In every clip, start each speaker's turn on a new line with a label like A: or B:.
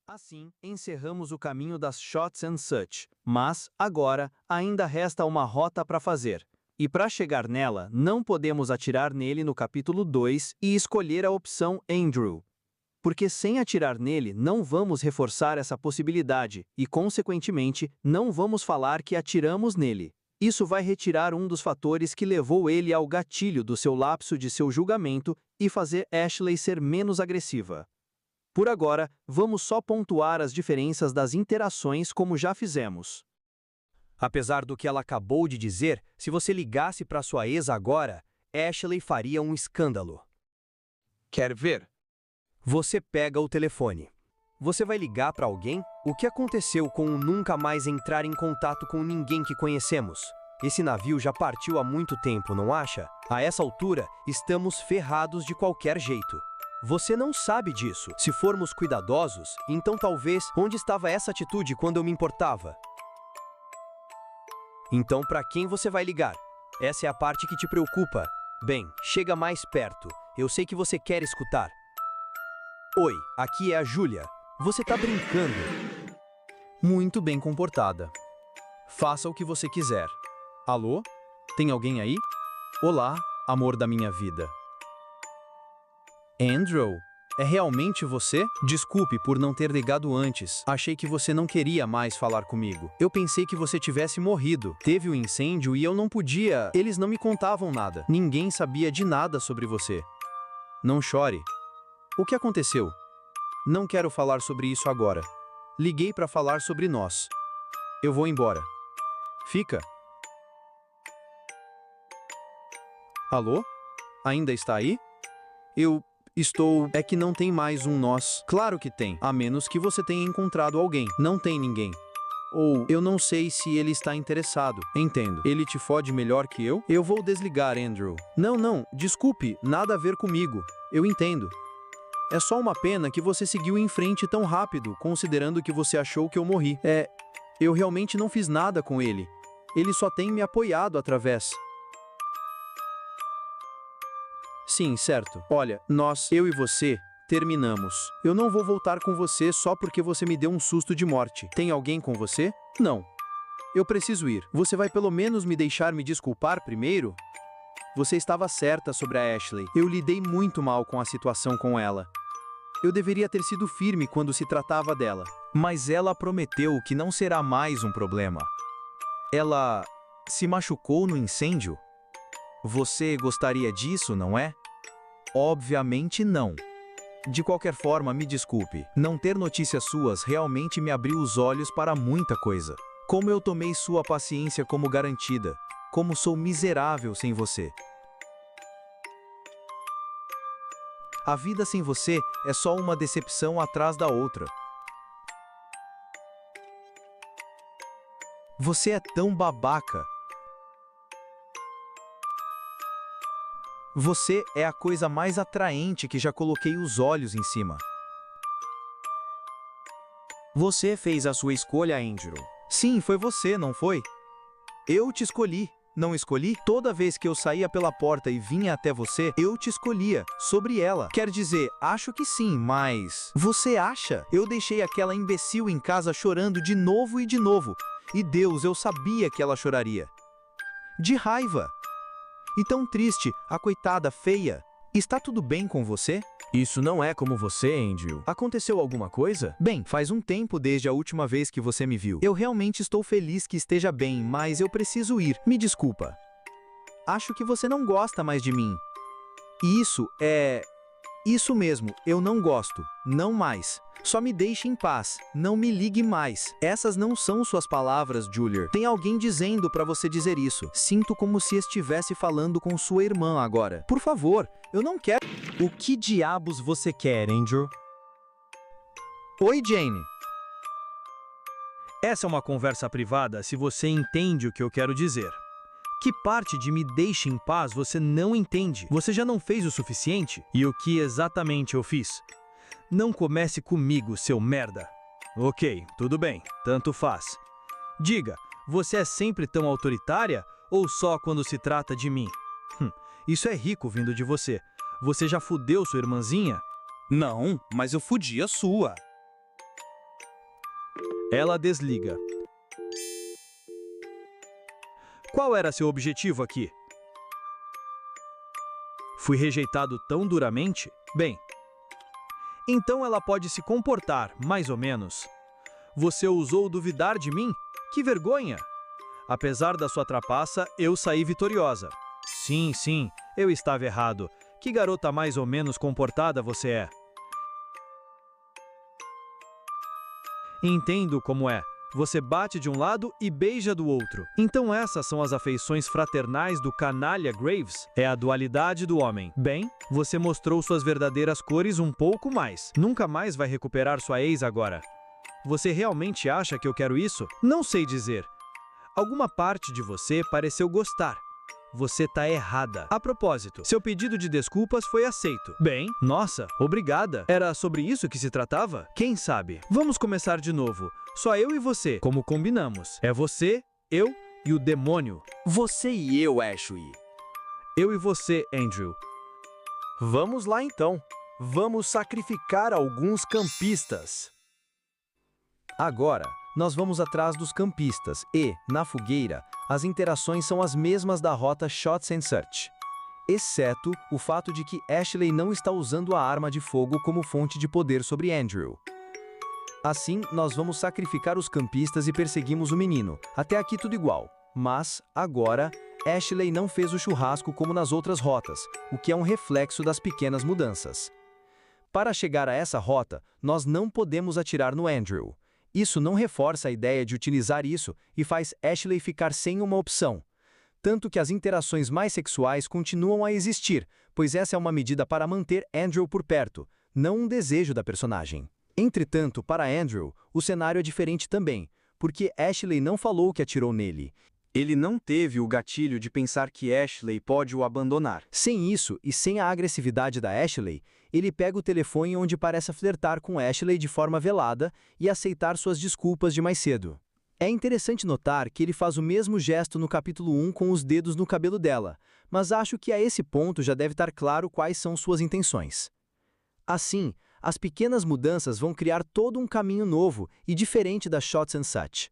A: Assim, encerramos o caminho das Shots and Such, mas, agora, ainda resta uma rota para fazer. E para chegar nela, não podemos atirar nele no capítulo 2 e escolher a opção Andrew. Porque sem atirar nele, não vamos reforçar essa possibilidade e, consequentemente, não vamos falar que atiramos nele. Isso vai retirar um dos fatores que levou ele ao gatilho do seu lapso de seu julgamento e fazer Ashley ser menos agressiva. Por agora, vamos só pontuar as diferenças das interações como já fizemos. Apesar do que ela acabou de dizer, se você ligasse para sua ex agora, Ashley faria um escândalo.
B: Quer ver?
A: Você pega o telefone. Você vai ligar para alguém? O que aconteceu com o nunca mais entrar em contato com ninguém que conhecemos? Esse navio já partiu há muito tempo, não acha? A essa altura, estamos ferrados de qualquer jeito. Você não sabe disso. Se formos cuidadosos, então talvez onde estava essa atitude quando eu me importava? Então, para quem você vai ligar? Essa é a parte que te preocupa. Bem, chega mais perto. Eu sei que você quer escutar. Oi, aqui é a Júlia. Você tá brincando? Muito bem comportada. Faça o que você quiser. Alô? Tem alguém aí? Olá, amor da minha vida. Andrew? É realmente você? Desculpe por não ter ligado antes. Achei que você não queria mais falar comigo. Eu pensei que você tivesse morrido. Teve um incêndio e eu não podia. Eles não me contavam nada. Ninguém sabia de nada sobre você. Não chore. O que aconteceu? Não quero falar sobre isso agora. Liguei para falar sobre nós. Eu vou embora. Fica. Alô? Ainda está aí? É que não tem mais um nós. Claro que tem, a menos que você tenha encontrado alguém. Não tem ninguém. Ou, eu não sei se ele está interessado. Entendo. Ele te fode melhor que eu? Eu vou desligar, Andrew. Não, desculpe, nada a ver comigo. Eu entendo. É só uma pena que você seguiu em frente tão rápido, considerando que você achou que eu morri. Eu realmente não fiz nada com ele. Ele só tem me apoiado através. Sim, certo. Olha, eu e você, terminamos. Eu não vou voltar com você só porque você me deu um susto de morte. Tem alguém com você? Não. Eu preciso ir. Você vai pelo menos me deixar me desculpar primeiro? Você estava certa sobre a Ashley. Eu lidei muito mal com a situação com ela. Eu deveria ter sido firme quando se tratava dela. Mas ela prometeu que não será mais um problema. Ela se machucou no incêndio? Você gostaria disso, não é? Obviamente não. De qualquer forma, me desculpe. Não ter notícias suas realmente me abriu os olhos para muita coisa. Como eu tomei sua paciência como garantida. Como sou miserável sem você. A vida sem você é só uma decepção atrás da outra. Você é tão babaca. Você é a coisa mais atraente que já coloquei os olhos em cima. Você fez a sua escolha, Andrew. Sim, foi você, não foi? Eu te escolhi. Não escolhi? Toda vez que eu saía pela porta e vinha até você, eu te escolhia. Sobre ela. Quer dizer, acho que sim, mas... Você acha? Eu deixei aquela imbecil em casa chorando de novo e de novo. E Deus, eu sabia que ela choraria. De raiva. E tão triste, a coitada feia. Está tudo bem com você? Isso não é como você, Andrew. Aconteceu alguma coisa? Bem, faz um tempo desde a última vez que você me viu. Eu realmente estou feliz que esteja bem, mas eu preciso ir. Me desculpa. Acho que você não gosta mais de mim. Isso mesmo, eu não gosto. Não mais. Só me deixe em paz. Não me ligue mais. Essas não são suas palavras, Julia. Tem alguém dizendo para você dizer isso. Sinto como se estivesse falando com sua irmã agora. Por favor, eu não quero... O que diabos você quer, Andrew? Oi, Jane. Essa é uma conversa privada se você entende o que eu quero dizer. Que parte de me deixe em paz você não entende? Você já não fez o suficiente? E o que exatamente eu fiz? Não comece comigo, seu merda. Ok, tudo bem, tanto faz. Diga, você é sempre tão autoritária ou só quando se trata de mim? Isso é rico vindo de você. Você já fudeu sua irmãzinha?
B: Não, mas eu fudi a sua.
A: Ela desliga. Qual era seu objetivo aqui? Fui rejeitado tão duramente? Bem, então ela pode se comportar, mais ou menos. Você ousou duvidar de mim? Que vergonha! Apesar da sua trapaça, eu saí vitoriosa. Sim, eu estava errado. Que garota mais ou menos comportada você é. Entendo como é. Você bate de um lado e beija do outro. Então essas são as afeições fraternais do canalha Graves? É a dualidade do homem. Bem, você mostrou suas verdadeiras cores um pouco mais. Nunca mais vai recuperar sua ex agora. Você realmente acha que eu quero isso? Não sei dizer. Alguma parte de você pareceu gostar. Você tá errada. A propósito, seu pedido de desculpas foi aceito. Bem, nossa, obrigada. Era sobre isso que se tratava? Quem sabe? Vamos começar de novo. Só eu e você, como combinamos. É você, eu e o demônio.
C: Você e eu, Ashley.
A: Eu e você, Andrew.
C: Vamos lá então. Vamos sacrificar alguns campistas.
A: Agora, nós vamos atrás dos campistas e, na fogueira, as interações são as mesmas da rota Shots and Search, exceto o fato de que Ashley não está usando a arma de fogo como fonte de poder sobre Andrew. Assim, nós vamos sacrificar os campistas e perseguimos o menino. Até aqui tudo igual. Mas, agora, Ashley não fez o churrasco como nas outras rotas, o que é um reflexo das pequenas mudanças. Para chegar a essa rota, nós não podemos atirar no Andrew. Isso não reforça a ideia de utilizar isso e faz Ashley ficar sem uma opção. Tanto que as interações mais sexuais continuam a existir, pois essa é uma medida para manter Andrew por perto, não um desejo da personagem. Entretanto, para Andrew, o cenário é diferente também, porque Ashley não falou que atirou nele.
C: Ele não teve o gatilho de pensar que Ashley pode o abandonar.
A: Sem isso e sem a agressividade da Ashley, ele pega o telefone onde parece flertar com Ashley de forma velada e aceitar suas desculpas de mais cedo. É interessante notar que ele faz o mesmo gesto no capítulo 1 com os dedos no cabelo dela, mas acho que a esse ponto já deve estar claro quais são suas intenções. Assim, as pequenas mudanças vão criar todo um caminho novo e diferente da Shots and Such.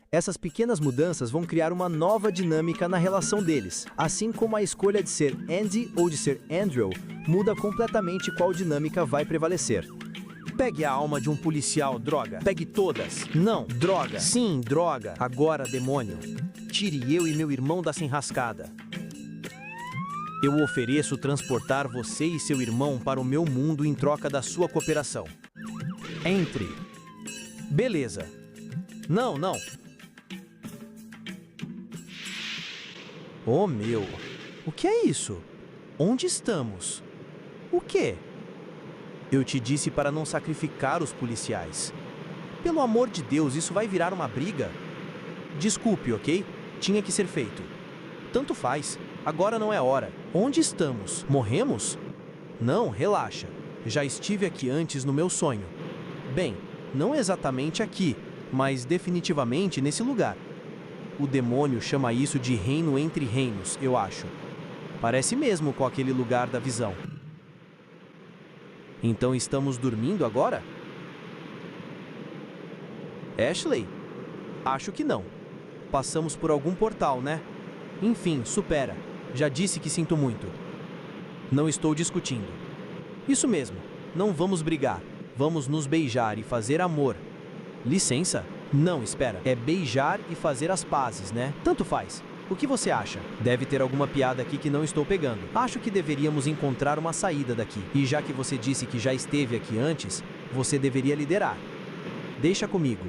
A: Essas pequenas mudanças vão criar uma nova dinâmica na relação deles, assim como a escolha de ser Andy ou de ser Andrew muda completamente qual dinâmica vai prevalecer.
C: Pegue a alma de um policial, droga. Pegue todas.
A: Não, droga.
C: Sim, droga. Agora, demônio. Tire eu e meu irmão dessa enrascada. Eu ofereço transportar você e seu irmão para o meu mundo em troca da sua cooperação. Entre. Beleza. Não. Oh, meu. O que é isso? Onde estamos? O quê? Eu te disse para não sacrificar os policiais. Pelo amor de Deus, isso vai virar uma briga? Desculpe, ok? Tinha que ser feito. Tanto faz. Agora não é hora. Onde estamos? Morremos? Não, relaxa. Já estive aqui antes no meu sonho. Bem, não exatamente aqui, mas definitivamente nesse lugar. O demônio chama isso de reino entre reinos, eu acho. Parece mesmo com aquele lugar da visão. Então estamos dormindo agora? Ashley? Acho que não. Passamos por algum portal, né? Enfim, supera. Já disse que sinto muito. Não estou discutindo. Isso mesmo. Não vamos brigar. Vamos nos beijar e fazer amor. Licença? Não, espera. É beijar e fazer as pazes, né? Tanto faz. O que você acha? Deve ter alguma piada aqui que não estou pegando. Acho que deveríamos encontrar uma saída daqui. E já que você disse que já esteve aqui antes, você deveria liderar. Deixa comigo.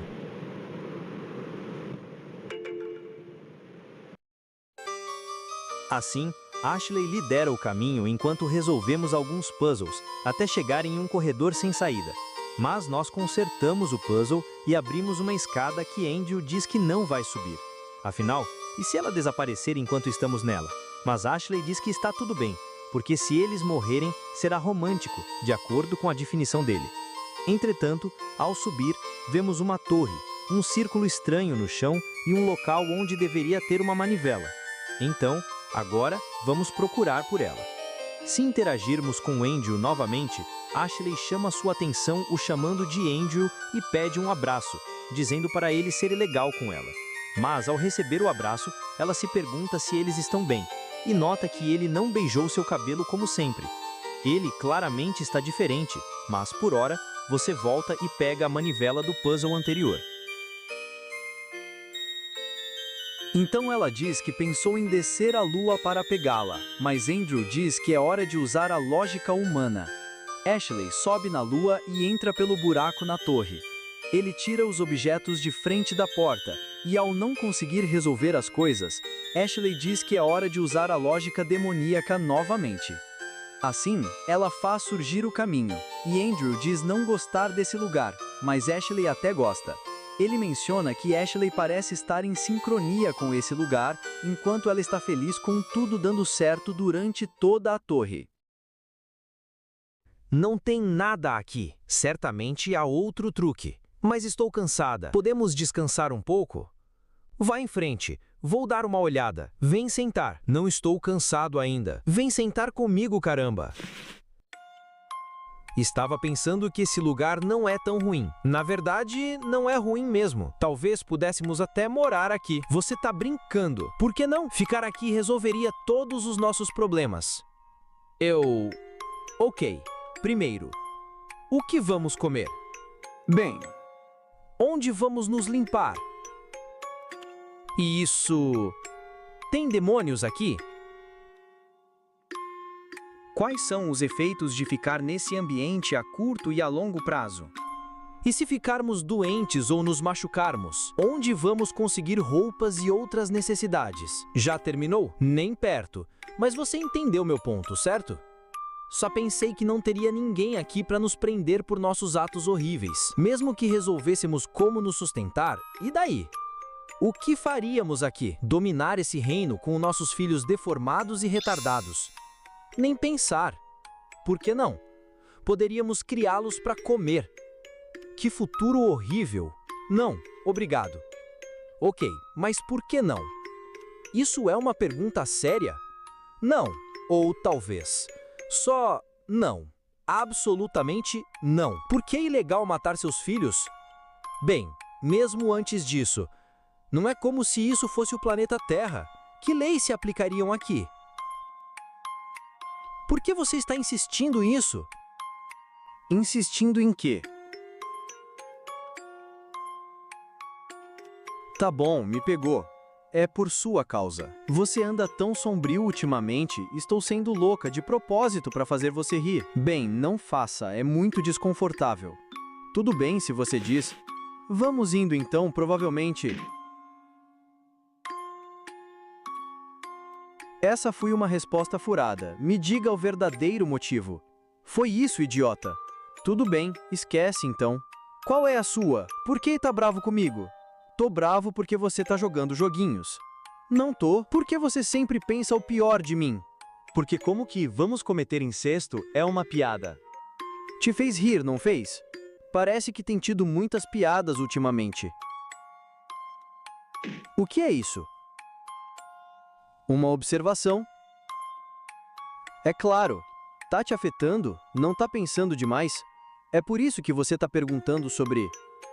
D: Assim, Ashley lidera o caminho enquanto resolvemos alguns puzzles, até chegar em um corredor sem saída. Mas nós consertamos o puzzle e abrimos uma escada que Andrew diz que não vai subir. Afinal, e se ela desaparecer enquanto estamos nela? Mas Ashley diz que está tudo bem, porque se eles morrerem, será romântico, de acordo com a definição dele. Entretanto, ao subir, vemos uma torre, um círculo estranho no chão e um local onde deveria ter uma manivela. Então, agora, vamos procurar por ela. Se interagirmos com Andrew novamente, Ashley chama sua atenção o chamando de Andrew e pede um abraço, dizendo para ele ser legal com ela. Mas, ao receber o abraço, ela se pergunta se eles estão bem, e nota que ele não beijou seu cabelo como sempre. Ele claramente está diferente, mas por hora, você volta e pega a manivela do puzzle anterior.
A: Então ela diz que pensou em descer a lua para pegá-la, mas Andrew diz que é hora de usar a lógica humana. Ashley sobe na lua e entra pelo buraco na torre. Ele tira os objetos de frente da porta, e ao não conseguir resolver as coisas, Ashley diz que é hora de usar a lógica demoníaca novamente. Assim, ela faz surgir o caminho, e Andrew diz não gostar desse lugar, mas Ashley até gosta. Ele menciona que Ashley parece estar em sincronia com esse lugar, enquanto ela está feliz com tudo dando certo durante toda a torre.
C: Não tem nada aqui. Certamente há outro truque. Mas estou cansada. Podemos descansar um pouco? Vá em frente. Vou dar uma olhada. Vem sentar. Não estou cansado ainda. Vem sentar comigo, caramba. Estava pensando que esse lugar não é tão ruim. Na verdade, não é ruim mesmo. Talvez pudéssemos até morar aqui. Você tá brincando. Por que não? Ficar aqui resolveria todos os nossos problemas. Ok. Primeiro, o que vamos comer?
A: Bem,
C: Onde vamos nos limpar? E isso... Tem demônios aqui?
A: quais são os efeitos de ficar nesse ambiente a curto e a longo prazo?
C: E se ficarmos doentes ou nos machucarmos? Onde vamos conseguir roupas e outras necessidades? Já terminou? Nem perto. Mas você entendeu meu ponto, certo? Só pensei que não teria ninguém aqui para nos prender por nossos atos horríveis. Mesmo que resolvêssemos como nos sustentar, e daí? O que faríamos aqui? Dominar esse reino com nossos filhos deformados e retardados? Nem pensar. Por que não? Poderíamos criá-los para comer. Que futuro horrível. Não, obrigado. Ok, mas por que não? Isso é uma pergunta séria? Não, ou talvez. Só não. Absolutamente não. Por que é ilegal matar seus filhos? Bem, mesmo antes disso, não é como se isso fosse o planeta Terra. Que leis se aplicariam aqui? Por que você está insistindo nisso?
A: Insistindo em quê? Tá bom, me pegou. É por sua causa. Você anda tão sombrio ultimamente, estou sendo louca de propósito para fazer você rir. Bem, não faça, é muito desconfortável. Tudo bem se você diz. Vamos indo então, provavelmente. Essa foi uma resposta furada. Me diga o verdadeiro motivo. Foi isso, idiota. Tudo bem, esquece então. Qual é a sua? Por que tá bravo comigo? Tô bravo porque você tá jogando joguinhos. Não tô. Por que você sempre pensa o pior de mim?
D: Porque como que vamos cometer incesto é uma piada.
A: Te fez rir, não fez? Parece que tem tido muitas piadas ultimamente. O que é isso? Uma observação. É claro. Tá te afetando? Não tá pensando demais? É por isso que você tá perguntando sobre...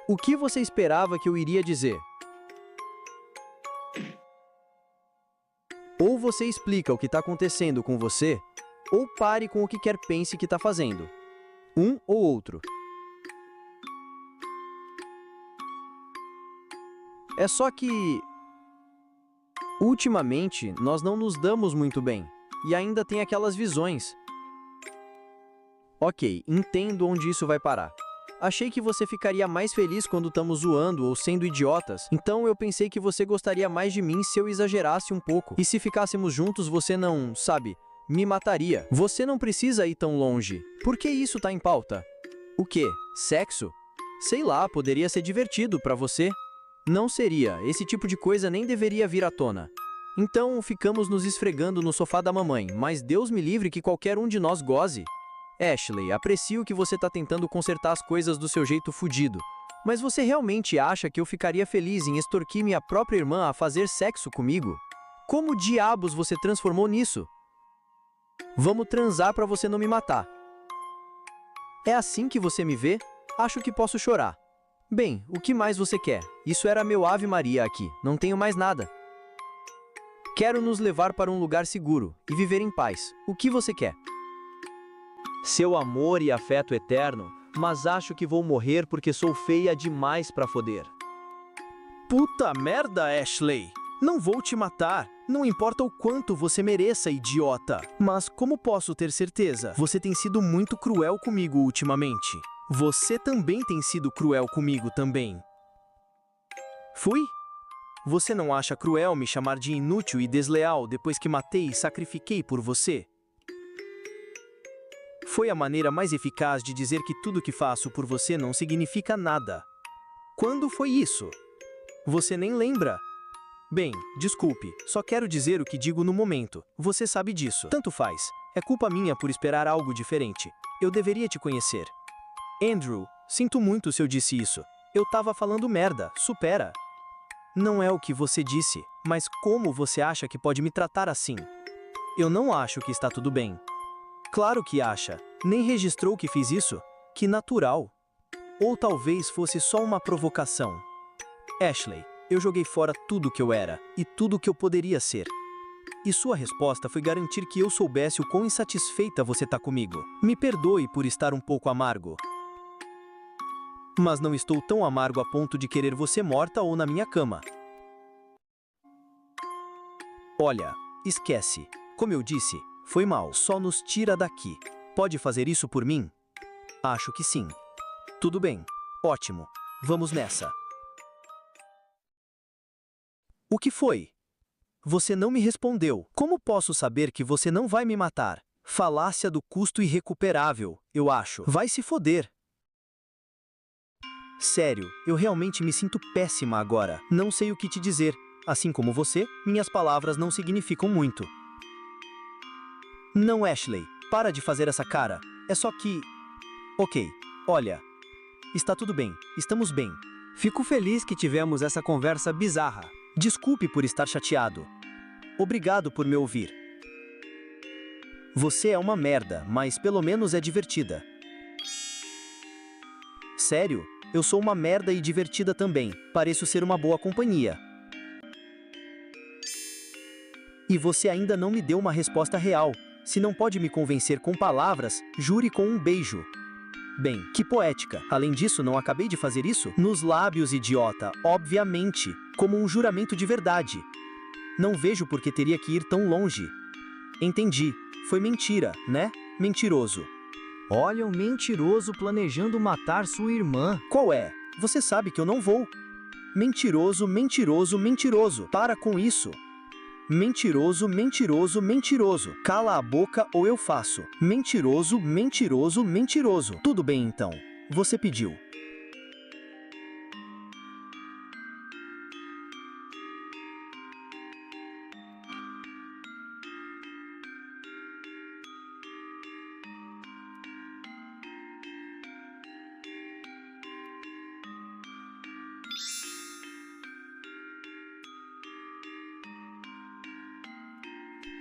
A: O que você esperava que eu iria dizer? Ou você explica o que está acontecendo com você, ou pare com o que quer pense que está fazendo. Um ou outro. É só que... ultimamente, nós não nos damos muito bem, e ainda tem aquelas visões. Ok, entendo onde isso vai parar. Achei que você ficaria mais feliz quando estamos zoando ou sendo idiotas, então eu pensei que você gostaria mais de mim se eu exagerasse um pouco. E se ficássemos juntos você não, sabe, me mataria. Você não precisa ir tão longe. Por que isso tá em pauta? O quê? Sexo? Sei lá, poderia ser divertido pra você. Não seria, esse tipo de coisa nem deveria vir à tona. Então ficamos nos esfregando no sofá da mamãe, mas Deus me livre que qualquer um de nós goze. Ashley, aprecio que você está tentando consertar as coisas do seu jeito fudido. Mas você realmente acha que eu ficaria feliz em extorquir minha própria irmã a fazer sexo comigo? Como diabos você transformou nisso? Vamos transar para você não me matar. É assim que você me vê? Acho que posso chorar.
C: Bem, o que mais você quer? Isso era meu Ave Maria aqui, não tenho mais nada. Quero nos levar para um lugar seguro e viver em paz. O que você quer?
D: Seu amor e afeto eterno, mas acho que vou morrer porque sou feia demais pra foder.
A: Puta merda, Ashley! Não vou te matar, não importa o quanto você mereça, idiota. Mas como posso ter certeza? Você tem sido muito cruel comigo ultimamente. Você também tem sido cruel comigo também. Fui? Você não acha cruel me chamar de inútil e desleal depois que matei e sacrifiquei por você? Foi a maneira mais eficaz de dizer que tudo que faço por você não significa nada. Quando foi isso? Você nem lembra? Bem, desculpe, só quero dizer o que digo no momento. Você sabe disso. Tanto faz. É culpa minha por esperar algo diferente. Eu deveria te conhecer. Andrew, sinto muito se eu disse isso. Eu tava falando merda, supera. Não é o que você disse, mas como você acha que pode me tratar assim? Eu não acho que está tudo bem. Claro que acha. Nem registrou que fiz isso? Que natural. Ou talvez fosse só uma provocação. Ashley, eu joguei fora tudo que eu era e tudo que eu poderia ser. E sua resposta foi garantir que eu soubesse o quão insatisfeita você tá comigo. Me perdoe por estar um pouco amargo. Mas não estou tão amargo a ponto de querer você morta ou na minha cama. Olha, esquece. Como eu disse, foi mal. Só nos tira daqui. Pode fazer isso por mim? Acho que sim. Tudo bem. Ótimo. Vamos nessa. O que foi? Você não me respondeu. Como posso saber que você não vai me matar? Falácia do custo irrecuperável, eu acho. Vai se foder. Sério, eu realmente me sinto péssima agora. Não sei o que te dizer. Assim como você, minhas palavras não significam muito. Não, Ashley, para de fazer essa cara. É só que... Ok, olha. Está tudo bem, estamos bem.
C: Fico feliz que tivemos essa conversa bizarra.
A: Desculpe por estar chateado. Obrigado por me ouvir. Você é uma merda, mas pelo menos é divertida. Sério? Eu sou uma merda e divertida também. Pareço ser uma boa companhia. E você ainda não me deu uma resposta real. Se não pode me convencer com palavras, jure com um beijo. Bem, que poética. Além disso, não acabei de fazer isso? Nos lábios, idiota, obviamente. Como um juramento de verdade. Não vejo por que teria que ir tão longe. Entendi. Foi mentira, né? Mentiroso.
C: Olha um mentiroso planejando matar sua irmã.
A: Qual é? Você sabe que eu não vou. Mentiroso, mentiroso, mentiroso. Para com isso. Mentiroso, mentiroso, mentiroso. Cala a boca ou eu faço. Mentiroso, mentiroso, mentiroso. Tudo bem então. Você pediu.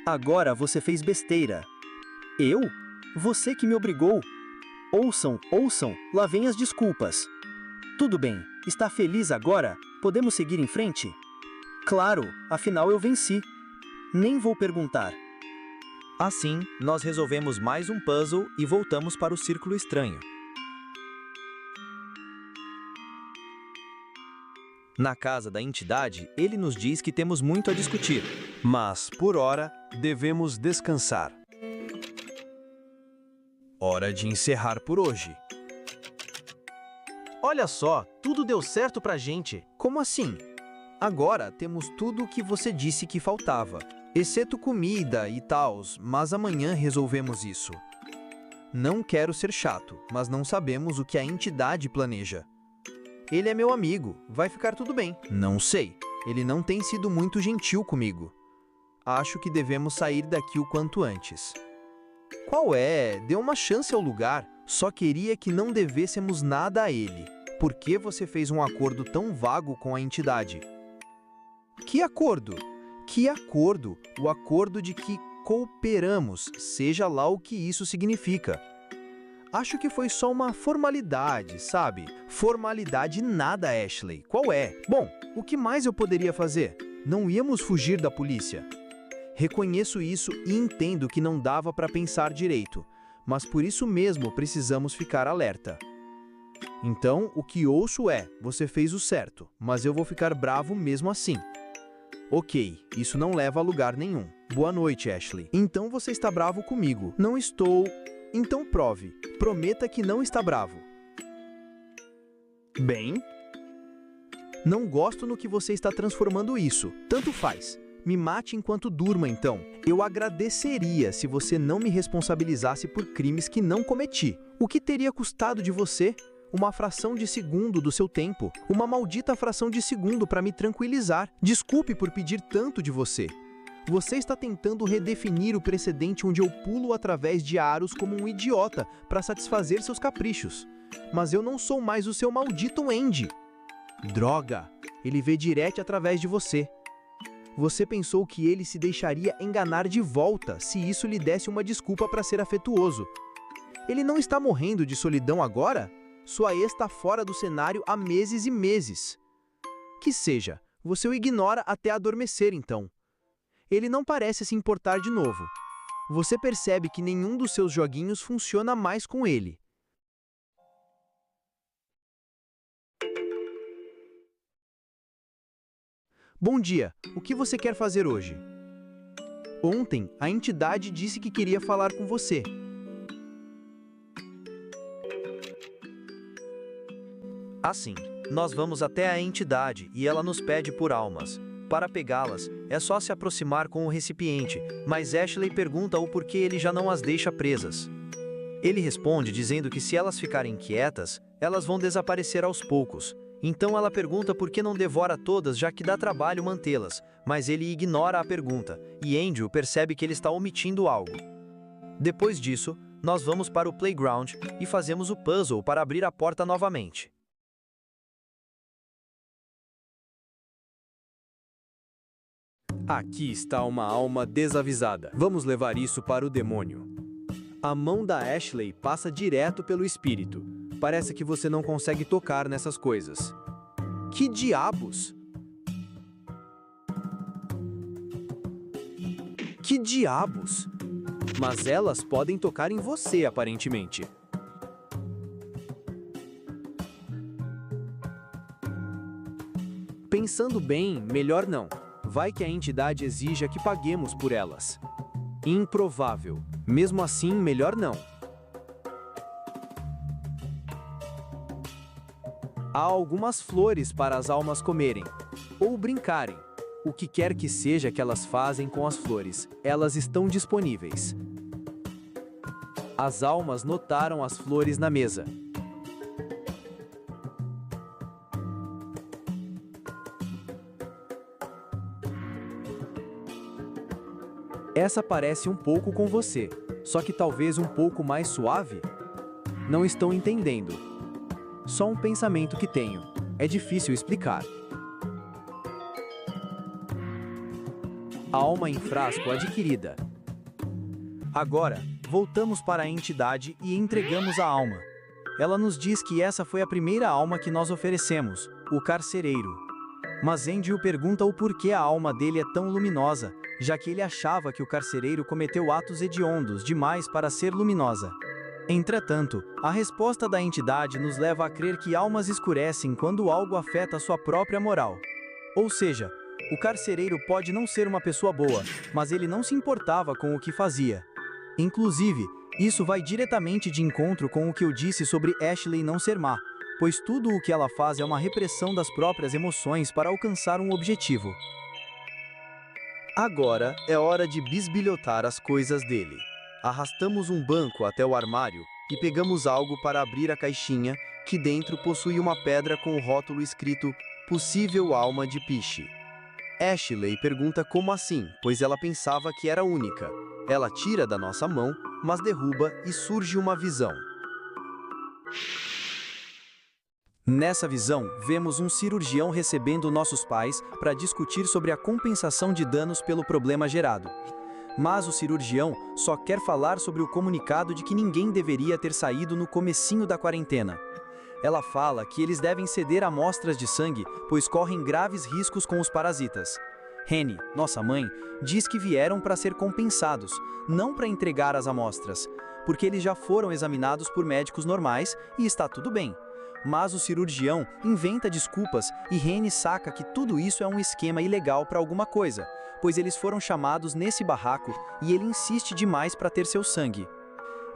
A: Agora você fez besteira. Eu? Você que me obrigou. Ouçam, ouçam, lá vem as desculpas. Tudo bem, está feliz agora? Podemos seguir em frente? Claro, afinal eu venci. Nem vou perguntar.
D: Assim, nós resolvemos mais um puzzle e voltamos para o círculo estranho. Na casa da entidade, ele nos diz que temos muito a discutir.
B: Mas, por hora, devemos descansar. Hora de encerrar por hoje.
C: Olha só, tudo deu certo pra gente.
A: Como assim? Agora temos tudo o que você disse que faltava. Exceto comida e tals, mas amanhã resolvemos isso. Não quero ser chato, mas não sabemos o que a entidade planeja. Ele é meu amigo, vai ficar tudo bem. Não sei, ele não tem sido muito gentil comigo. Acho que devemos sair daqui o quanto antes. Qual é? Dê uma chance ao lugar. Só queria que não devêssemos nada a ele. Por que você fez um acordo tão vago com a entidade? Que acordo? Que acordo? O acordo de que cooperamos, seja lá o que isso significa.
C: Acho que foi só uma formalidade, sabe? Formalidade nada, Ashley. Qual é? Bom, o que mais eu poderia fazer? Não íamos fugir da polícia. Reconheço isso e entendo que não dava para pensar direito, mas por isso mesmo precisamos ficar alerta. Então, o que ouço é, você fez o certo, mas eu vou ficar bravo mesmo assim. Ok, isso não leva a lugar nenhum. Boa noite, Ashley. Então você está bravo comigo. Não estou... Então prove. Prometa que não está bravo. Bem? Não gosto no que você está transformando isso. Tanto faz. Me mate enquanto durma, então. Eu agradeceria se você não me responsabilizasse por crimes que não cometi. O que teria custado de você? Uma fração de segundo do seu tempo. Uma maldita fração de segundo para me tranquilizar. Desculpe por pedir tanto de você. Você está tentando redefinir o precedente onde eu pulo através de aros como um idiota para satisfazer seus caprichos. Mas eu não sou mais o seu maldito Andy. Droga! Ele vê direto através de você. Você pensou que ele se deixaria enganar de volta se isso lhe desse uma desculpa para ser afetuoso. Ele não está morrendo de solidão agora? Sua ex está fora do cenário há meses e meses. Que seja, você o ignora até adormecer então. Ele não parece se importar de novo. Você percebe que nenhum dos seus joguinhos funciona mais com ele. Bom dia, o que você quer fazer hoje? Ontem, a entidade disse que queria falar com você.
D: Assim, nós vamos até a entidade e ela nos pede por almas. Para pegá-las, é só se aproximar com o recipiente, mas Ashley pergunta o porquê ele já não as deixa presas. Ele responde dizendo que se elas ficarem quietas, elas vão desaparecer aos poucos. Então ela pergunta por que não devora todas, já que dá trabalho mantê-las, mas ele ignora a pergunta, e Andrew percebe que ele está omitindo algo. Depois disso, nós vamos para o playground e fazemos o puzzle para abrir a porta novamente.
B: Aqui está uma alma desavisada. Vamos levar isso para o demônio. A mão da Ashley passa direto pelo espírito. Parece que você não consegue tocar nessas coisas. Que diabos? Que diabos? Mas elas podem tocar em você, aparentemente. Pensando bem, melhor não. Vai que a entidade exija que paguemos por elas. Improvável. Mesmo assim, melhor não. Há algumas flores para as almas comerem, ou brincarem. O que quer que seja que elas fazem com as flores, elas estão disponíveis. As almas notaram as flores na mesa. Essa parece um pouco com você, só que talvez um pouco mais suave? Não estou entendendo. Só um pensamento que tenho. É difícil explicar. Alma em frasco adquirida.
D: Agora, voltamos para a entidade e entregamos a alma. Ela nos diz que essa foi a primeira alma que nós oferecemos, o carcereiro. Mas Andrew pergunta o porquê a alma dele é tão luminosa, já que ele achava que o carcereiro cometeu atos hediondos demais para ser luminosa. Entretanto, a resposta da entidade nos leva a crer que almas escurecem quando algo afeta sua própria moral. Ou seja, o carcereiro pode não ser uma pessoa boa, mas ele não se importava com o que fazia. Inclusive, isso vai diretamente de encontro com o que eu disse sobre Ashley não ser má, pois tudo o que ela faz é uma repressão das próprias emoções para alcançar um objetivo. Agora é hora de bisbilhotar as coisas dele. Arrastamos um banco até o armário e pegamos algo para abrir a caixinha, que dentro possui uma pedra com o rótulo escrito Possível Alma de Piche. Ashley pergunta como assim, pois ela pensava que era única. Ela tira da nossa mão, mas derruba e surge uma visão. Nessa visão, vemos um cirurgião recebendo nossos pais para discutir sobre a compensação de danos pelo problema gerado.
B: Mas o cirurgião só quer falar sobre o comunicado de que ninguém deveria ter saído no comecinho da quarentena. Ela fala que eles devem ceder amostras de sangue, pois correm graves riscos com os parasitas. Henny, nossa mãe, diz que vieram para ser compensados, não para entregar as amostras, porque eles já foram examinados por médicos normais e está tudo bem. Mas o cirurgião inventa desculpas e Henny saca que tudo isso é um esquema ilegal para alguma coisa, pois eles foram chamados nesse barraco e ele insiste demais para ter seu sangue.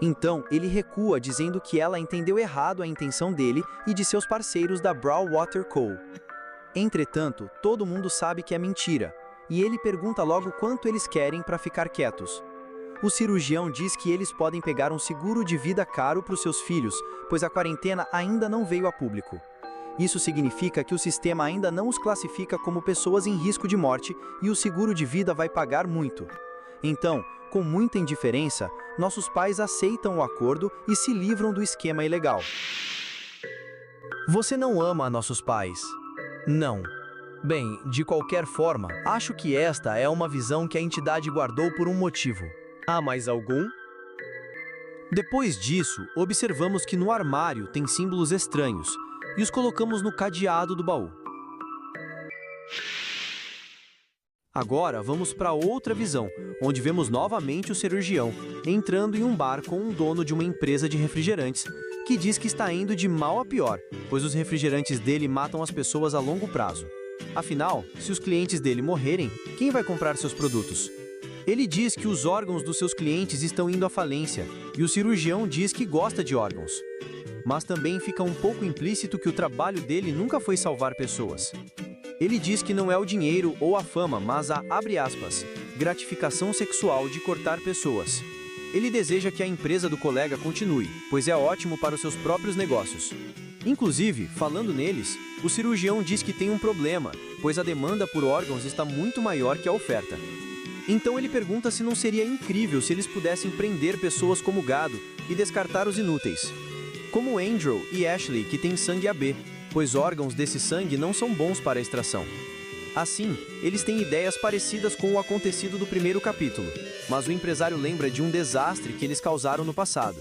B: Então, ele recua dizendo que ela entendeu errado a intenção dele e de seus parceiros da Browwater Co. Entretanto, todo mundo sabe que é mentira, e ele pergunta logo quanto eles querem para ficar quietos. O cirurgião diz que eles podem pegar um seguro de vida caro para os seus filhos, pois a quarentena ainda não veio a público. Isso significa que o sistema ainda não os classifica como pessoas em risco de morte e o seguro de vida vai pagar muito. Então, com muita indiferença, nossos pais aceitam o acordo e se livram do esquema ilegal.
C: Você não ama nossos pais? Não. Bem, de qualquer forma, acho que esta é uma visão que a entidade guardou por um motivo.
B: Há mais algum?
C: Depois disso, observamos que no armário tem símbolos estranhos e os colocamos no cadeado do baú. Agora vamos para outra visão, onde vemos novamente o cirurgião entrando em um bar com um dono de uma empresa de refrigerantes, que diz que está indo de mal a pior, pois os refrigerantes dele matam as pessoas a longo prazo. Afinal, se os clientes dele morrerem, quem vai comprar seus produtos? Ele diz que os órgãos dos seus clientes estão indo à falência, e o cirurgião diz que gosta de órgãos. Mas também fica um pouco implícito que o trabalho dele nunca foi salvar pessoas. Ele diz que não é o dinheiro ou a fama, mas a, abre aspas, gratificação sexual de cortar pessoas. Ele deseja que a empresa do colega continue, pois é ótimo para os seus próprios negócios. Inclusive, falando neles, o cirurgião diz que tem um problema, pois a demanda por órgãos está muito maior que a oferta. Então ele pergunta se não seria incrível se eles pudessem prender pessoas como gado e descartar os inúteis. Como Andrew e Ashley, que têm sangue AB, pois órgãos desse sangue não são bons para a extração. Assim, eles têm ideias parecidas com o acontecido do primeiro capítulo, mas o empresário lembra de um desastre que eles causaram no passado.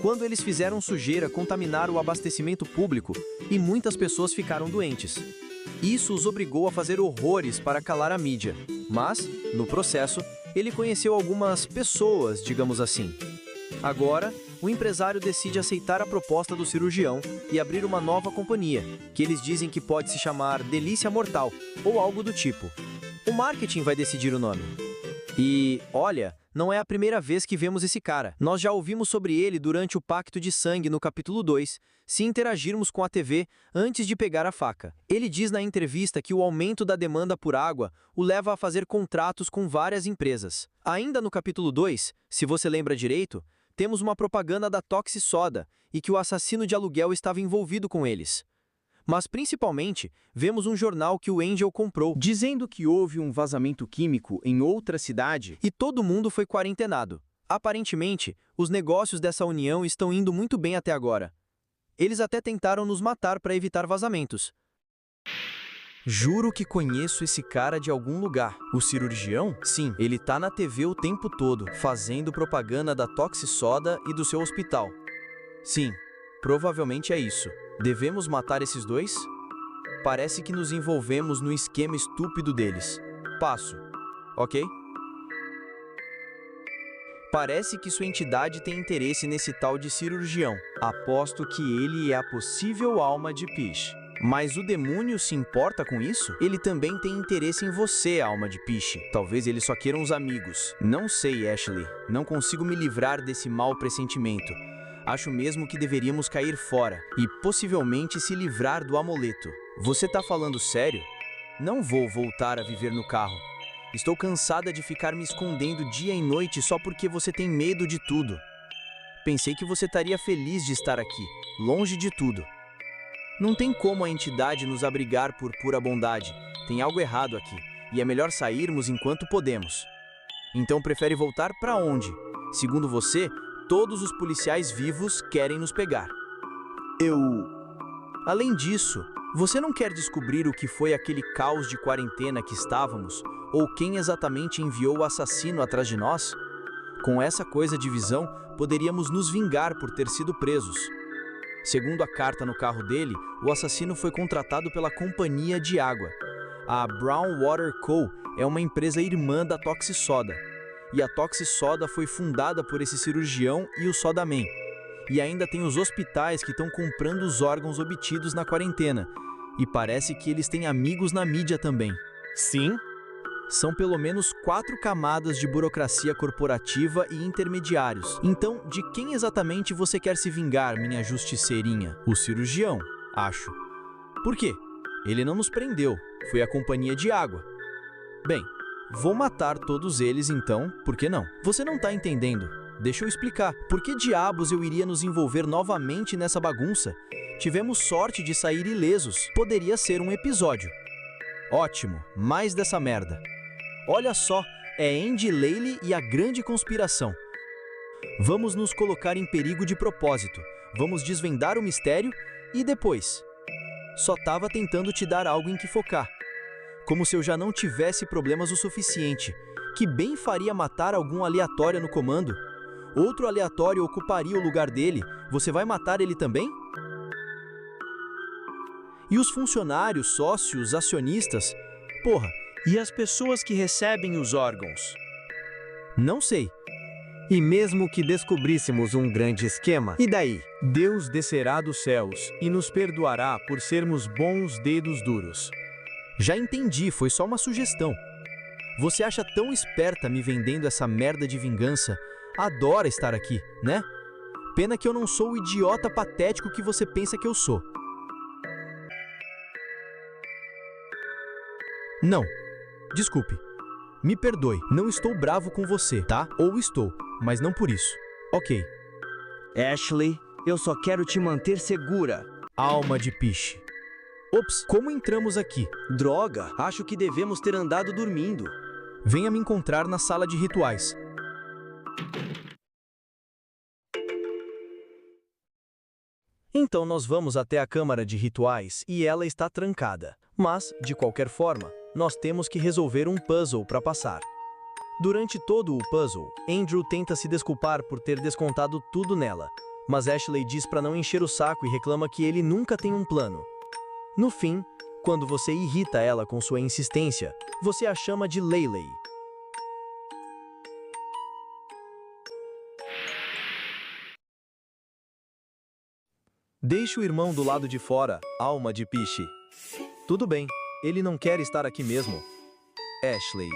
C: Quando eles fizeram sujeira, contaminaram o abastecimento público e muitas pessoas ficaram doentes. Isso os obrigou a fazer horrores para calar a mídia, mas, no processo, ele conheceu algumas pessoas, digamos assim. Agora, o empresário decide aceitar a proposta do cirurgião e abrir uma nova companhia, que eles dizem que pode se chamar Delícia Mortal, ou algo do tipo. O marketing vai decidir o nome. E, olha, não é a primeira vez que vemos esse cara. Nós já ouvimos sobre ele durante o Pacto de Sangue no capítulo 2, se interagirmos com a TV antes de pegar a faca. Ele diz na entrevista que o aumento da demanda por água o leva a fazer contratos com várias empresas. Ainda no capítulo 2, se você lembra direito, temos uma propaganda da Toxi Soda e que o assassino de aluguel estava envolvido com eles. Mas, principalmente, vemos um jornal que o Angel comprou, dizendo que houve um vazamento químico em outra cidade e todo mundo foi quarentenado. Aparentemente, os negócios dessa união estão indo muito bem até agora. Eles até tentaram nos matar para evitar vazamentos. Juro que conheço esse cara de algum lugar. O cirurgião? Sim, ele tá na TV o tempo todo, fazendo propaganda da Toxi Soda e do seu hospital. Sim, provavelmente é isso. Devemos matar esses dois? Parece que nos envolvemos no esquema estúpido deles. Passo, ok? Parece que sua entidade tem interesse nesse tal de cirurgião. Aposto que ele é a possível alma de Pish. Mas o demônio se importa com isso? Ele também tem interesse em você, alma de Pish. Talvez ele só queira uns amigos. Não sei, Ashley. Não consigo me livrar desse mau pressentimento. Acho mesmo que deveríamos cair fora e possivelmente se livrar do amuleto. Você tá falando sério? Não vou voltar a viver no carro. Estou cansada de ficar me escondendo dia e noite só porque você tem medo de tudo. Pensei que você estaria feliz de estar aqui, longe de tudo. Não tem como a entidade nos abrigar por pura bondade. Tem algo errado aqui, e é melhor sairmos enquanto podemos. Então prefere voltar para onde? Segundo você, todos os policiais vivos querem nos pegar. Além disso, você não quer descobrir o que foi aquele caos de quarentena que estávamos? Ou quem exatamente enviou o assassino atrás de nós? Com essa coisa de visão, poderíamos nos vingar por ter sido presos. Segundo a carta no carro dele, o assassino foi contratado pela companhia de água. A Brown Water Co. é uma empresa irmã da Toxisoda. E a Toxisoda foi fundada por esse cirurgião e o Soda Man. E ainda tem os hospitais que estão comprando os órgãos obtidos na quarentena. E parece que eles têm amigos na mídia também.
D: Sim?
C: São pelo menos 4 camadas de burocracia corporativa e intermediários. Então, de quem exatamente você quer se vingar, minha justiceirinha? O cirurgião, acho. Por quê? Ele não nos prendeu, foi a companhia de água. Bem, vou matar todos eles então, por que não? Você não tá entendendo. Deixa eu explicar. Por que diabos eu iria nos envolver novamente nessa bagunça? Tivemos sorte de sair ilesos. Poderia ser um episódio. Ótimo, mais dessa merda. Olha só, é Andy Laley e a grande conspiração. Vamos nos colocar em perigo de propósito. Vamos desvendar o mistério e depois. Só tava tentando te dar algo em que focar. Como se eu já não tivesse problemas o suficiente. Que bem faria matar algum aleatório no comando? Outro aleatório ocuparia o lugar dele. Você vai matar ele também? E os funcionários, sócios, acionistas? Porra,
D: E as pessoas que recebem os órgãos?
C: não sei.
B: E mesmo que descobríssemos um grande esquema, e daí?
A: Deus descerá dos céus e nos perdoará por sermos bons dedos duros.
C: Já entendi, foi só uma sugestão. Você acha tão esperta me vendendo essa merda de vingança? Adora estar aqui, né? Pena que eu não sou o idiota patético que você pensa que eu sou. Não. Desculpe. Me perdoe. Não estou bravo com você, tá? Ou estou, mas não por isso. Ok.
E: Ashley, eu só quero te manter segura.
C: Alma de piche. Ops, como entramos aqui?
E: Droga, acho que devemos ter andado dormindo.
C: Venha me encontrar na sala de rituais. Então nós vamos até a câmara de rituais e ela está trancada. Mas, de qualquer forma, nós temos que resolver um puzzle para passar. Durante todo o puzzle, Andrew tenta se desculpar por ter descontado tudo nela, mas Ashley diz para não encher o saco e reclama que ele nunca tem um plano. No fim, quando você irrita ela com sua insistência, você a chama de Laley. Deixe o irmão do lado de fora, alma de piche. Tudo bem, ele não quer estar aqui mesmo. Ashley,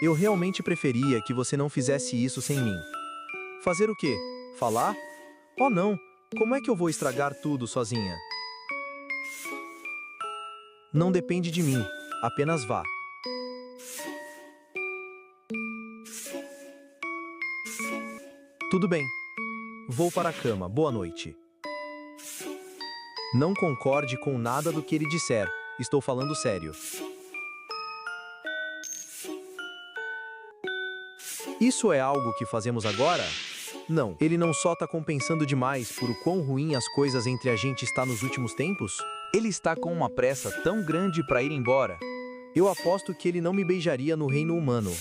C: eu realmente preferia que você não fizesse isso sem mim. Fazer o quê? Falar? Oh não, como é que eu vou estragar tudo sozinha? Não depende de mim, apenas vá. Tudo bem, vou para a cama, boa noite. Não concorde com nada do que ele disser, estou falando sério. Isso é algo que fazemos agora? Não, ele não só tá compensando demais por o quão ruim as coisas entre a gente está nos últimos tempos? Ele está com uma pressa tão grande para ir embora. Eu aposto que ele não me beijaria no reino humano.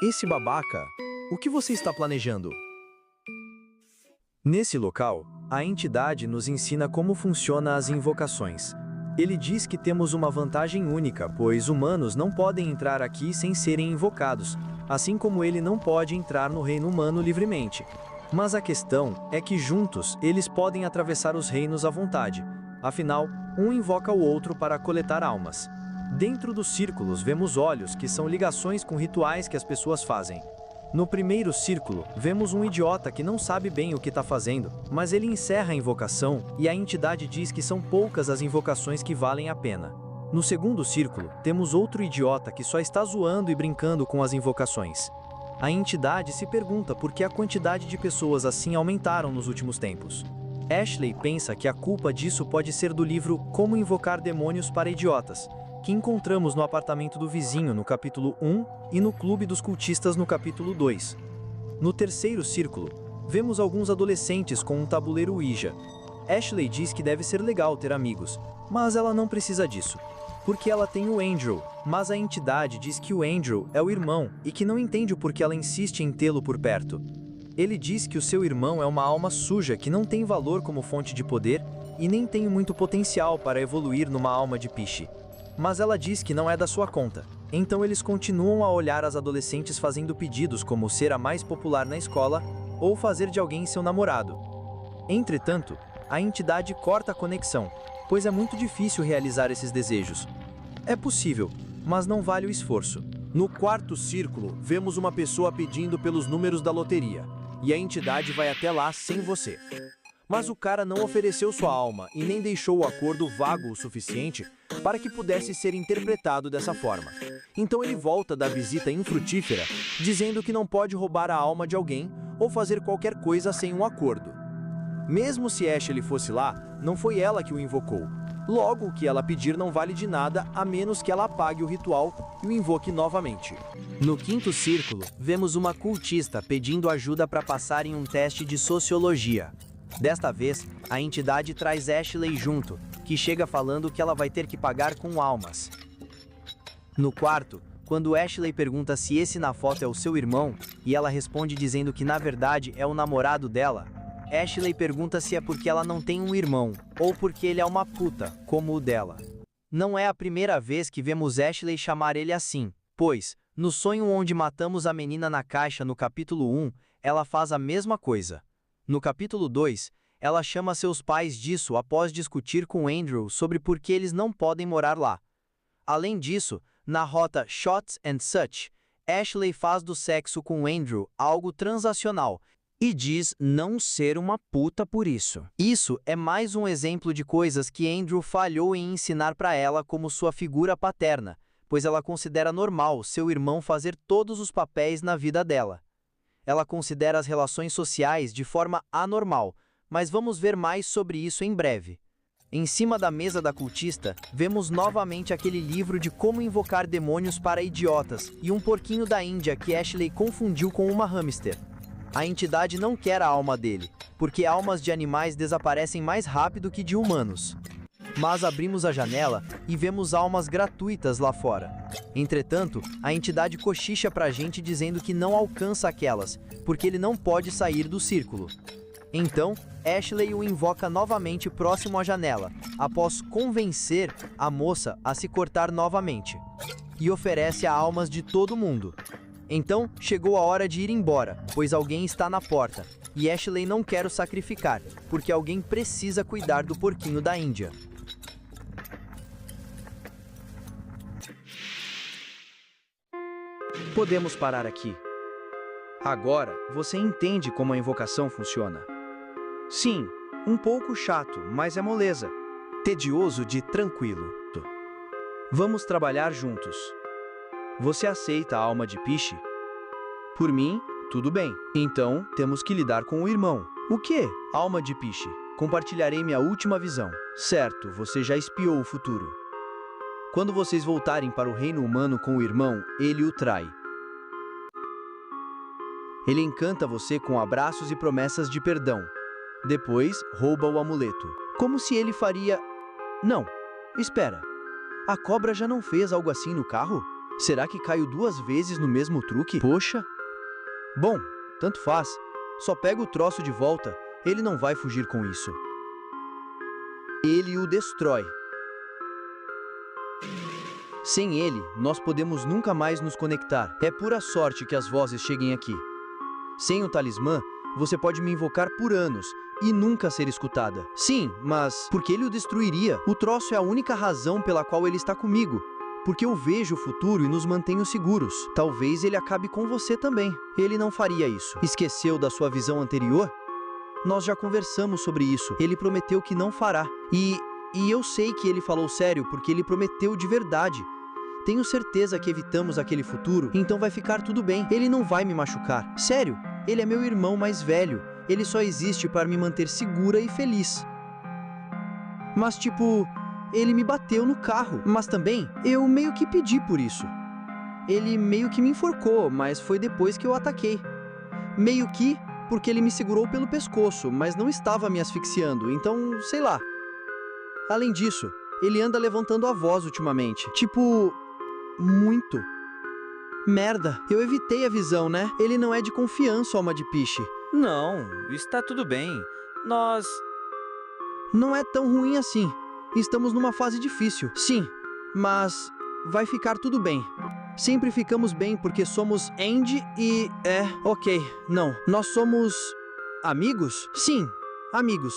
C: Esse babaca, o que você está planejando? Nesse local, a entidade nos ensina como funcionam as invocações. Ele diz que temos uma vantagem única, pois humanos não podem entrar aqui sem serem invocados, assim como ele não pode entrar no reino humano livremente. Mas a questão é que juntos eles podem atravessar os reinos à vontade. Afinal, um invoca o outro para coletar almas. Dentro dos círculos vemos olhos, que são ligações com rituais que as pessoas fazem. No primeiro círculo, vemos um idiota que não sabe bem o que está fazendo, mas ele encerra a invocação e a entidade diz que são poucas as invocações que valem a pena. No segundo círculo, temos outro idiota que só está zoando e brincando com as invocações. A entidade se pergunta por que a quantidade de pessoas assim aumentaram nos últimos tempos. Ashley pensa que a culpa disso pode ser do livro Como Invocar Demônios para Idiotas, que encontramos no apartamento do vizinho no capítulo 1 e no Clube dos Cultistas no capítulo 2. No terceiro círculo, vemos alguns adolescentes com um tabuleiro Ouija. Ashley diz que deve ser legal ter amigos, Mas ela não precisa disso, porque ela tem o Andrew, mas a entidade diz que o Andrew é o irmão e que não entende o porquê ela insiste em tê-lo por perto. Ele diz que o seu irmão é uma alma suja que não tem valor como fonte de poder e nem tem muito potencial para evoluir numa alma de piche. Mas ela diz que não é da sua conta. Então eles continuam a olhar as adolescentes fazendo pedidos como ser a mais popular na escola ou fazer de alguém seu namorado. Entretanto, a entidade corta a conexão, pois é muito difícil realizar esses desejos. É possível, mas não vale o esforço.
B: No quarto círculo, vemos uma pessoa pedindo pelos números da loteria, e a entidade vai até lá sem você. Mas o cara não ofereceu sua alma e nem deixou o acordo vago o suficiente para que pudesse ser interpretado dessa forma. Então ele volta da visita infrutífera, dizendo que não pode roubar a alma de alguém ou fazer qualquer coisa sem um acordo. Mesmo se Ashley fosse lá, não foi ela que o invocou. Logo, o que ela pedir não vale de nada a menos que ela apague o ritual e o invoque novamente.
C: No quinto círculo, vemos uma cultista pedindo ajuda para passar em um teste de sociologia. Desta vez, a entidade traz Ashley junto, que chega falando que ela vai ter que pagar com almas. No quarto, quando Ashley pergunta se esse na foto é o seu irmão, e ela responde dizendo que na verdade é o namorado dela, Ashley pergunta se é porque ela não tem um irmão, ou porque ele é uma puta, como o dela. Não é a primeira vez que vemos Ashley chamar ele assim, pois, no sonho onde matamos a menina na caixa no capítulo 1, ela faz a mesma coisa. No capítulo 2, ela chama seus pais disso após discutir com Andrew sobre por que eles não podem morar lá. Além disso, na rota Shots and Such, Ashley faz do sexo com Andrew algo transacional e diz não ser uma puta por isso. Isso é mais um exemplo de coisas que Andrew falhou em ensinar para ela como sua figura paterna, pois ela considera normal seu irmão fazer todos os papéis na vida dela. Ela considera as relações sociais de forma anormal, mas vamos ver mais sobre isso em breve. Em cima da mesa da cultista, vemos novamente aquele livro de como invocar demônios para idiotas e um porquinho da Índia que Ashley confundiu com uma hamster. A entidade não quer a alma dele, porque almas de animais desaparecem mais rápido que de humanos. Mas abrimos a janela e vemos almas gratuitas lá fora. Entretanto, a entidade cochicha pra gente dizendo que não alcança aquelas, porque ele não pode sair do círculo. Então, Ashley o invoca novamente próximo à janela, após convencer a moça a se cortar novamente, e oferece a almas de todo mundo. Então, chegou a hora de ir embora, pois alguém está na porta, e Ashley não quer o sacrificar, porque alguém precisa cuidar do porquinho da Índia. Podemos parar aqui. Agora, você entende como a invocação funciona. Sim, um pouco chato, mas é moleza. Tedioso de tranquilo. Vamos trabalhar juntos. Você aceita a alma de Piche? Por mim, tudo bem. Então, temos que lidar com o irmão. O quê? Alma de Piche. Compartilharei minha última visão. Certo, você já espiou o futuro. Quando vocês voltarem para o reino humano com o irmão, ele o trai. Ele encanta você com abraços e promessas de perdão. Depois, rouba o amuleto. Como se ele faria... Não, espera. A cobra já não fez algo assim no carro? Será que caiu 2 vezes no mesmo truque? Poxa. Bom, tanto faz. Só pega o troço de volta. Ele não vai fugir com isso. Ele o destrói. Sem ele, nós podemos nunca mais nos conectar. É pura sorte que as vozes cheguem aqui. Sem o talismã, você pode me invocar por anos e nunca ser escutada. Sim, mas porque ele o destruiria? O troço é a única razão pela qual ele está comigo. Porque eu vejo o futuro e nos mantenho seguros. Talvez ele acabe com você também. Ele não faria isso. Esqueceu da sua visão anterior? Nós já conversamos sobre isso. Ele prometeu que não fará. E eu sei que ele falou sério porque ele prometeu de verdade. Tenho certeza que evitamos aquele futuro, então vai ficar tudo bem. Ele não vai me machucar. Sério, ele é meu irmão mais velho. Ele só existe para me manter segura e feliz. Mas tipo, ele me bateu no carro. Mas também, eu meio que pedi por isso. Ele meio que me enforcou, mas foi depois que eu ataquei. Meio que porque ele me segurou pelo pescoço, mas não estava me asfixiando, então, sei lá. Além disso,
A: Ele anda levantando a voz ultimamente. Tipo, muito. Merda, eu evitei a visão, né? Ele não é de confiança, alma de piche.
D: Não, está tudo bem. Nós...
A: Não é tão ruim assim. Estamos numa fase difícil. Sim, mas vai ficar tudo bem. Sempre ficamos bem porque somos Andy e... ok, não. Nós somos... amigos? Sim, amigos.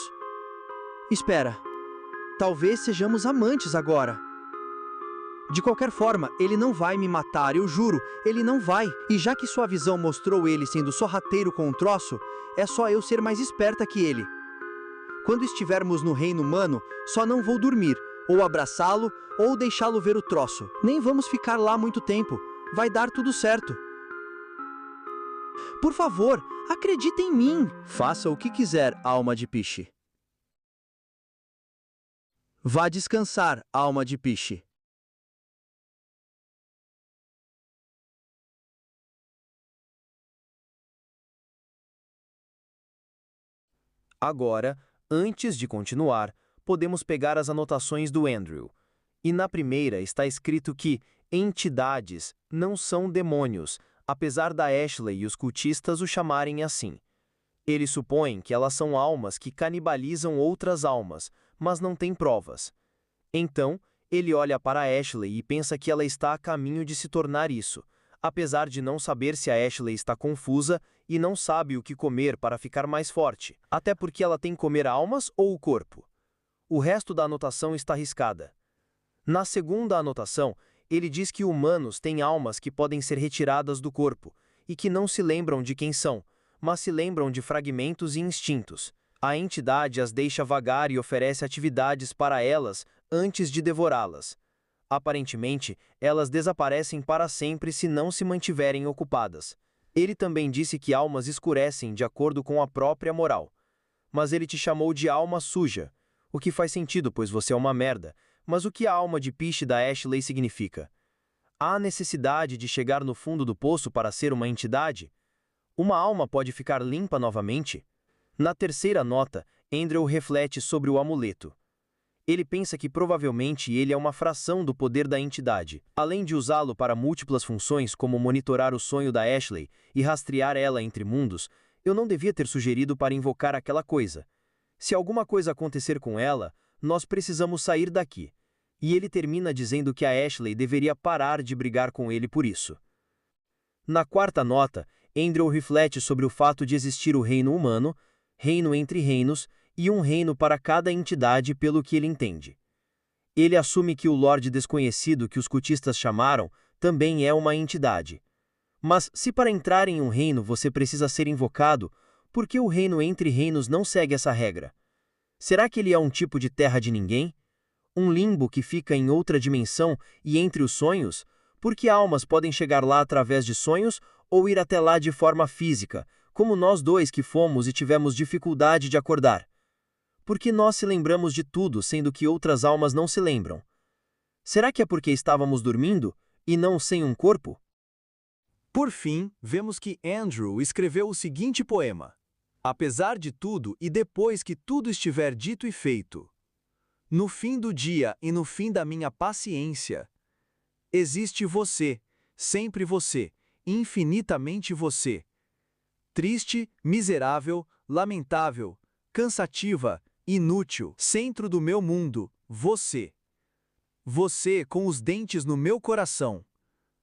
A: Espera. Talvez sejamos amantes agora. De qualquer forma, ele não vai me matar, eu juro, ele não vai. E já que sua visão mostrou ele sendo sorrateiro com um troço, é só eu ser mais esperta que ele. Quando estivermos no reino humano, só não vou dormir, ou abraçá-lo, ou deixá-lo ver o troço. Nem vamos ficar lá muito tempo. Vai dar tudo certo. Por favor, acredite em mim. Faça o que quiser, alma de piche. Vá descansar, alma de piche.
B: Agora, antes de continuar, podemos pegar as anotações do Andrew. E na primeira está escrito que entidades não são demônios, apesar da Ashley e os cultistas o chamarem assim. Ele supõe que elas são almas que canibalizam outras almas, mas não tem provas. Então, ele olha para a Ashley e pensa que ela está a caminho de se tornar isso, apesar de não saber se a Ashley está confusa e não sabe o que comer para ficar mais forte, até porque ela tem que comer almas ou o corpo. O resto da anotação está riscada. Na segunda anotação, ele diz que humanos têm almas que podem ser retiradas do corpo e que não se lembram de quem são, mas se lembram de fragmentos e instintos. A entidade as deixa vagar e oferece atividades para elas antes de devorá-las. Aparentemente, elas desaparecem para sempre se não se mantiverem ocupadas. Ele também disse que almas escurecem de acordo com a própria moral. Mas ele te chamou de alma suja, o que faz sentido pois você é uma merda. Mas o que a alma de piche da Ashley significa? Há necessidade de chegar no fundo do poço para ser uma entidade? Uma alma pode ficar limpa novamente? Na terceira nota, Andrew reflete sobre o amuleto. Ele pensa que provavelmente ele é uma fração do poder da entidade. Além de usá-lo para múltiplas funções como monitorar o sonho da Ashley e rastrear ela entre mundos, eu não devia ter sugerido para invocar aquela coisa. Se alguma coisa acontecer com ela, nós precisamos sair daqui. E ele termina dizendo que a Ashley deveria parar de brigar com ele por isso. Na quarta nota, Andrew reflete sobre o fato de existir o reino humano, reino entre reinos, e um reino para cada entidade pelo que ele entende. Ele assume que o Lorde Desconhecido que os cultistas chamaram também é uma entidade. Mas se para entrar em um reino você precisa ser invocado, por que o reino entre reinos não segue essa regra? Será que ele é um tipo de terra de ninguém? Um limbo que fica em outra dimensão e entre os sonhos? Porque almas podem chegar lá através de sonhos ou ir até lá de forma física, como nós dois que fomos e tivemos dificuldade de acordar? Porque nós se lembramos de tudo, sendo que outras almas não se lembram. Será que é porque estávamos dormindo e não sem um corpo? Por fim, vemos que Andrew escreveu o seguinte poema. Apesar de tudo e depois que tudo estiver dito e feito, no fim do dia e no fim da minha paciência, existe você, sempre você, infinitamente você. Triste, miserável, lamentável, cansativa, inútil, centro do meu mundo, você. Você com os dentes no meu coração.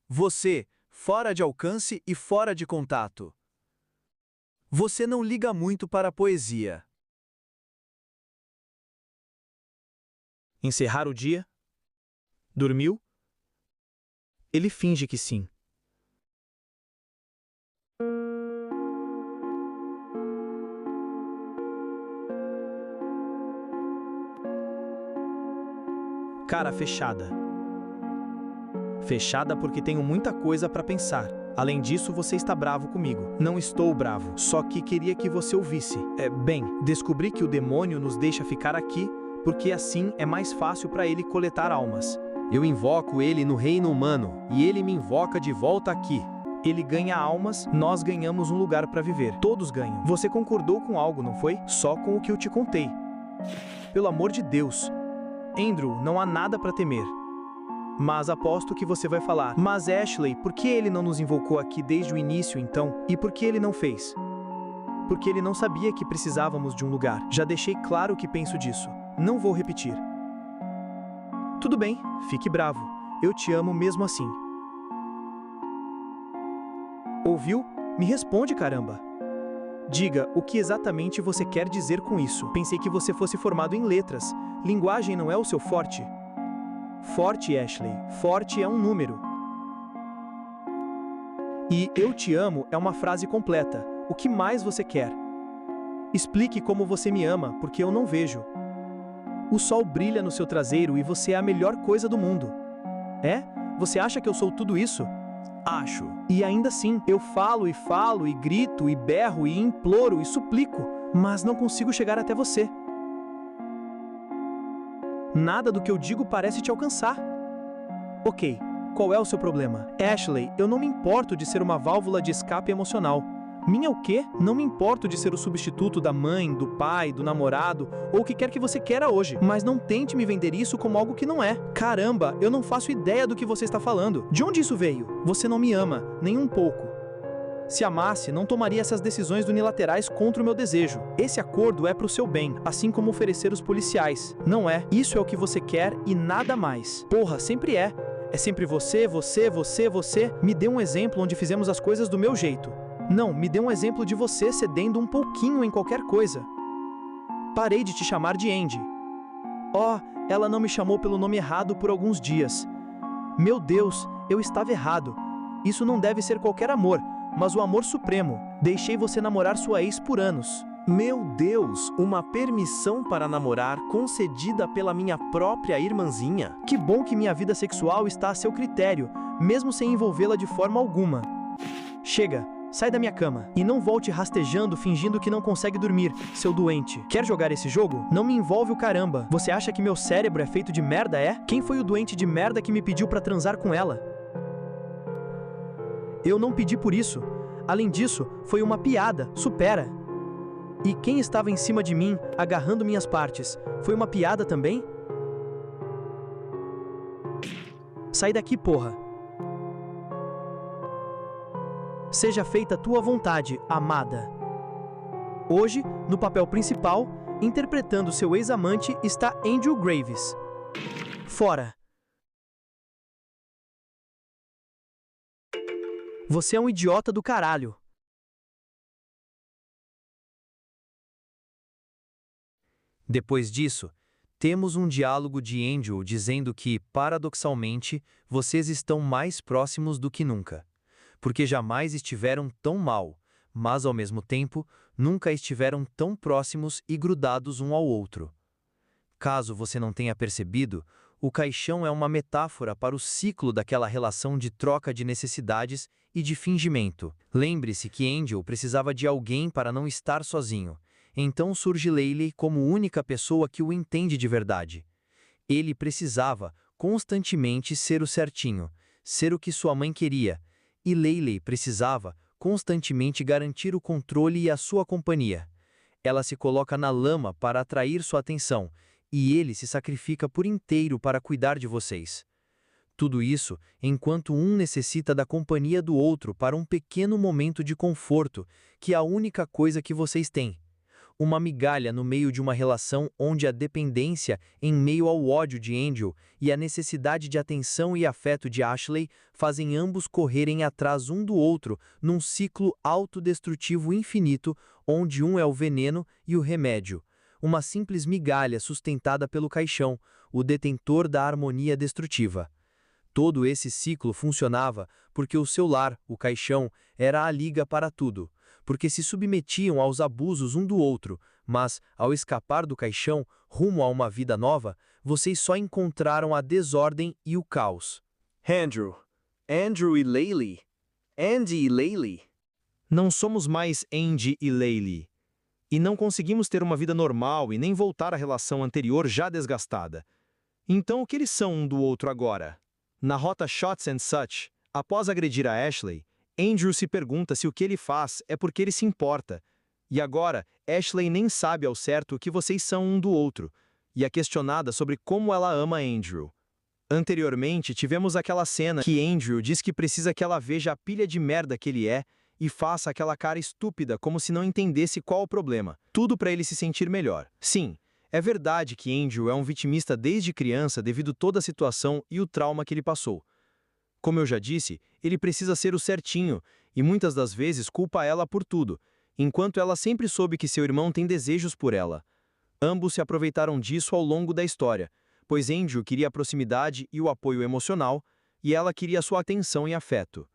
B: Você, fora de alcance e fora de contato. Você não liga muito para a poesia.
C: Encerrar o dia? Dormiu? Ele finge que sim. Cara fechada. Fechada porque tenho muita coisa para pensar. Além disso, você está bravo comigo. Não estou bravo, só que queria que você ouvisse. Bem, descobri que o demônio nos deixa ficar aqui, porque assim é mais fácil para ele coletar almas.
A: Eu invoco ele no reino humano, e ele me invoca de volta aqui.
C: Ele ganha almas, nós ganhamos um lugar para viver. Todos ganham. Você concordou com algo, não foi? Só com o que eu te contei. Pelo amor de Deus. Andrew, não há nada para temer. Mas aposto que você vai falar. Mas Ashley, por que ele não nos invocou aqui desde o início, então? E por que ele não fez? Porque ele não sabia que precisávamos de um lugar. Já deixei claro o que penso disso. Não vou repetir. Tudo bem, fique bravo. Eu te amo mesmo assim. Ouviu? Me responde, caramba. Diga, o que exatamente você quer dizer com isso? Pensei que você fosse formado em letras. Linguagem não é o seu forte. Forte, Ashley. Forte é um número. E eu te amo é uma frase completa. O que mais você quer? Explique como você me ama, porque eu não vejo. O sol brilha no seu traseiro e você é a melhor coisa do mundo. É? Você acha que eu sou tudo isso?
E: Acho.
C: E ainda assim, eu falo, e grito, e berro, e imploro, e suplico, mas não consigo chegar até você. Nada do que eu digo parece te alcançar. Ok, qual é o seu problema? Ashley, eu não me importo de ser uma válvula de escape emocional. Minha o quê? Não me importo de ser o substituto da mãe, do pai, do namorado, ou o que quer que você queira hoje. Mas não tente me vender isso como algo que não é. Caramba, eu não faço ideia do que você está falando. De onde isso veio? Você não me ama, nem um pouco. Se amasse, não tomaria essas decisões unilaterais contra o meu desejo. Esse acordo é para o seu bem, assim como oferecer os policiais. Não é. Isso é o que você quer e nada mais. Porra, sempre é. É sempre você. Me dê um exemplo onde fizemos as coisas do meu jeito. Não, me dê um exemplo de você cedendo um pouquinho em qualquer coisa. Parei de te chamar de Andy. Oh, ela não me chamou pelo nome errado por alguns dias. Meu Deus, eu estava errado. Isso não deve ser qualquer amor, mas o amor supremo. Deixei você namorar sua ex por anos.
B: Meu Deus, uma permissão para namorar concedida pela minha própria irmãzinha.
C: Que bom que minha vida sexual está a seu critério, mesmo sem envolvê-la de forma alguma. Chega. Sai da minha cama. E não volte rastejando fingindo que não consegue dormir, seu doente. Quer jogar esse jogo? Não me envolve o caramba. Você acha que meu cérebro é feito de merda, é? Quem foi o doente de merda que me pediu pra transar com ela? Eu não pedi por isso. Além disso, foi uma piada. Supera. E quem estava em cima de mim, agarrando minhas partes, foi uma piada também? Sai daqui, porra. Seja feita a tua vontade, amada. Hoje, no papel principal, interpretando seu ex-amante, está Andrew Graves. Fora. Você é um idiota do caralho.
D: Depois disso, temos um diálogo de Andrew dizendo que, paradoxalmente, vocês estão mais próximos do que nunca. Porque jamais estiveram tão mal, mas ao mesmo tempo, nunca estiveram tão próximos e grudados um ao outro. Caso você não tenha percebido, o caixão é uma metáfora para o ciclo daquela relação de troca de necessidades e de fingimento. Lembre-se que Angel precisava de alguém para não estar sozinho. Então surge Laylee como única pessoa que o entende de verdade. Ele precisava constantemente ser o certinho, ser o que sua mãe queria, e Laylee precisava constantemente garantir o controle e a sua companhia. Ela se coloca na lama para atrair sua atenção, e ele se sacrifica por inteiro para cuidar de vocês. Tudo isso enquanto um necessita da companhia do outro para um pequeno momento de conforto, que é a única coisa que vocês têm. Uma migalha no meio de uma relação onde a dependência em meio ao ódio de Angel e a necessidade de atenção e afeto de Ashley fazem ambos correrem atrás um do outro num ciclo autodestrutivo infinito onde um é o veneno e o remédio. Uma simples migalha sustentada pelo caixão, o detentor da harmonia destrutiva. Todo esse ciclo funcionava porque o seu lar, o caixão, era a liga para tudo, porque se submetiam aos abusos um do outro, mas, ao escapar do caixão, rumo a uma vida nova, vocês só encontraram a desordem e o caos.
B: Andrew e Laylee. Andy e Laylee.
C: Não somos mais Andy e Laylee. E não conseguimos ter uma vida normal e nem voltar à relação anterior já desgastada. Então o que eles são um do outro agora? Na rota Shots and Such, após agredir a Ashley, Andrew se pergunta se o que ele faz é porque ele se importa. E agora, Ashley nem sabe ao certo o que vocês são um do outro.
B: e é questionada sobre como ela ama Andrew. Anteriormente, tivemos aquela cena que Andrew diz que precisa que ela veja a pilha de merda que ele é e faça aquela cara estúpida como se não entendesse qual o problema. Tudo para ele se sentir melhor. Sim, é verdade que Andrew é um vitimista desde criança devido a toda a situação e o trauma que ele passou. Como eu já disse, ele precisa ser o certinho e muitas das vezes culpa ela por tudo, enquanto ela sempre soube que seu irmão tem desejos por ela. Ambos se aproveitaram disso ao longo da história, pois Andrew queria a proximidade e o apoio emocional, e ela queria sua atenção e afeto.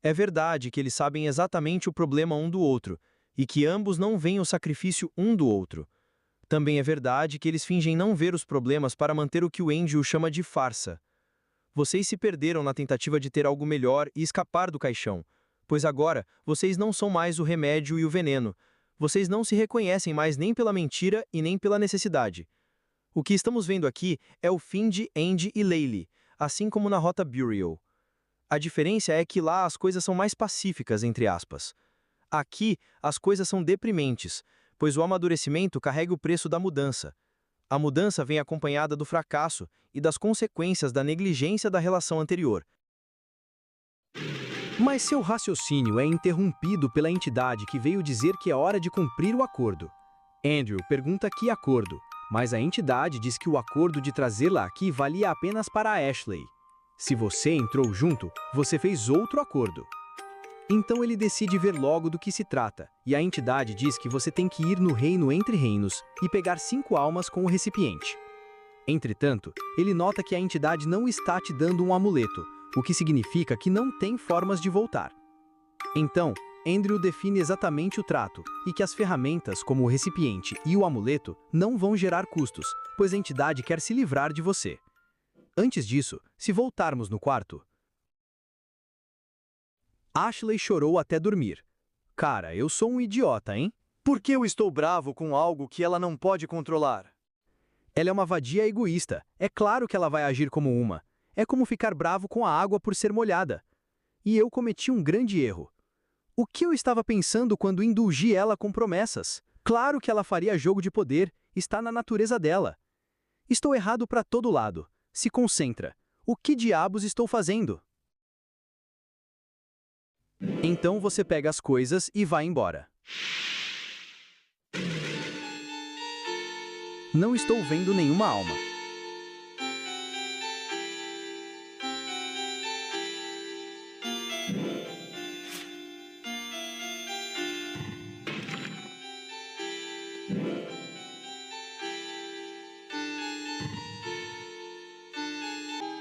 B: É verdade que eles sabem exatamente o problema um do outro, e que ambos não veem o sacrifício um do outro. Também é verdade que eles fingem não ver os problemas para manter o que o Andrew chama de farsa. Vocês se perderam na tentativa de ter algo melhor e escapar do caixão, pois agora vocês não são mais o remédio e o veneno. Vocês não se reconhecem mais nem pela mentira e nem pela necessidade. O que estamos vendo aqui é o fim de Andy e Laylee, assim como na Rota Burial. A diferença é que lá as coisas são mais pacíficas, entre aspas. Aqui, as coisas são deprimentes, pois o amadurecimento carrega o preço da mudança. A mudança vem acompanhada do fracasso e das consequências da negligência da relação anterior.
A: Mas seu raciocínio é interrompido pela entidade que veio dizer que é hora de cumprir o acordo. Andrew pergunta que acordo, mas a entidade diz que o acordo de trazê-la aqui valia apenas para a Ashley. Se você entrou junto, você fez outro acordo. Então ele decide ver logo do que se trata, e a entidade diz que você tem que ir no reino entre reinos e pegar 5 almas com o recipiente. Entretanto, ele nota que a entidade não está te dando um amuleto, o que significa que não tem formas de voltar. Então, Andrew define exatamente o trato, e que as ferramentas, como o recipiente e o amuleto, não vão gerar custos, pois a entidade quer se livrar de você. Antes disso, se voltarmos no quarto, Ashley chorou até dormir. Cara, eu sou um idiota, hein?
B: Por que eu estou bravo com algo que ela não pode controlar?
A: Ela é uma vadia egoísta. É claro que ela vai agir como uma. É como ficar bravo com a água por ser molhada. E eu cometi um grande erro. O que eu estava pensando quando indulgi ela com promessas? Claro que ela faria jogo de poder. Está na natureza dela. Estou errado para todo lado. Se concentra. O que diabos estou fazendo? Então você pega as coisas e vai embora. Não estou vendo nenhuma alma.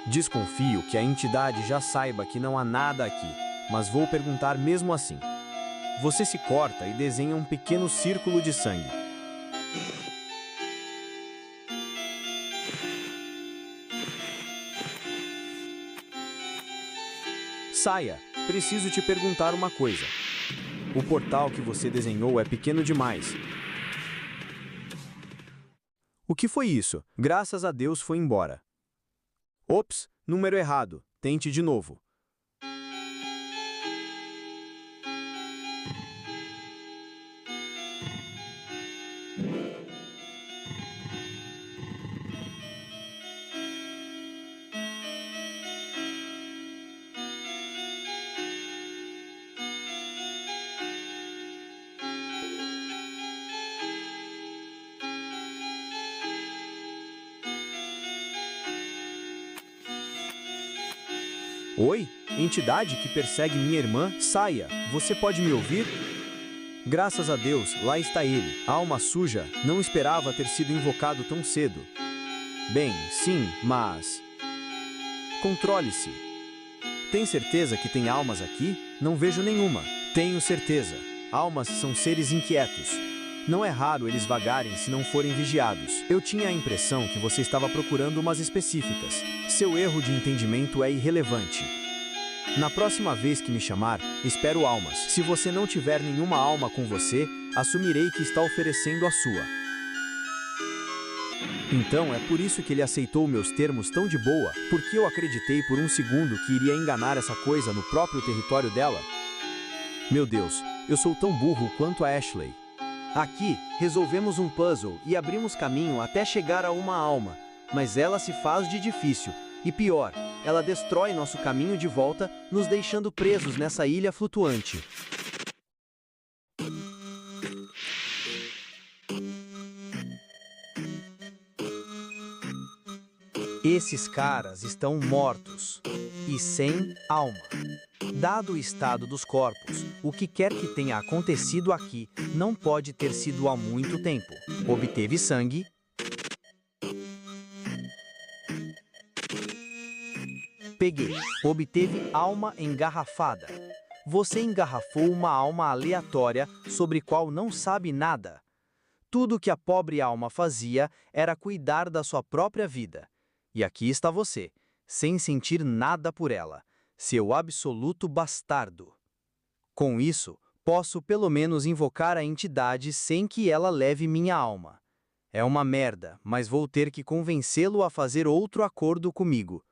B: Desconfio que a entidade já saiba que não há nada aqui, mas vou perguntar mesmo assim. Você se corta e desenha um pequeno círculo de sangue. Saia, preciso te perguntar uma coisa. O portal que você desenhou é pequeno demais. O que foi isso? Graças a Deus foi embora. Ops, número errado. Tente de novo. Oi? Entidade que persegue minha irmã? Saia! Você pode me ouvir? Graças a Deus, lá está ele. A alma suja não esperava ter sido invocado tão cedo. Bem, sim, mas... Controle-se. Tem certeza que tem almas aqui? Não vejo nenhuma. Tenho certeza. Almas são seres inquietos. Não é raro eles vagarem se não forem vigiados. Eu tinha a impressão que você estava procurando umas específicas. Seu erro de entendimento é irrelevante. Na próxima vez que me chamar, espero almas. Se você não tiver nenhuma alma com você, assumirei que está oferecendo a sua. Então é por isso que ele aceitou meus termos tão de boa, porque eu acreditei por um segundo que iria enganar essa coisa no próprio território dela. Meu Deus, eu sou tão burro quanto a Ashley. Aqui, resolvemos um puzzle e abrimos caminho até chegar a uma alma, mas ela se faz de difícil. E pior, ela destrói nosso caminho de volta, nos deixando presos nessa ilha flutuante.
C: Esses caras estão mortos e sem alma. Dado o estado dos corpos, o que quer que tenha acontecido aqui não pode ter sido há muito tempo. Obteve sangue. Peguei. Obteve alma engarrafada. Você engarrafou uma alma aleatória sobre qual não sabe nada. Tudo que a pobre alma fazia era cuidar da sua própria vida. E aqui está você, sem sentir nada por ela, seu absoluto bastardo. Com isso, posso pelo menos invocar a entidade sem que ela leve minha alma. É uma merda, mas vou ter que convencê-lo a fazer outro acordo comigo.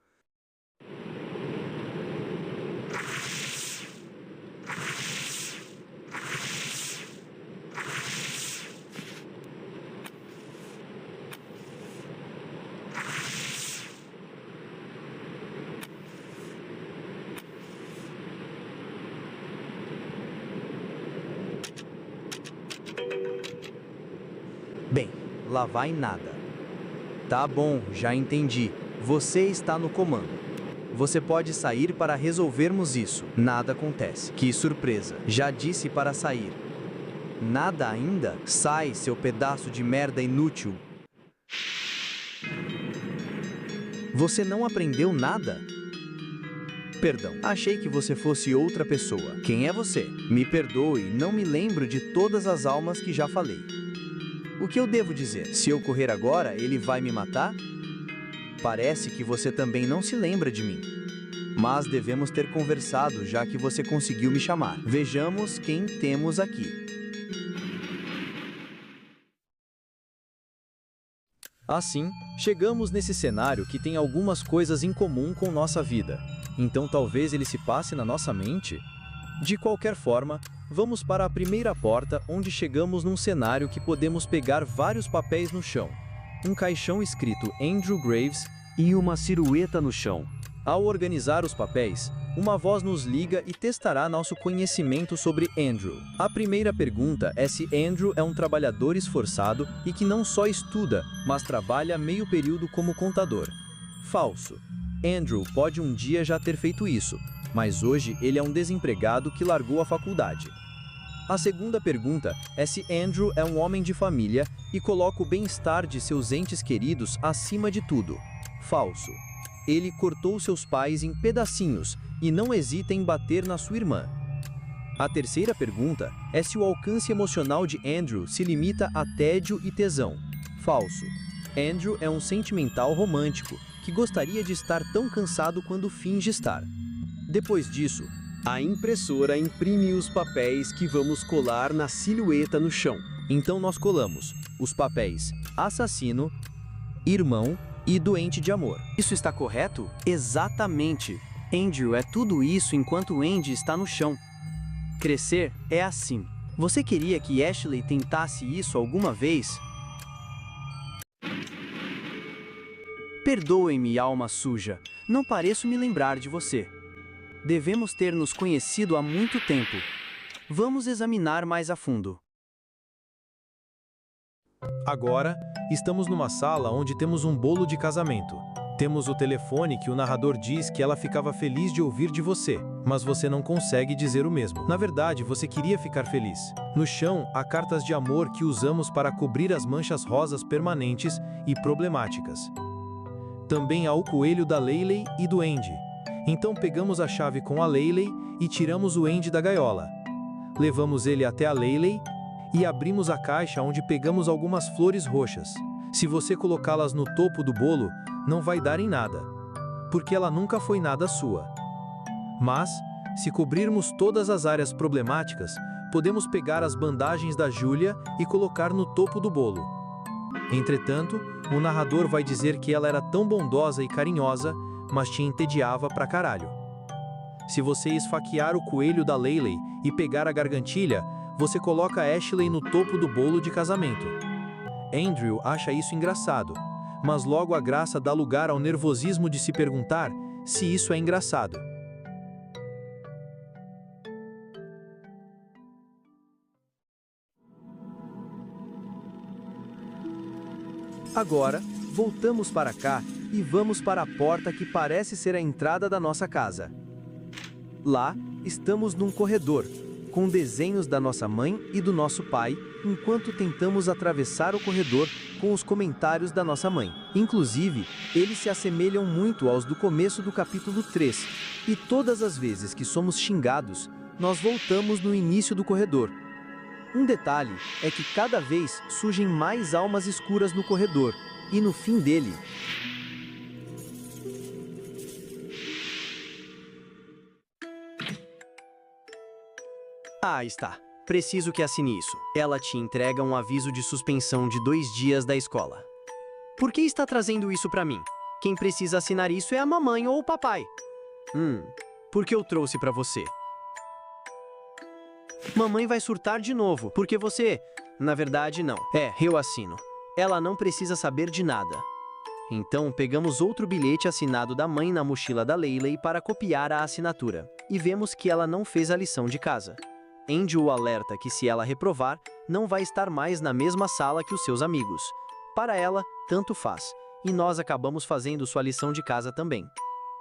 C: Bem, lá vai nada. Tá bom, já entendi. Você está no comando. Você pode sair para resolvermos isso. Nada acontece. Que surpresa. Já disse para sair. Nada ainda? Sai, seu pedaço de merda inútil. Você não aprendeu nada? Perdão, achei que você fosse outra pessoa. Quem é você? Me perdoe, não me lembro de todas as almas que já falei. O que eu devo dizer? Se eu correr agora, ele vai me matar? Parece que você também não se lembra de mim. Mas devemos ter conversado, já que você conseguiu me chamar. Vejamos quem temos aqui.
B: Assim, chegamos nesse cenário que tem algumas coisas em comum com nossa vida. Então talvez ele se passe na nossa mente? De qualquer forma, vamos para a primeira porta, onde chegamos num cenário que podemos pegar vários papéis no chão. Um caixão escrito Andrew Graves
E: E uma silhueta no chão.
B: Ao organizar os papéis, uma voz nos liga e testará nosso conhecimento sobre Andrew. A primeira pergunta é se Andrew é um trabalhador esforçado e que não só estuda, mas trabalha meio período como contador. Falso. Andrew pode um dia já ter feito isso, mas hoje ele é um desempregado que largou a faculdade. A segunda pergunta é se Andrew é um homem de família e coloca o bem-estar de seus entes queridos acima de tudo. Falso. Ele cortou seus pais em pedacinhos e não hesita em bater na sua irmã. A terceira pergunta é se o alcance emocional de Andrew se limita a tédio e tesão. Falso. Andrew é um sentimental romântico que gostaria de estar tão cansado quando finge estar. Depois disso, a impressora imprime os papéis que vamos colar na silhueta no chão. Então nós colamos os papéis assassino, irmão e doente de amor.
C: Isso está correto? Exatamente. Andrew é tudo isso enquanto Andy está no chão. Crescer é assim. Você queria que Ashley tentasse isso alguma vez? Perdoe-me, alma suja. Não pareço me lembrar de você. Devemos ter nos conhecido há muito tempo. Vamos examinar mais a fundo.
B: Agora, estamos numa sala onde temos um bolo de casamento. Temos o telefone que o narrador diz que ela ficava feliz de ouvir de você, mas você não consegue dizer o mesmo. Na verdade, você queria ficar feliz. No chão, há cartas de amor que usamos para cobrir as manchas rosas permanentes e problemáticas. Também há o coelho da Leyley e do Andy. Então pegamos a chave com a Leyley e tiramos o Andy da gaiola. Levamos ele até a Leyley e abrimos a caixa onde pegamos algumas flores roxas. Se você colocá-las no topo do bolo, não vai dar em nada, porque ela nunca foi nada sua. Mas, se cobrirmos todas as áreas problemáticas, podemos pegar as bandagens da Julia e colocar no topo do bolo. Entretanto, o narrador vai dizer que ela era tão bondosa e carinhosa, mas te entediava pra caralho. Se você esfaquear o coelho da Leyley e pegar a gargantilha,
A: você coloca Ashley no topo do bolo de casamento. Andrew acha isso engraçado, mas logo a graça dá lugar ao nervosismo de se perguntar se isso é engraçado.
B: Agora, voltamos para cá e vamos para a porta que parece ser a entrada da nossa casa. Lá, estamos num corredor, com desenhos da nossa mãe e do nosso pai, enquanto tentamos atravessar o corredor com os comentários da nossa mãe. Inclusive, eles se assemelham muito aos do começo do capítulo 3, e todas as vezes que somos xingados, nós voltamos no início do corredor. Um detalhe é que cada vez surgem mais almas escuras no corredor, e no fim dele,
C: Está. Preciso que assine isso. Ela te entrega um aviso de suspensão de 2 dias da escola. Por que está trazendo isso para mim? Quem precisa assinar isso é a mamãe ou o papai. Porque eu trouxe para você. Mamãe vai surtar de novo, porque você... Na verdade, não. Eu assino. Ela não precisa saber de nada. Então, pegamos outro bilhete assinado da mãe na mochila da Leilei para copiar a assinatura. E vemos que ela não fez a lição de casa. Andy o alerta que se ela reprovar, não vai estar mais na mesma sala que os seus amigos. Para ela, tanto faz. E nós acabamos fazendo sua lição de casa também.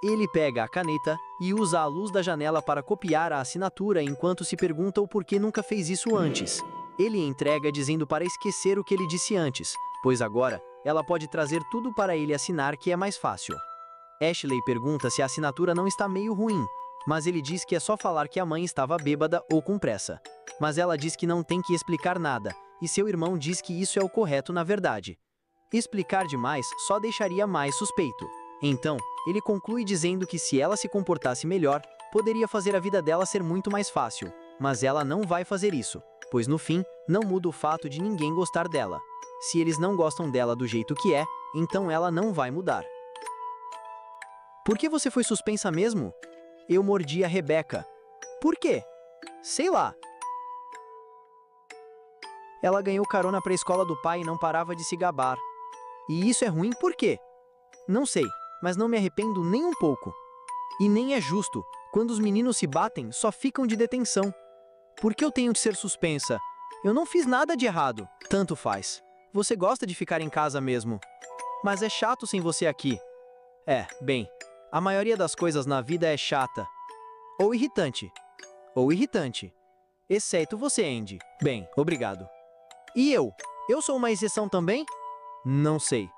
C: Ele pega a caneta e usa a luz da janela para copiar a assinatura enquanto se pergunta o porquê nunca fez isso antes. Ele entrega dizendo para esquecer o que ele disse antes, pois agora ela pode trazer tudo para ele assinar que é mais fácil. Ashley pergunta se a assinatura não está meio ruim, mas ele diz que é só falar que a mãe estava bêbada ou com pressa. Mas ela diz que não tem que explicar nada, e seu irmão diz que isso é o correto na verdade. Explicar demais só deixaria mais suspeito. Então, ele conclui dizendo que se ela se comportasse melhor, poderia fazer a vida dela ser muito mais fácil. Mas ela não vai fazer isso, pois no fim, não muda o fato de ninguém gostar dela. Se eles não gostam dela do jeito que é, então ela não vai mudar. Por que você foi suspensa mesmo? Eu mordi a Rebecca. Por quê? Sei lá. Ela ganhou carona para a escola do pai e não parava de se gabar. E isso é ruim por quê? Não sei, mas não me arrependo nem um pouco. E nem é justo. Quando os meninos se batem, só ficam de detenção. Por que eu tenho de ser suspensa? Eu não fiz nada de errado. Tanto faz. Você gosta de ficar em casa mesmo. Mas é chato sem você aqui. Bem, a maioria das coisas na vida é chata. Ou irritante. Ou irritante. Exceto você, Andy. Bem, obrigado. E eu? Eu sou uma exceção também? Não sei.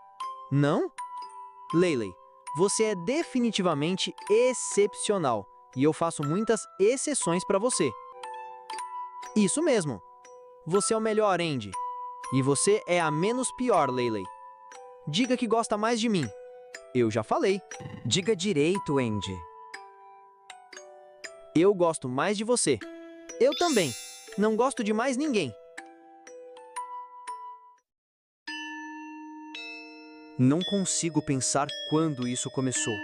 C: Não? Leilei, você é definitivamente excepcional. E eu faço muitas exceções para você. Isso mesmo. Você é o melhor, Andy. E você é a menos pior, Leilei. Diga que gosta mais de mim. Eu já falei.
E: Diga direito, Andy.
C: Eu gosto mais de você. Eu também. Não gosto de mais ninguém. Não consigo pensar quando isso começou.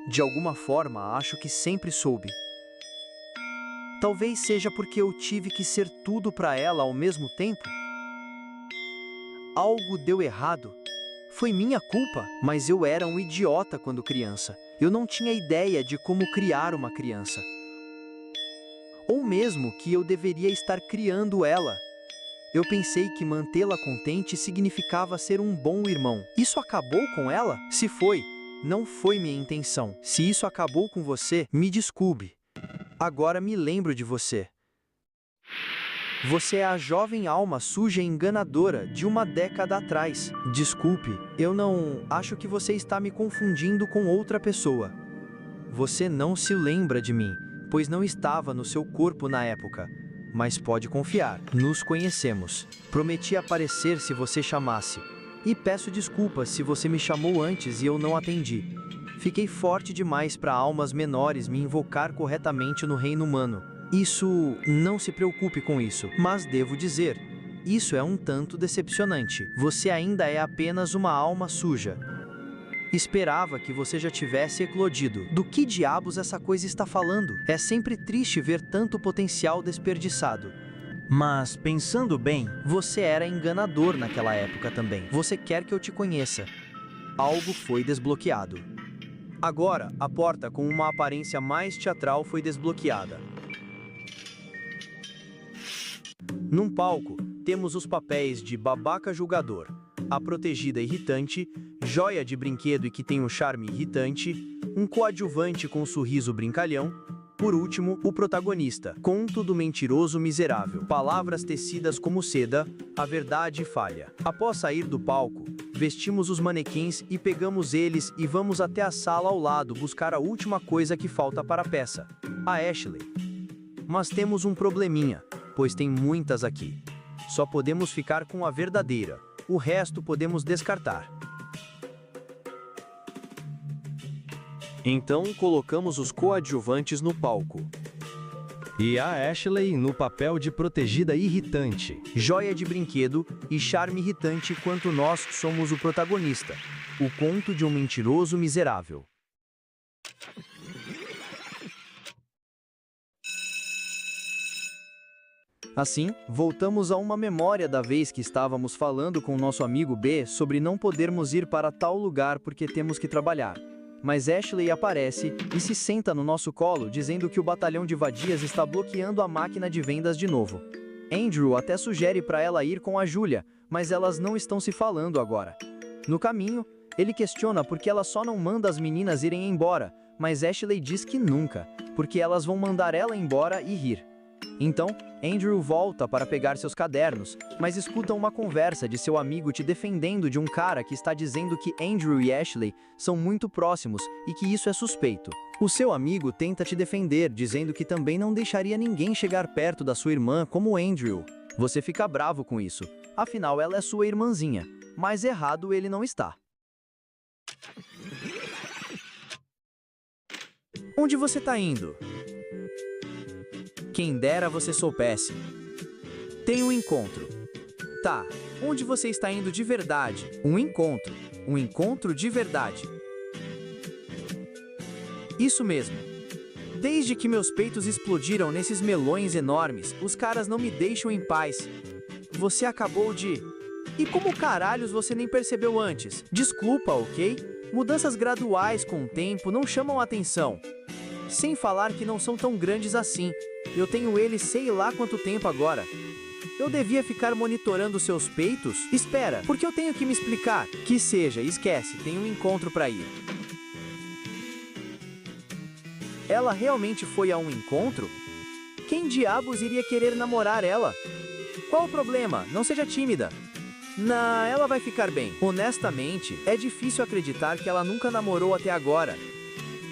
C: De alguma forma, acho que sempre soube. Talvez seja porque eu tive que ser tudo para ela ao mesmo tempo. Algo deu errado. Foi minha culpa, mas eu era um idiota quando criança. Eu não tinha ideia de como criar uma criança. Ou mesmo que eu deveria estar criando ela. Eu pensei que mantê-la contente significava ser um bom irmão. Isso acabou com ela? Se foi, não foi minha intenção. Se isso acabou com você, me desculpe. Agora me lembro de você. Você é a jovem alma suja e enganadora de uma década atrás. Desculpe, eu não... Acho que você está me confundindo com outra pessoa. Você não se lembra de mim, pois não estava no seu corpo na época. Mas pode confiar, nos conhecemos. Prometi aparecer se você chamasse. E peço desculpas se você me chamou antes e eu não atendi. Fiquei forte demais para almas menores me invocar corretamente no reino humano. Não se preocupe com isso, mas devo dizer, isso é um tanto decepcionante. Você ainda é apenas uma alma suja. Esperava que você já tivesse eclodido. Do que diabos essa coisa está falando? É sempre triste ver tanto potencial desperdiçado. Mas, pensando bem, você era enganador naquela época também. Você quer que eu te conheça. Algo foi desbloqueado.
B: Agora, a porta com uma aparência mais teatral foi desbloqueada. Num palco, temos os papéis de babaca julgador, a protegida irritante, joia de brinquedo e que tem um charme irritante, um coadjuvante com um sorriso brincalhão, por último, o protagonista, conto do mentiroso miserável, palavras tecidas como seda, a verdade falha. Após sair do palco, vestimos os manequins e pegamos eles e vamos até a sala ao lado buscar a última coisa que falta para a peça, a Ashley. Mas temos um probleminha, pois tem muitas aqui. Só podemos ficar com a verdadeira, o resto podemos descartar. Então colocamos os coadjuvantes no palco.
D: E a Ashley no papel de protegida irritante.
B: Joia de brinquedo e charme irritante enquanto nós somos o protagonista, o conto de um mentiroso miserável. Assim, voltamos a uma memória da vez que estávamos falando com nosso amigo B sobre não podermos ir para tal lugar porque temos que trabalhar. Mas Ashley aparece e se senta no nosso colo dizendo que o batalhão de vadias está bloqueando a máquina de vendas de novo. Andrew até sugere para ela ir com a Julia, mas elas não estão se falando agora. No caminho, ele questiona por que ela só não manda as meninas irem embora, mas Ashley diz que nunca, porque elas vão mandar ela embora e rir. Então, Andrew volta para pegar seus cadernos, mas escuta uma conversa de seu amigo te defendendo de um cara que está dizendo que Andrew e Ashley são muito próximos e que isso é suspeito. O seu amigo tenta te defender, dizendo que também não deixaria ninguém chegar perto da sua irmã como Andrew. Você fica bravo com isso, afinal ela é sua irmãzinha, mas errado ele não está. Onde você está indo? Quem dera você soubesse. Tem um encontro. Tá, onde você está indo de verdade? Um encontro de verdade. Isso mesmo. Desde que meus peitos explodiram nesses melões enormes, os caras não me deixam em paz. Você acabou de... E como caralhos você nem percebeu antes? Desculpa, ok? Mudanças graduais com o tempo não chamam atenção. Sem falar que não são tão grandes assim. Eu tenho eles sei lá quanto tempo agora. Eu devia ficar monitorando seus peitos? Espera, porque eu tenho que me explicar. Que seja, esquece, tem um encontro para ir. Ela realmente foi a um encontro? Quem diabos iria querer namorar ela? Qual o problema? Não seja tímida. Não, ela vai ficar bem. Honestamente, é difícil acreditar que ela nunca namorou até agora.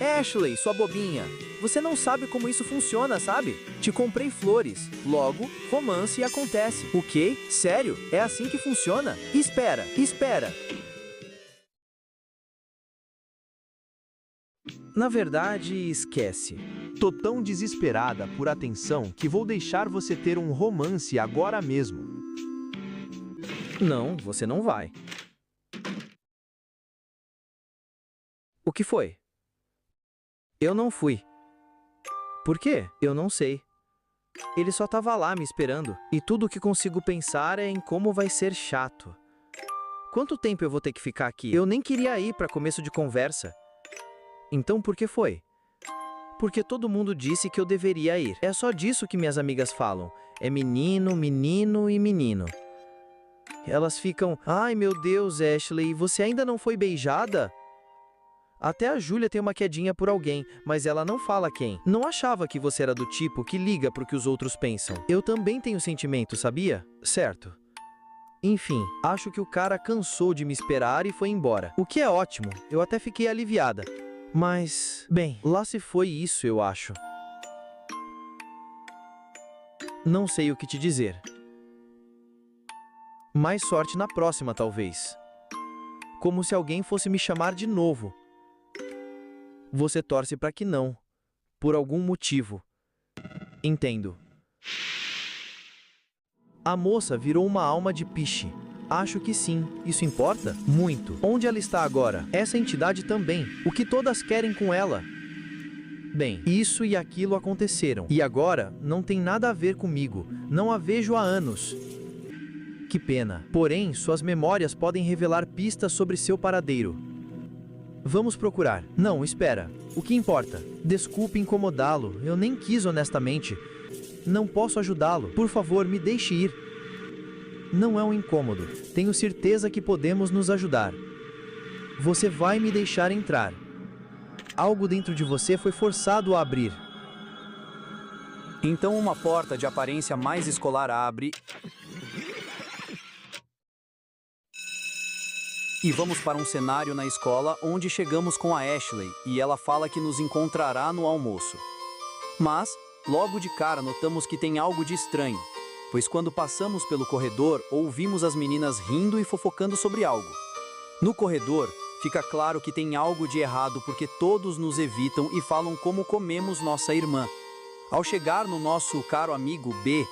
B: Ashley, sua bobinha, você não sabe como isso funciona, sabe? Te comprei flores, logo, romance acontece. O quê? Sério? É assim que funciona? Espera. Na verdade, esquece. Tô tão desesperada por atenção que vou deixar você ter um romance agora mesmo. Não, você não vai. O que foi? Eu não fui. Por quê? Eu não sei. Ele só estava lá me esperando. E tudo o que consigo pensar é em como vai ser chato. Quanto tempo eu vou ter que ficar aqui? Eu nem queria ir para começo de conversa. Então por que foi? Porque todo mundo disse que eu deveria ir. É só disso que minhas amigas falam. É menino, menino e menino. Elas ficam... Ai meu Deus, Ashley, você ainda não foi beijada? Até a Julia tem uma quedinha por alguém, mas ela não fala quem. Não achava que você era do tipo que liga pro que os outros pensam. Eu também tenho sentimento, sabia? Certo. Enfim, acho que o cara cansou de me esperar e foi embora. O que é ótimo, eu até fiquei aliviada. Mas, bem, lá se foi isso, eu acho. Não sei o que te dizer. Mais sorte na próxima, talvez. Como se alguém fosse me chamar de novo. Você torce para que não, por algum motivo. Entendo. A moça virou uma alma de piche. Acho que sim. Isso importa? Muito. Onde ela está agora? Essa entidade também. O que todas querem com ela?
C: Bem, isso e aquilo aconteceram. E agora não tem nada a ver comigo. Não a vejo há anos. Que pena. Porém, suas memórias podem revelar pistas sobre seu paradeiro. Vamos procurar. Não, espera. O que importa? Desculpe incomodá-lo. Eu nem quis honestamente. Não posso ajudá-lo. Por favor, me deixe ir. Não é um incômodo. Tenho certeza que podemos nos ajudar. Você vai me deixar entrar. Algo dentro de você foi forçado a abrir.
B: Então uma porta de aparência mais escolar abre e vamos para um cenário na escola onde chegamos com a Ashley e ela fala que nos encontrará no almoço. Mas, logo de cara notamos que tem algo de estranho, pois quando passamos pelo corredor ouvimos as meninas rindo e fofocando sobre algo. No corredor, fica claro que tem algo de errado porque todos nos evitam e falam como comemos nossa irmã. Ao chegar no nosso caro amigo B,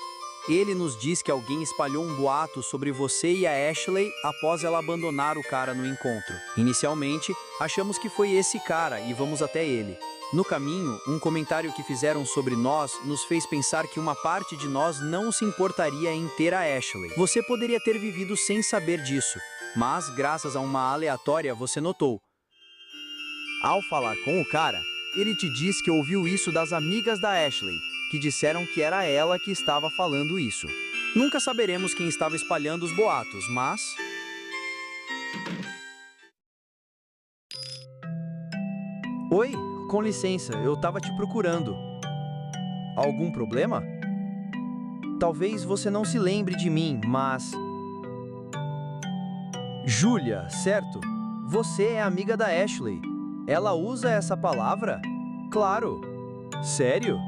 B: ele nos diz que alguém espalhou um boato sobre você e a Ashley após ela abandonar o cara no encontro. Inicialmente, achamos que foi esse cara e vamos até ele. No caminho, um comentário que fizeram sobre nós nos fez pensar que uma parte de nós não se importaria em ter a Ashley. Você poderia ter vivido sem saber disso, mas graças a uma aleatória você notou.
C: Ao falar com o cara, ele te diz que ouviu isso das amigas da Ashley, que disseram que era ela que estava falando isso.
B: Nunca saberemos quem estava espalhando os boatos, mas...
C: Oi, com licença, eu tava te procurando. Algum problema? Talvez você não se lembre de mim, mas... Júlia, certo? Você é amiga da Ashley. Ela usa essa palavra? Claro. Sério?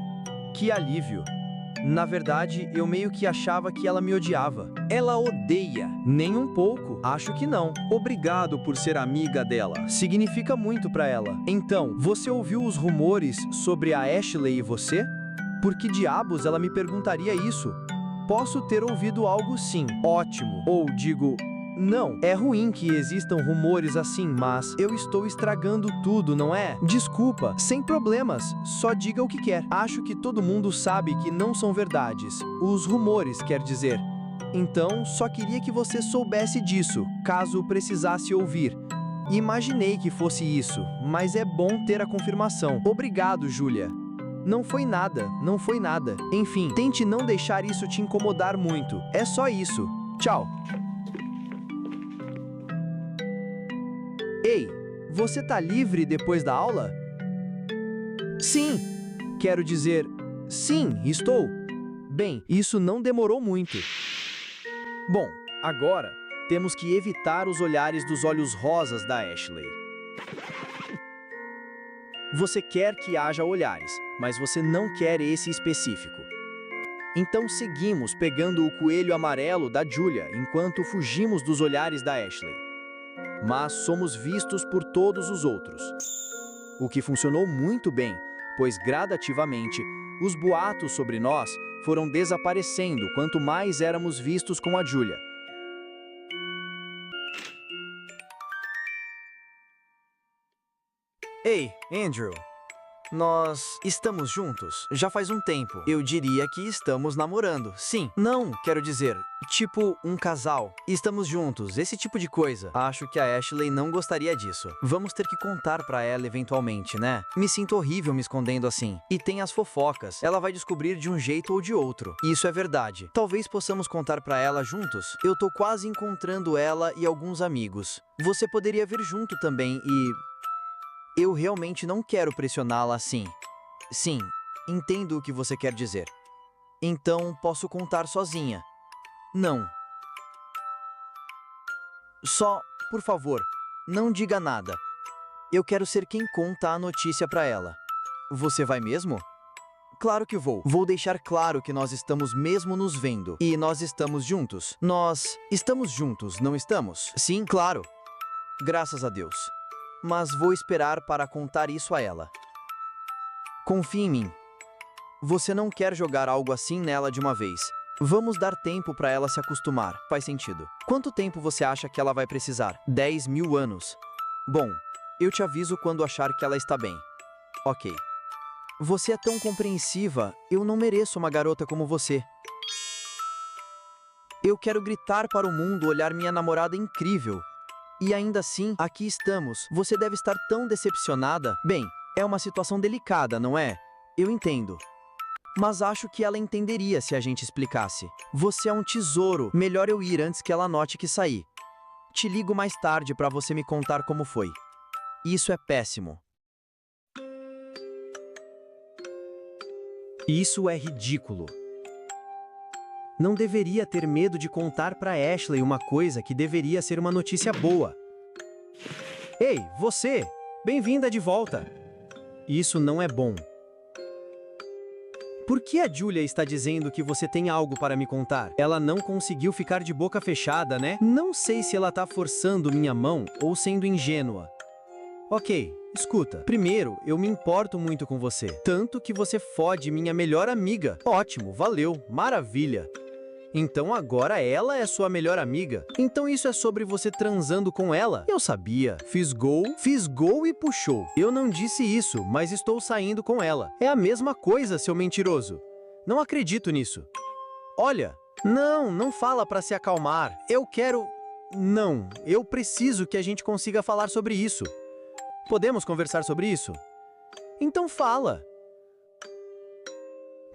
C: Que alívio. Na verdade, eu meio que achava que ela me odiava. Ela odeia. Nem um pouco. Acho que não. Obrigado por ser amiga dela. Significa muito pra ela. Então, você ouviu os rumores sobre a Ashley e você? Por que diabos ela me perguntaria isso? Posso ter ouvido algo sim. Ótimo. Ou digo... Não, é ruim que existam rumores assim, mas eu estou estragando tudo, não é? Desculpa, sem problemas, só diga o que quer. Acho que todo mundo sabe que não são verdades. Os rumores, quer dizer. Então, só queria que você soubesse disso, caso precisasse ouvir. Imaginei que fosse isso, mas é bom ter a confirmação. Obrigado, Júlia. Não foi nada, não foi nada. Enfim, tente não deixar isso te incomodar muito. É só isso. Tchau. Ei, você tá livre depois da aula? Sim, quero dizer, sim, estou. Bem, isso não demorou muito. Bom, agora temos que evitar os olhares dos olhos rosas da Ashley. Você quer que haja olhares, mas você não quer esse específico. Então seguimos pegando o coelho amarelo da Julia enquanto fugimos dos olhares da Ashley. Mas somos vistos por todos os outros. O que funcionou muito bem, pois gradativamente, os boatos sobre nós foram desaparecendo quanto mais éramos vistos com a Julia. Ei, Andrew. Nós estamos juntos já faz um tempo. Eu diria que estamos namorando. Sim. Não, quero dizer, tipo um casal. Estamos juntos, esse tipo de coisa. Acho que a Ashley não gostaria disso. Vamos ter que contar pra ela eventualmente, né? Me sinto horrível me escondendo assim. E tem as fofocas. Ela vai descobrir de um jeito ou de outro. Isso é verdade. Talvez possamos contar pra ela juntos. Eu tô quase encontrando ela e alguns amigos. Você poderia vir junto também e... Eu realmente não quero pressioná-la assim. Sim, entendo o que você quer dizer. Então, posso contar sozinha. Não. Só, por favor, não diga nada. Eu quero ser quem conta a notícia pra ela. Você vai mesmo? Claro que vou. Vou deixar claro que nós estamos mesmo nos vendo. E nós estamos juntos. Nós estamos juntos, não estamos? Sim, claro. Graças a Deus. Mas vou esperar para contar isso a ela. Confie em mim. Você não quer jogar algo assim nela de uma vez. Vamos dar tempo para ela se acostumar. Faz sentido. Quanto tempo você acha que ela vai precisar? 10.000 anos. Bom, eu te aviso quando achar que ela está bem. Ok. Você é tão compreensiva. Eu não mereço uma garota como você. Eu quero gritar para o mundo olhar minha namorada incrível. E ainda assim, aqui estamos. Você deve estar tão decepcionada. Bem, é uma situação delicada, não é? Eu entendo. Mas acho que ela entenderia se a gente explicasse. Você é um tesouro. Melhor eu ir antes que ela note que saí. Te ligo mais tarde para você me contar como foi. Isso é péssimo.
B: Isso é ridículo. Não deveria ter medo de contar para Ashley uma coisa que deveria ser uma notícia boa. Ei, você! Bem-vinda de volta! Isso não é bom. Por que a Julia está dizendo que você tem algo para me contar? Ela não conseguiu ficar de boca fechada, né? Não sei se ela está forçando minha mão ou sendo ingênua. Ok, escuta. Primeiro, eu me importo muito com você. Tanto que você fode minha melhor amiga. Ótimo, valeu, maravilha. Então agora ela é sua melhor amiga? Então isso é sobre você transando com ela? Eu sabia. Fiz gol e puxou. Eu não disse isso, mas estou saindo com ela. É a mesma coisa, seu mentiroso. Não acredito nisso. Olha, não fala para se acalmar. Eu quero... Não, eu preciso que a gente consiga falar sobre isso. Podemos conversar sobre isso? Então fala.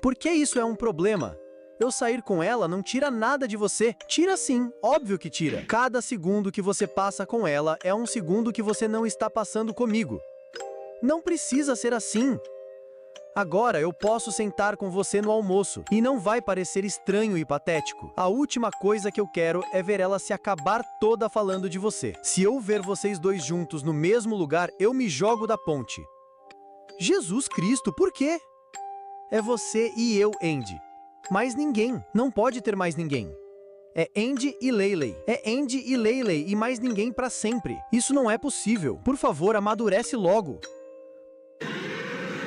B: Por que isso é um problema? Eu sair com ela não tira nada de você. Tira sim, óbvio que tira. Cada segundo que você passa com ela é um segundo que você não está passando comigo. Não precisa ser assim. Agora eu posso sentar com você no almoço e não vai parecer estranho e patético. A última coisa que eu quero é ver ela se acabar toda falando de você. Se eu ver vocês dois juntos no mesmo lugar, eu me jogo da ponte. Jesus Cristo, por quê? É você e eu, Andy. Mais ninguém. Não pode ter mais ninguém. É Andy e Leiley. É Andy e Leiley e mais ninguém para sempre. Isso não é possível. Por favor, amadurece logo.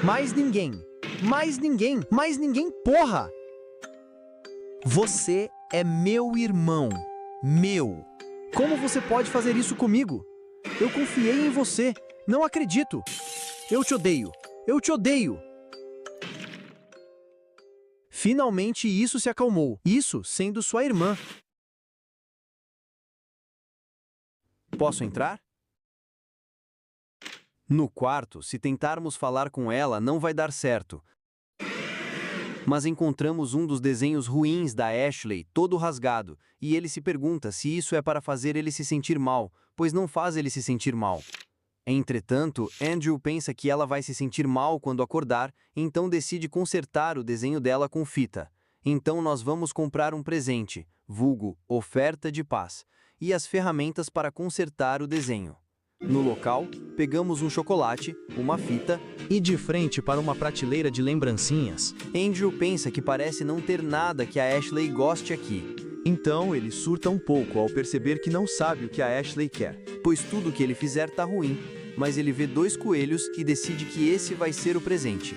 B: Mais ninguém. Mais ninguém. Mais ninguém, porra! Você é meu irmão. Meu. Como você pode fazer isso comigo? Eu confiei em você. Não acredito. Eu te odeio. Eu te odeio. Finalmente isso se acalmou. Isso sendo sua irmã. Posso entrar? No quarto, se tentarmos falar com ela, não vai dar certo. Mas encontramos um dos desenhos ruins da Ashley, todo rasgado, e ele se pergunta se isso é para fazer ele se sentir mal, pois não faz ele se sentir mal. Entretanto, Andrew pensa que ela vai se sentir mal quando acordar, então decide consertar o desenho dela com fita. Então nós vamos comprar um presente, vulgo oferta de paz, e as ferramentas para consertar o desenho. No local, pegamos um chocolate, uma fita
C: E de frente para uma prateleira de lembrancinhas.
B: Andrew pensa que parece não ter nada que a Ashley goste aqui.
A: Então ele surta um pouco ao perceber que não sabe o que a Ashley quer.
B: Pois tudo que ele fizer tá ruim, mas ele vê 2 coelhos e decide que esse vai ser o presente.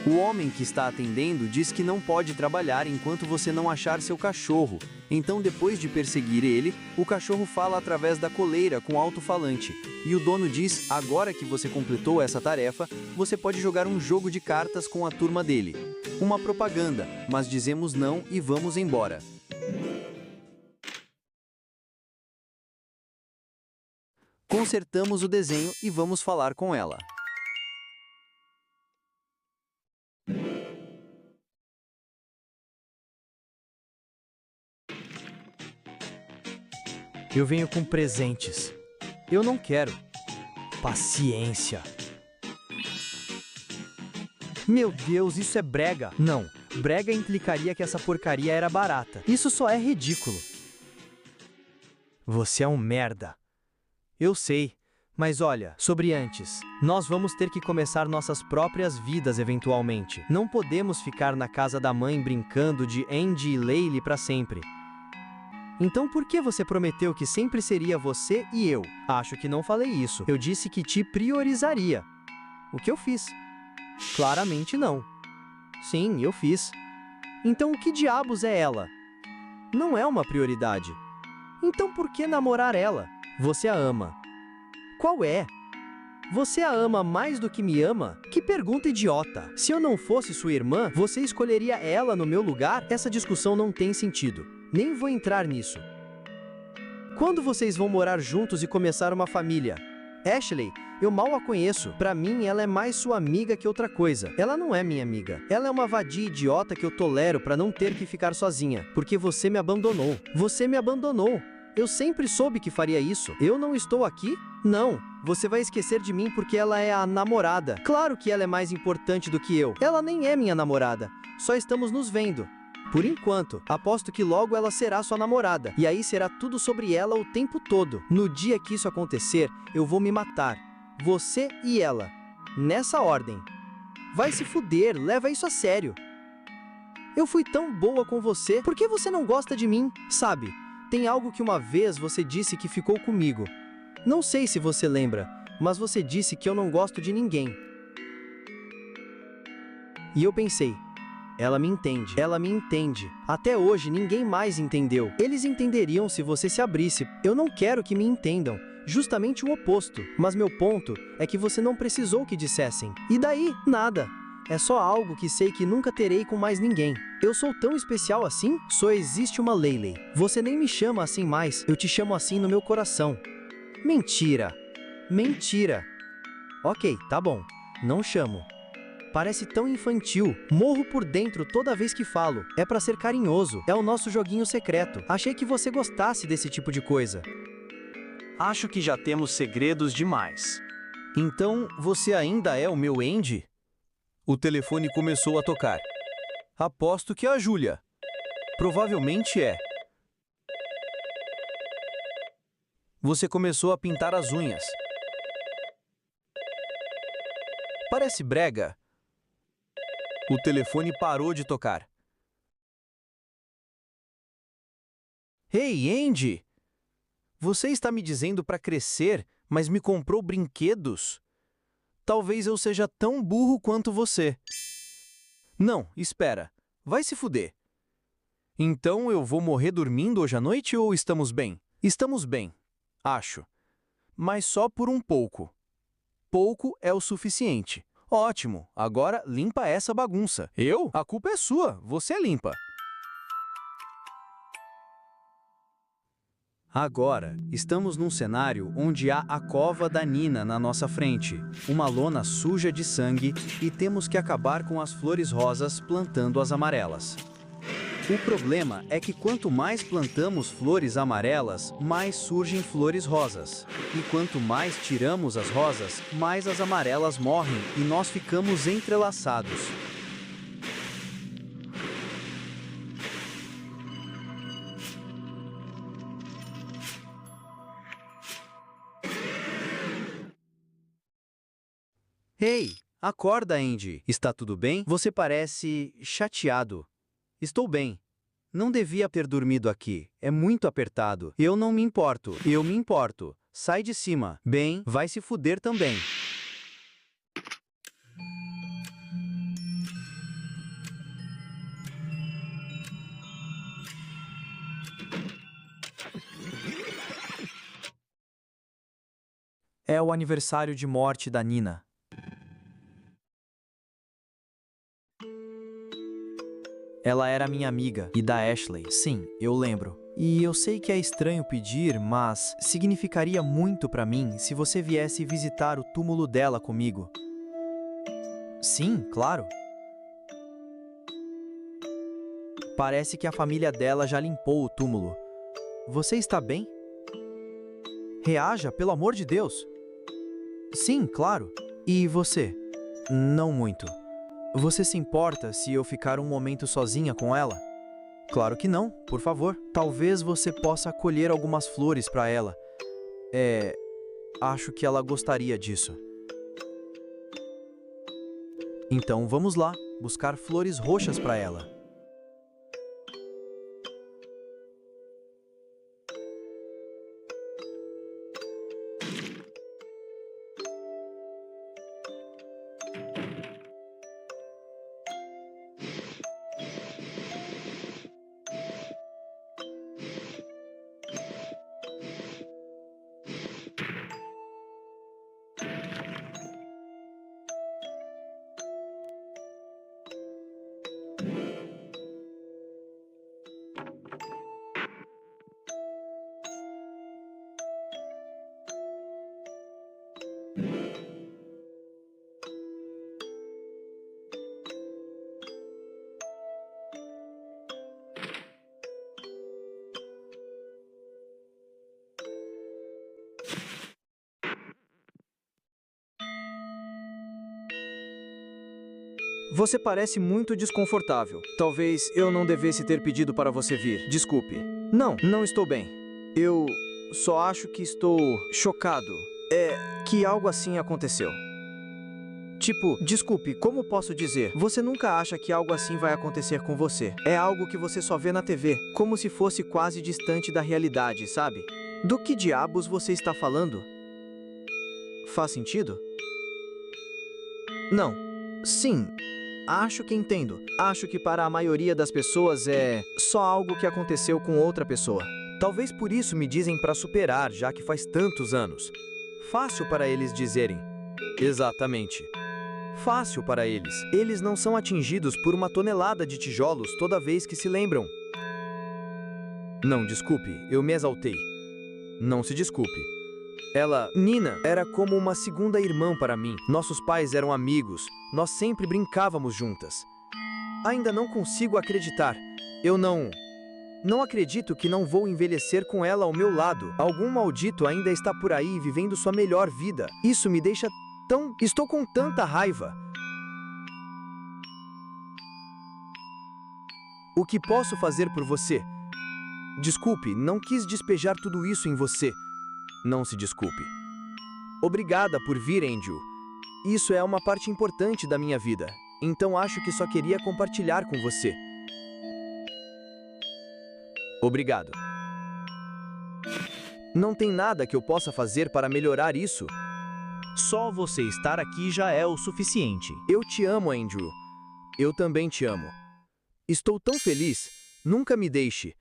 B: O homem que está atendendo diz que não pode trabalhar enquanto você não achar seu cachorro. Então, depois de perseguir ele, o cachorro fala através da coleira com alto-falante. E o dono diz, agora que você completou essa tarefa, você pode jogar um jogo de cartas com a turma dele. Uma propaganda, mas dizemos não e vamos embora. Consertamos o desenho e vamos falar com ela.
C: Eu venho com presentes. Eu não quero. Paciência. Meu Deus, isso é brega. Não, brega implicaria que essa porcaria era barata. Isso só é ridículo. Você é um merda. Eu sei, mas olha, sobre antes. Nós vamos ter que começar nossas próprias vidas eventualmente. Não podemos ficar na casa da mãe brincando de Andy e Leiley para sempre. Então por que você prometeu que sempre seria você e eu? Acho que não falei isso. Eu disse que te priorizaria. O que eu fiz? Claramente não. Sim, eu fiz. Então o que diabos é ela? Não é uma prioridade. Então por que namorar ela? Você a ama. Qual é? Você a ama mais do que me ama? Que pergunta idiota! Se eu não fosse sua irmã, você escolheria ela no meu lugar? Essa discussão não tem sentido. Nem vou entrar nisso. Quando vocês vão morar juntos e começar uma família? Ashley, eu mal a conheço. Pra mim, ela é mais sua amiga que outra coisa. Ela não é minha amiga. Ela é uma vadia idiota que eu tolero pra não ter que ficar sozinha. Porque você me abandonou. Você me abandonou. Eu sempre soube que faria isso. Eu não estou aqui? Não. Você vai esquecer de mim porque ela é a namorada. Claro que ela é mais importante do que eu. Ela nem é minha namorada. Só estamos nos vendo. Por enquanto, aposto que logo ela será sua namorada. E aí será tudo sobre ela o tempo todo. No dia que isso acontecer, eu vou me matar. Você e ela. Nessa ordem. Vai se fuder, leva isso a sério. Eu fui tão boa com você, por que você não gosta de mim? Sabe, tem algo que uma vez você disse que ficou comigo. Não sei se você lembra, mas você disse que eu não gosto de ninguém. E eu pensei, ela me entende, ela me entende. Até hoje ninguém mais entendeu. Eles entenderiam se você se abrisse. Eu não quero que me entendam. Justamente o oposto. Mas meu ponto é que você não precisou que dissessem. E daí? Nada. É só algo que sei que nunca terei com mais ninguém. Eu sou tão especial assim? Só existe uma Leyley. Você nem me chama assim mais. Eu te chamo assim no meu coração. Mentira. Mentira. Ok, tá bom. Não chamo. Parece tão infantil. Morro por dentro toda vez que falo. É pra ser carinhoso. É o nosso joguinho secreto. Achei que você gostasse desse tipo de coisa.
A: Acho que já temos segredos demais. Então, você ainda é o meu Andy? O telefone começou a tocar. Aposto que é a Júlia. Provavelmente é. Você começou a pintar as unhas. Parece brega. O telefone parou de tocar. Ei, Andy! Você está me dizendo para crescer, mas me comprou brinquedos? Talvez eu seja tão burro quanto você. Não, espera. Vai se fuder. Então eu vou morrer dormindo hoje à noite ou estamos bem? Estamos bem, acho. Mas só por um pouco. Pouco é o suficiente. Ótimo, agora limpa essa bagunça. Eu? A culpa é sua, você limpa. Agora, estamos num cenário onde há a cova da Nina na nossa frente, uma lona suja de sangue e temos que acabar com as flores rosas plantando as amarelas. O problema é que quanto mais plantamos flores amarelas, mais surgem flores rosas. E quanto mais tiramos as rosas, mais as amarelas morrem e nós ficamos entrelaçados. Ei, acorda, Andy. Está tudo bem? Você parece chateado. Estou bem. Não devia ter dormido aqui. É muito apertado. Eu não me importo. Eu me importo. Sai de cima. Bem, vai se fuder também.
D: É o aniversário de morte da Nina. Ela era minha amiga e da Ashley. Sim, eu lembro. E eu sei que é estranho pedir, mas significaria muito pra mim se você viesse visitar o túmulo dela comigo. Sim, claro. Parece que a família dela já limpou o túmulo. Você está bem? Reaja, pelo amor de Deus. Sim, claro. E você? Não muito. Você se importa se eu ficar um momento sozinha com ela? Claro que não, por favor. Talvez você possa colher algumas flores para ela. Acho que ela gostaria disso. Então vamos lá, buscar flores roxas para ela.
B: Você parece muito desconfortável. Talvez eu não devesse ter pedido para você vir. Desculpe. Não, não estou bem. Eu só acho que estou chocado. É que algo assim aconteceu. Tipo, desculpe, como posso dizer? Você nunca acha que algo assim vai acontecer com você. É algo que você só vê na TV, como se fosse quase distante da realidade, sabe? Do que diabos você está falando? Faz sentido? Não. Sim. Acho que entendo. Acho que para a maioria das pessoas é só algo que aconteceu com outra pessoa. Talvez por isso me dizem para superar, já que faz tantos anos. Fácil para eles dizerem. Exatamente. Fácil para eles. Eles não são atingidos por uma tonelada de tijolos toda vez que se lembram. Não, desculpe, eu me exaltei. Não se desculpe. Nina, era como uma segunda irmã para mim. Nossos pais eram amigos. Nós sempre brincávamos juntas. Ainda não consigo acreditar. Eu não acredito que não vou envelhecer com ela ao meu lado. Algum maldito ainda está por aí vivendo sua melhor vida. Isso me deixa tão... Estou com tanta raiva. O que posso fazer por você? Desculpe, não quis despejar tudo isso em você. Não se desculpe. Obrigada por vir, Andrew. Isso é uma parte importante da minha vida. Então acho que só queria compartilhar com você. Obrigado. Não tem nada que eu possa fazer para melhorar isso.
C: Só você estar aqui já é o suficiente.
B: Eu te amo, Andrew. Eu também te amo. Estou tão feliz. Nunca me deixe.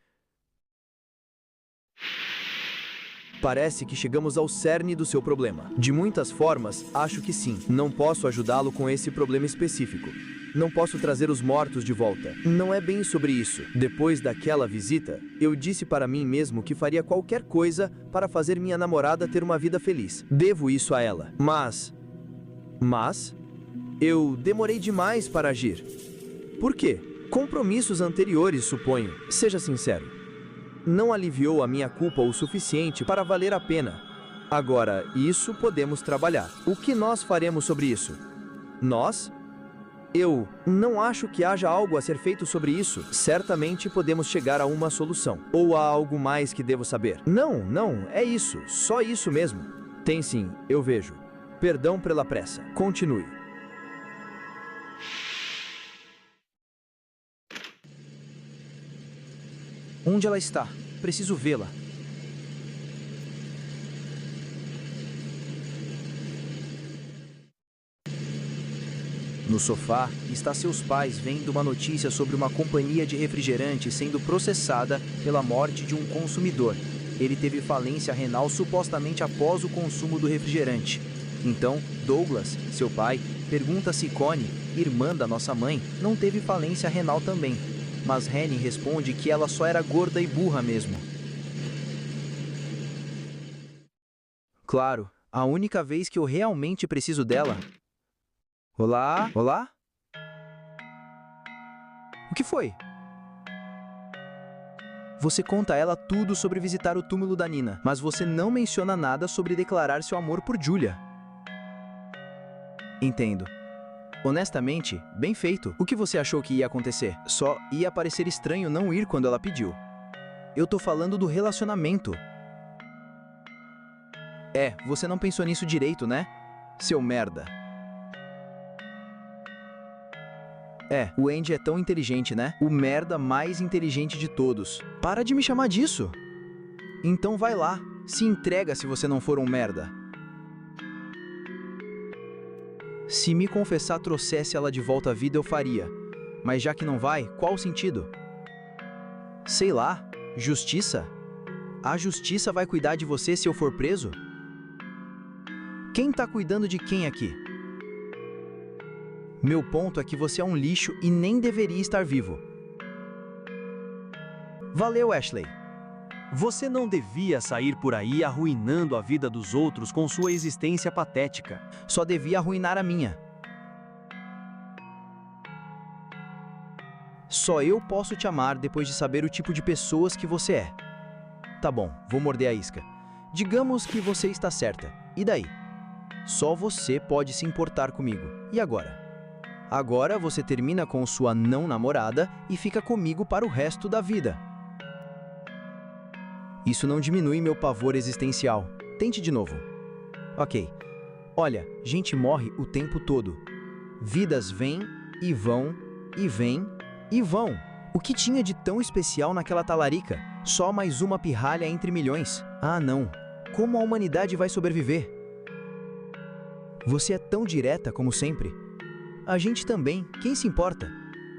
B: Parece que chegamos ao cerne do seu problema. De muitas formas, acho que sim. Não posso ajudá-lo com esse problema específico. Não posso trazer os mortos de volta. Não é bem sobre isso. Depois daquela visita, eu disse para mim mesmo que faria qualquer coisa para fazer minha namorada ter uma vida feliz. Devo isso a ela. Mas eu demorei demais para agir. Por quê? Compromissos anteriores, suponho. Seja sincero. Não aliviou a minha culpa o suficiente para valer a pena. Agora, isso podemos trabalhar. O que nós faremos sobre isso? Nós? Eu não acho que haja algo a ser feito sobre isso. Certamente podemos chegar a uma solução. Ou há algo mais que devo saber? Não, é isso. Só isso mesmo. Tem sim, eu vejo. Perdão pela pressa. Continue.
C: Onde ela está? Preciso vê-la. No sofá, está seus pais vendo uma notícia sobre uma companhia de refrigerante sendo processada pela morte de um consumidor. Ele teve falência renal supostamente após o consumo do refrigerante. Então, Douglas, seu pai, pergunta se Connie, irmã da nossa mãe, não teve falência renal também. Mas Henny responde que ela só era gorda e burra mesmo. Claro, a única vez que eu realmente preciso dela... Olá? Olá? O que foi? Você conta a ela tudo sobre visitar o túmulo da Nina, mas você não menciona nada sobre declarar seu amor por Julia. Entendo. Honestamente, bem feito. O que você achou que ia acontecer? Só ia parecer estranho não ir quando ela pediu. Eu tô falando do relacionamento. Você não pensou nisso direito, né? Seu merda. O Andy é tão inteligente, né? O merda mais inteligente de todos. Para de me chamar disso. Então vai lá. Se entrega se você não for um merda. Se me confessar trouxesse ela de volta à vida, eu faria. Mas já que não vai, qual o sentido? Sei lá, justiça? A justiça vai cuidar de você se eu for preso? Quem tá cuidando de quem aqui? Meu ponto é que você é um lixo e nem deveria estar vivo. Valeu, Ashley.
D: Você não devia sair por aí arruinando a vida dos outros com sua existência patética.
C: Só devia arruinar a minha. Só eu posso te amar depois de saber o tipo de pessoas que você é. Tá bom, vou morder a isca. Digamos que você está certa. E daí? Só você pode se importar comigo. E agora? Agora você termina com sua não namorada e fica comigo para o resto da vida. Isso não diminui meu pavor existencial. Tente de novo. Ok. Olha, gente morre o tempo todo. Vidas vêm e vão, e vêm e vão. O que tinha de tão especial naquela talarica? Só mais uma pirralha entre milhões. Ah, não. Como a humanidade vai sobreviver? Você é tão direta como sempre. A gente também, quem se importa?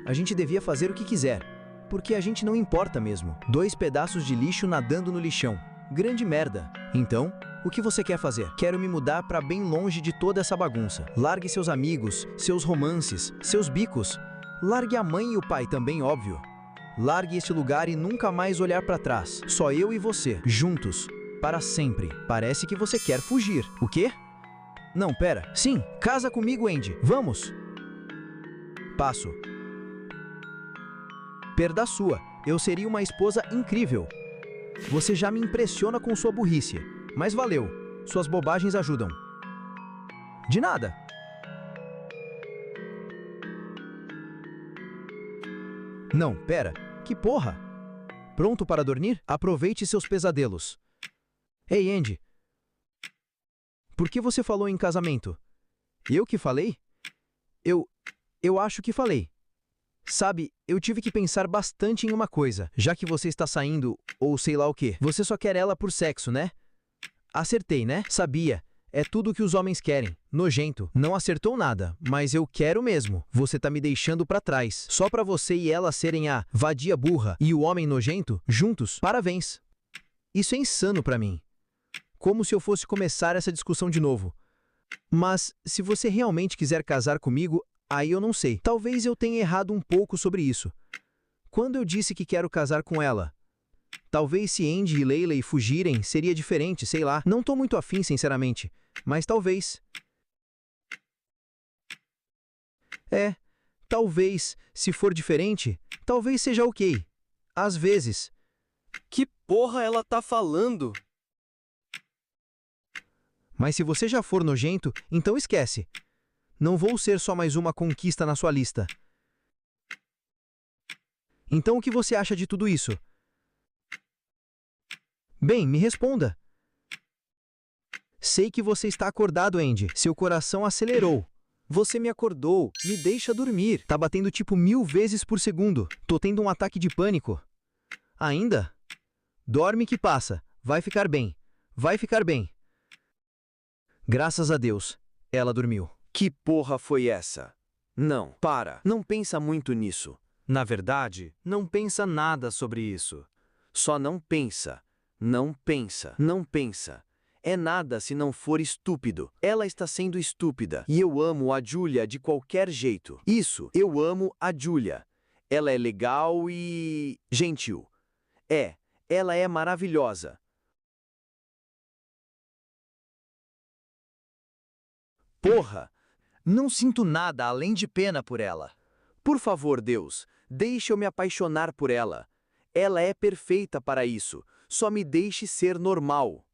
C: A gente devia fazer o que quiser, porque a gente não importa mesmo. 2 pedaços de lixo nadando no lixão. Grande merda. Então, o que você quer fazer? Quero me mudar para bem longe de toda essa bagunça. Largue seus amigos, seus romances, seus bicos. Largue a mãe e o pai também, óbvio. Largue esse lugar e nunca mais olhar para trás. Só eu e você, juntos, para sempre. Parece que você quer fugir. O quê? Não, pera. Sim, casa comigo, Andy. Vamos. Passo. Perda sua. Eu seria uma esposa incrível. Você já me impressiona com sua burrice. Mas valeu. Suas bobagens ajudam. De nada. Não, pera. Que porra? Pronto para dormir? Aproveite seus pesadelos. Ei, Andy. Por que você falou em casamento? Eu que falei? Eu acho que falei. Sabe, eu tive que pensar bastante em uma coisa. Já que você está saindo, ou sei lá o quê. Você só quer ela por sexo, né? Acertei, né? Sabia. É tudo o que os homens querem. Nojento. Não acertou nada, mas eu quero mesmo. Você tá me deixando pra trás. Só pra você e ela serem a vadia burra e o homem nojento, juntos. Parabéns. Isso é insano pra mim. Como se eu fosse começar essa discussão de novo. Mas, se você realmente quiser casar comigo, aí eu não sei. Talvez eu tenha errado um pouco sobre isso. Quando eu disse que quero casar com ela, talvez se Andy e Leila fugirem, seria diferente, sei lá. Não tô muito afim, sinceramente. Mas talvez. Talvez, se for diferente, talvez seja ok. Às vezes.
B: Que porra ela tá falando?
C: Mas se você já for nojento, então esquece. Não vou ser só mais uma conquista na sua lista. Então o que você acha de tudo isso? Bem, me responda. Sei que você está acordado, Andy. Seu coração acelerou. Você me acordou. Me deixa dormir. Tá batendo tipo 1000 vezes por segundo. Tô tendo um ataque de pânico. Ainda? Dorme que passa. Vai ficar bem. Vai ficar bem. Graças a Deus. Ela dormiu.
B: Que porra foi essa? Não, para. Não pensa muito nisso.
D: Na verdade, não pensa nada sobre isso.
B: Só não pensa. Não pensa. Não pensa. É nada se não for estúpido. Ela está sendo estúpida. E eu amo a Julia de qualquer jeito. Isso, eu amo a Julia. Ela é legal e gentil. Ela é maravilhosa. Porra! Não sinto nada além de pena por ela. Por favor, Deus, deixe eu me apaixonar por ela. Ela é perfeita para isso. Só me deixe ser normal.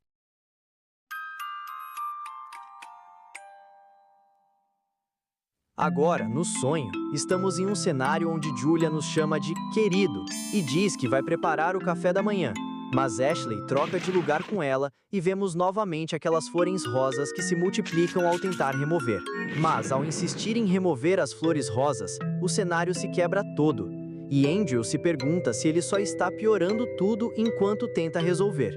D: Agora, no sonho, estamos em um cenário onde Julia nos chama de querido e diz que vai preparar o café da manhã. Mas Ashley troca de lugar com ela e vemos novamente aquelas flores rosas que se multiplicam ao tentar remover. Mas, ao insistir em remover as flores rosas, o cenário se quebra todo. E Andrew se pergunta se ele só está piorando tudo enquanto tenta resolver.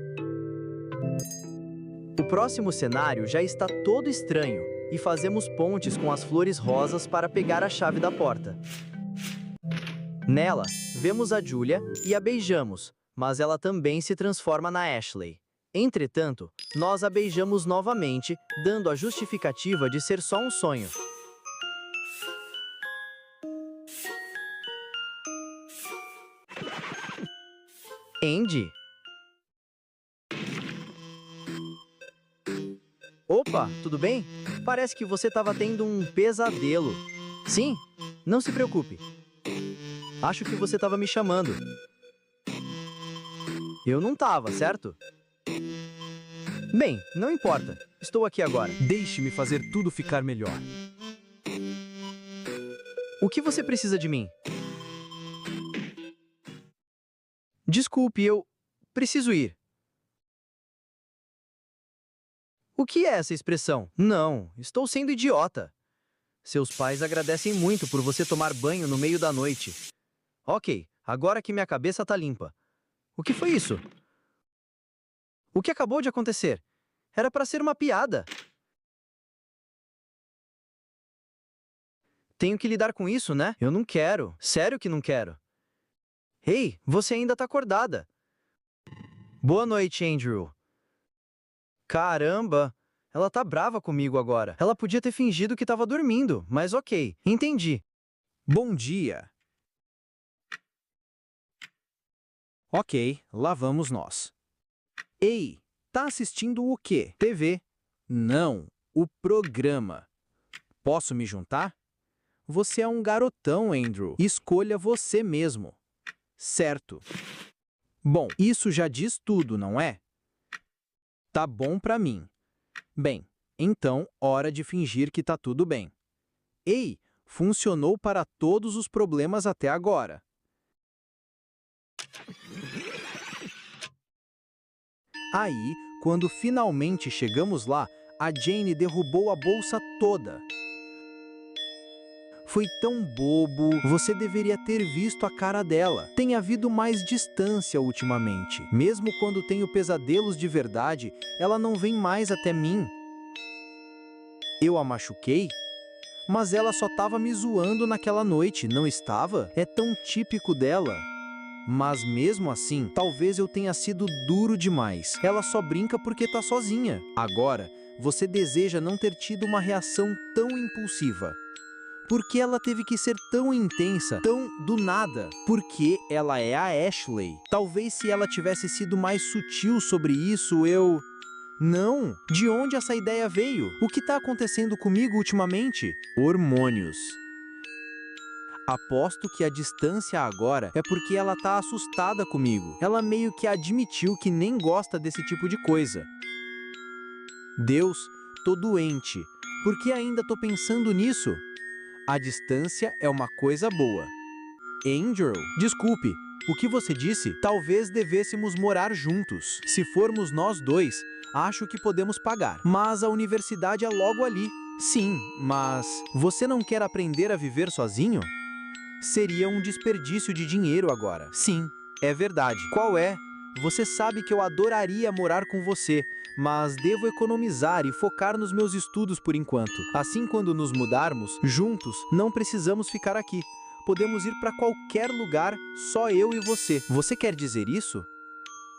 D: O próximo cenário já está todo estranho e fazemos pontes com as flores rosas para pegar a chave da porta. Nela, vemos a Julia e a beijamos, mas ela também se transforma na Ashley. Entretanto, nós a beijamos novamente, dando a justificativa de ser só um sonho. Andy? Opa, tudo bem? Parece que você estava tendo um pesadelo. Sim, não se preocupe. Acho que você estava me chamando. Eu não estava, certo? Bem, não importa. Estou aqui agora.
A: Deixe-me fazer tudo ficar melhor. O que você precisa de mim? Desculpe, eu preciso ir. O que é essa expressão? Não, estou sendo idiota. Seus pais agradecem muito por você tomar banho no meio da noite. Ok, agora que minha cabeça tá limpa. O que foi isso? O que acabou de acontecer? Era para ser uma piada. Tenho que lidar com isso, né? Eu não quero. Sério que não quero. Ei, você ainda tá acordada. Boa noite, Andrew. Caramba, ela tá brava comigo agora. Ela podia ter fingido que tava dormindo, mas ok, entendi.
B: Bom dia. Ok, lá vamos nós. Ei, tá assistindo o quê? TV? Não, o programa. Posso me juntar? Você é um garotão, Andrew. Escolha você mesmo. Certo. Bom, isso já diz tudo, não é? Tá bom pra mim. Bem, então, hora de fingir que tá tudo bem. Ei, funcionou para todos os problemas até agora. Aí, quando finalmente chegamos lá, a Jane derrubou a bolsa toda. Foi tão bobo, você deveria ter visto a cara dela. Tem havido mais distância ultimamente. Mesmo quando tenho pesadelos de verdade, ela não vem mais até mim. Eu a machuquei? Mas ela só estava me zoando naquela noite, não estava? É tão típico dela. Mas mesmo assim, talvez eu tenha sido duro demais. Ela só brinca porque tá sozinha. Agora, você deseja não ter tido uma reação tão impulsiva. Por que ela teve que ser tão intensa, tão do nada? Porque ela é a Ashley. Talvez se ela tivesse sido mais sutil sobre isso, eu... Não! De onde essa ideia veio? O que tá acontecendo comigo ultimamente? Hormônios. Aposto que a distância agora é porque ela tá assustada comigo. Ela meio que admitiu que nem gosta desse tipo de coisa. Deus, tô doente. Por que ainda tô pensando nisso? A distância é uma coisa boa. Andrew, desculpe, o que você disse? Talvez devêssemos morar juntos. Se formos nós dois, acho que podemos pagar. Mas a universidade é logo ali. Sim, mas você não quer aprender a viver sozinho? Seria um desperdício de dinheiro agora. Sim, é verdade. Qual é? Você sabe que eu adoraria morar com você, mas devo economizar e focar nos meus estudos por enquanto. Assim, quando nos mudarmos, juntos, não precisamos ficar aqui. Podemos ir para qualquer lugar, só eu e você. Você quer dizer isso?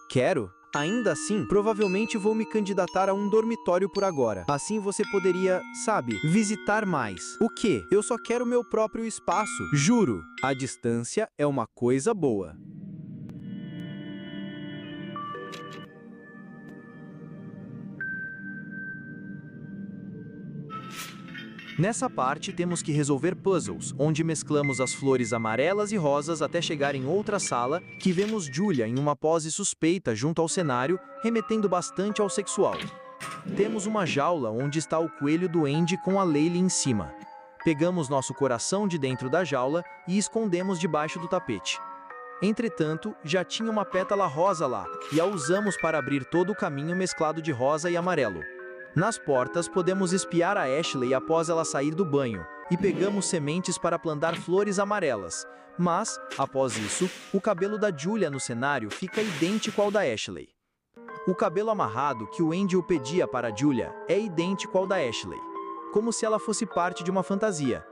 B: Quero. Ainda assim, provavelmente vou me candidatar a um dormitório por agora. Assim você poderia, sabe, visitar mais. O quê? Eu só quero meu próprio espaço. Juro, a distância é uma coisa boa.
A: Nessa parte, temos que resolver puzzles, onde mesclamos as flores amarelas e rosas até chegar em outra sala, que vemos Julia em uma pose suspeita junto ao cenário, remetendo bastante ao sexual. Temos uma jaula onde está o coelho do Andy com a Laylee em cima. Pegamos nosso coração de dentro da jaula e escondemos debaixo do tapete. Entretanto, já tinha uma pétala rosa lá, e a usamos para abrir todo o caminho mesclado de rosa e amarelo. Nas portas, podemos espiar a Ashley após ela sair do banho, e pegamos sementes para plantar flores amarelas. Mas, após isso, o cabelo da Julia no cenário fica idêntico ao da Ashley. O cabelo amarrado que o Andrew pedia para a Julia é idêntico ao da Ashley, como se ela fosse parte de uma fantasia.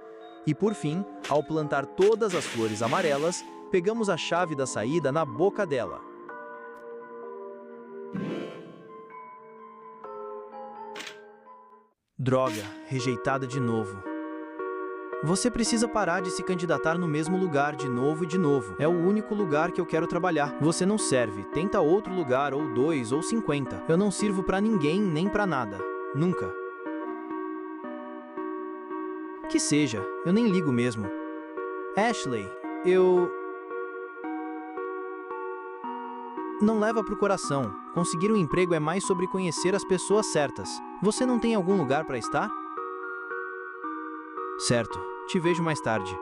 A: E por fim, ao plantar todas as flores amarelas, pegamos a chave da saída na boca dela. Droga, rejeitada de novo. Você precisa parar de se candidatar no mesmo lugar de novo e de novo. É o único lugar que eu quero trabalhar. Você não serve. Tenta outro lugar, ou 2, ou 50. Eu não sirvo pra ninguém, nem pra nada. Nunca. Que seja, eu nem ligo mesmo. Ashley, Não leva pro coração. Conseguir um emprego é mais sobre conhecer as pessoas certas. Você não tem algum lugar para estar? Certo. Te vejo mais tarde.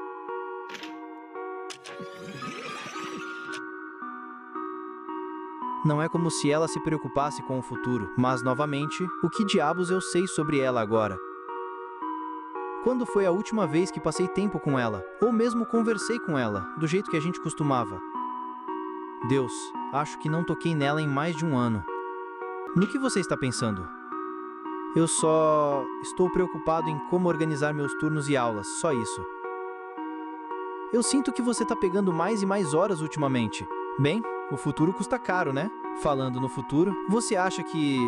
C: Não é como se ela se preocupasse com o futuro, mas, novamente, o que diabos eu sei sobre ela agora? Quando foi a última vez que passei tempo com ela? Ou mesmo conversei com ela, do jeito que a gente costumava? Deus, acho que não toquei nela em mais de um ano. No que você está pensando? Eu só estou preocupado em como organizar meus turnos e aulas, só isso. Eu sinto que você está pegando mais e mais horas ultimamente. Bem, o futuro custa caro, né? Falando no futuro, você acha que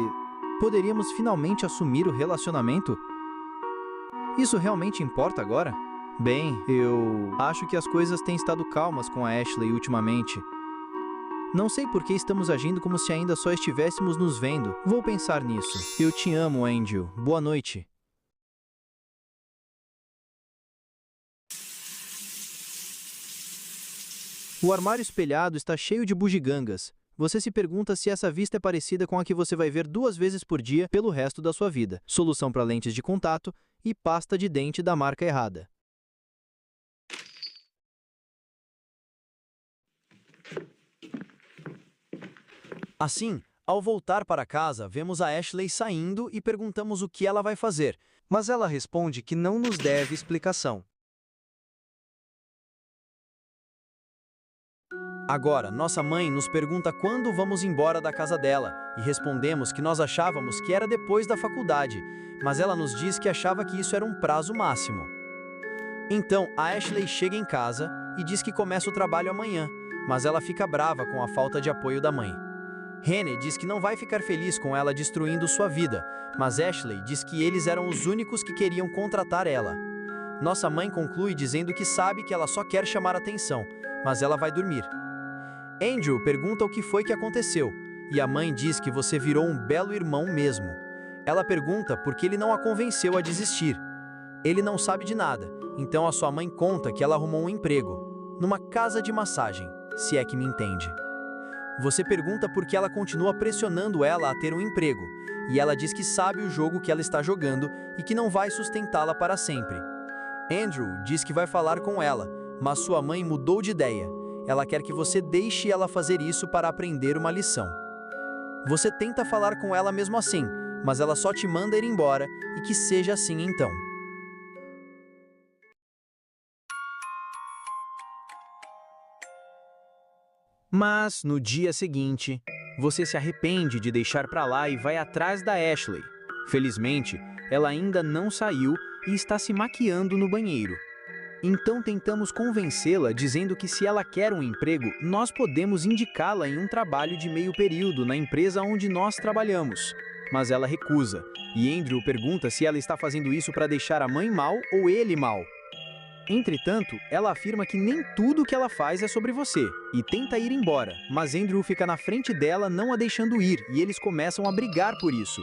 C: poderíamos finalmente assumir o relacionamento? Isso realmente importa agora? Bem, eu acho que as coisas têm estado calmas com a Ashley ultimamente. Não sei por que estamos agindo como se ainda só estivéssemos nos vendo. Vou pensar nisso. Eu te amo, Angel. Boa noite. O armário espelhado está cheio de bugigangas. Você se pergunta se essa vista é parecida com a que você vai ver 2 vezes por dia pelo resto da sua vida. Solução para lentes de contato e pasta de dente da marca errada.
B: Assim, ao voltar para casa, vemos a Ashley saindo e perguntamos o que ela vai fazer, mas ela responde que não nos deve explicação. Agora, nossa mãe nos pergunta quando vamos embora da casa dela e respondemos que nós achávamos que era depois da faculdade, mas ela nos diz que achava que isso era um prazo máximo. Então, a Ashley chega em casa e diz que começa o trabalho amanhã, mas ela fica brava com a falta de apoio da mãe. Rene diz que não vai ficar feliz com ela destruindo sua vida, mas Ashley diz que eles eram os únicos que queriam contratar ela. Nossa mãe conclui dizendo que sabe que ela só quer chamar atenção, mas ela vai dormir. Andrew pergunta o que foi que aconteceu, e a mãe diz que você virou um belo irmão mesmo. Ela pergunta por que ele não a convenceu a desistir. Ele não sabe de nada, então a sua mãe conta que ela arrumou um emprego, numa casa de massagem, se é que me entende. Você pergunta por que ela continua pressionando ela a ter um emprego, e ela diz que sabe o jogo que ela está jogando e que não vai sustentá-la para sempre. Andrew diz que vai falar com ela, mas sua mãe mudou de ideia. Ela quer que você deixe ela fazer isso para aprender uma lição. Você tenta falar com ela mesmo assim, mas ela só te manda ir embora e que seja assim então.
C: Mas, no dia seguinte, você se arrepende de deixar pra lá e vai atrás da Ashley. Felizmente, ela ainda não saiu e está se maquiando no banheiro. Então tentamos convencê-la dizendo que se ela quer um emprego, nós podemos indicá-la em um trabalho de meio período na empresa onde nós trabalhamos. Mas ela recusa, e Andrew pergunta se ela está fazendo isso para deixar a mãe mal ou ele mal. Entretanto, ela afirma que nem tudo que ela faz é sobre você, e tenta ir embora, mas Andrew fica na frente dela não a deixando ir, e eles começam a brigar por isso.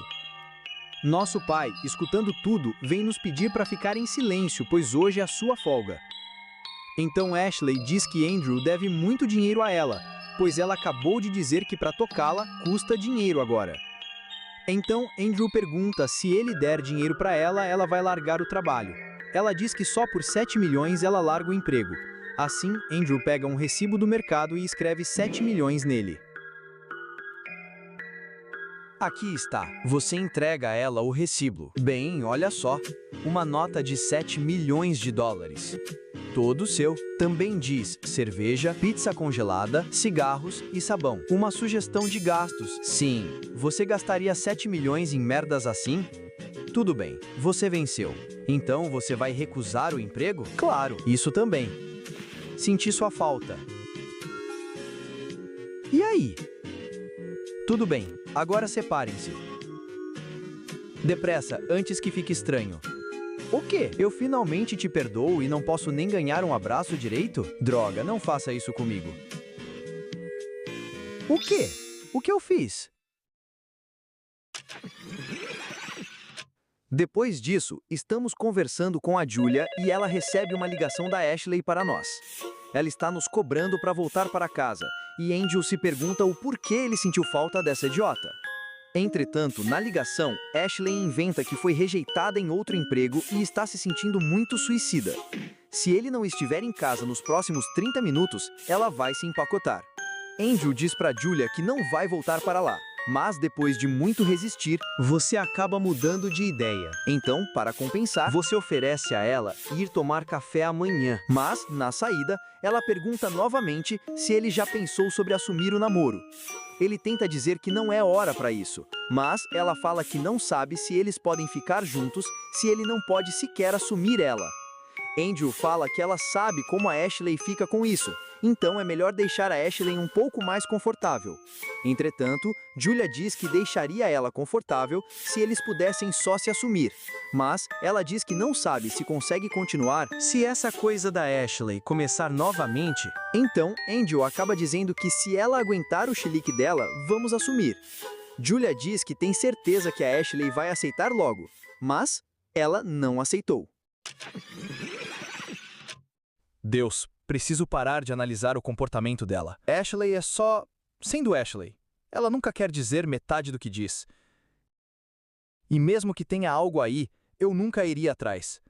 C: Nosso pai, escutando tudo, vem nos pedir para ficar em silêncio, pois hoje é a sua folga. Então Ashley diz que Andrew deve muito dinheiro a ela, pois ela acabou de dizer que para tocá-la custa dinheiro agora. Então Andrew pergunta se ele der dinheiro para ela, ela vai largar o trabalho. Ela diz que só por 7 milhões ela larga o emprego. Assim, Andrew pega um recibo do mercado e escreve 7 milhões nele.
B: Aqui está. Você entrega a ela o recibo. Bem, olha só. Uma nota de 7 milhões de dólares. Todo seu. Também diz cerveja, pizza congelada, cigarros e sabão. Uma sugestão de gastos. Sim, você gastaria 7 milhões em merdas assim? Tudo bem, você venceu. Então você vai recusar o emprego? Claro, isso também. Senti sua falta. E aí? Tudo bem, agora separem-se. Depressa, antes que fique estranho. O quê? Eu finalmente te perdoo e não posso nem ganhar um abraço direito? Droga, não faça isso comigo. O quê? O que eu fiz? Depois disso, estamos conversando com a Julia e ela recebe uma ligação da Ashley para nós. Ela está nos cobrando para voltar para casa, e Angel se pergunta o porquê ele sentiu falta dessa idiota. Entretanto, na ligação, Ashley inventa que foi rejeitada em outro emprego e está se sentindo muito suicida. Se ele não estiver em casa nos próximos 30 minutos, ela vai se empacotar. Andrew diz para Julia que não vai voltar para lá, mas depois de muito resistir,
C: Você acaba mudando de ideia.
B: então, para compensar, você oferece a ela ir tomar café amanhã. Mas, na saída, ela pergunta novamente se ele já pensou sobre assumir o namoro. Ele tenta dizer que não é hora para isso, mas ela fala que não sabe se eles podem ficar juntos se ele não pode sequer assumir ela. Andrew fala que ela sabe como a Ashley fica com isso, então é melhor deixar a Ashley um pouco mais confortável. Entretanto, Julia diz que deixaria ela confortável se eles pudessem só se assumir, mas ela diz que não sabe se consegue continuar.
C: Se essa coisa da Ashley começar novamente,
B: Então, Andrew acaba dizendo que se ela aguentar o chilique dela, vamos assumir. Julia diz que tem certeza que a Ashley vai aceitar logo, mas ela não aceitou.
F: Deus, preciso parar de analisar o comportamento dela. Ashley é só sendo Ashley. Ela nunca quer dizer metade do que diz. E mesmo que tenha algo aí, eu nunca iria atrás.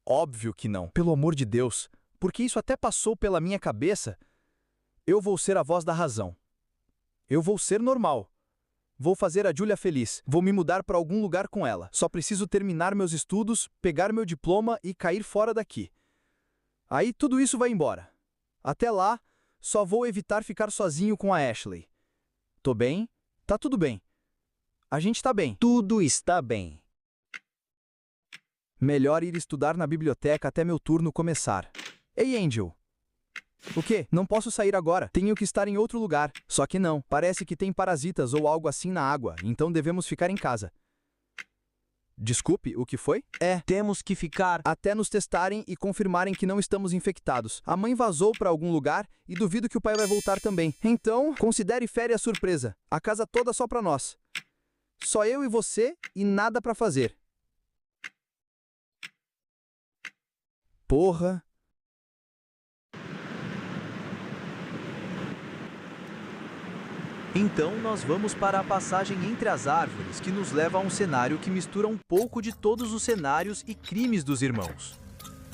F: Óbvio que não. Pelo amor de Deus, porque isso até passou pela minha cabeça. Eu vou ser a voz da razão. Eu vou ser normal. Vou fazer a Julia feliz. Vou me mudar para algum lugar com ela. Só preciso terminar meus estudos, pegar meu diploma e cair fora daqui. Aí tudo isso vai embora. Até lá, só vou evitar ficar sozinho com a Ashley. Tô bem? Tá tudo bem. A gente tá bem.
C: tudo está bem.
F: Melhor ir estudar na biblioteca até meu turno começar. Ei, Angel. O quê? Não posso sair agora. Tenho que estar em outro lugar. Só que não. Parece que tem parasitas ou algo assim na água, então devemos ficar em casa. Desculpe, o que foi?
C: Temos que ficar.
F: Até nos testarem e confirmarem que não estamos infectados. A mãe vazou para algum lugar e duvido que o pai vai voltar também. Então, considere férias surpresa. A casa toda só para nós. Só eu e você e nada para fazer. Porra.
B: Então nós vamos para a passagem entre as árvores, que nos leva a um cenário que mistura um pouco de todos os cenários e crimes dos irmãos.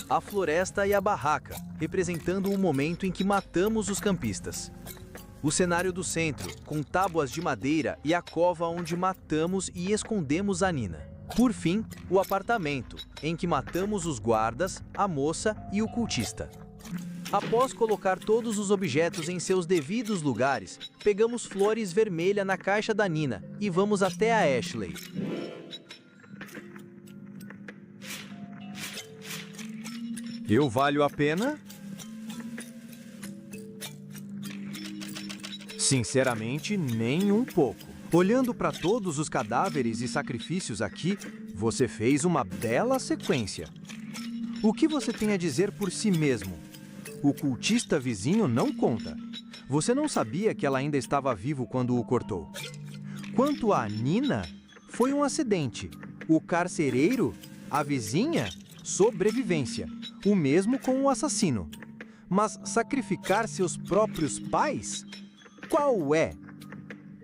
B: A floresta e a barraca, representando o momento em que matamos os campistas. O cenário do centro, com tábuas de madeira e a cova onde matamos e escondemos a Nina. Por fim, o apartamento, em que matamos os guardas, a moça e o cultista. Após colocar todos os objetos em seus devidos lugares, pegamos flores vermelhas na caixa da Nina e vamos até a Ashley. Eu valho a pena? Sinceramente, nem um pouco. Olhando para todos os cadáveres e sacrifícios aqui, você fez uma bela sequência. O que você tem a dizer por si mesmo? O cultista vizinho não conta. Você não sabia que ela ainda estava vivo quando o cortou. Quanto a Nina, foi um acidente. O carcereiro, a vizinha, sobrevivência. O mesmo com o assassino. Mas sacrificar seus próprios pais? Qual é?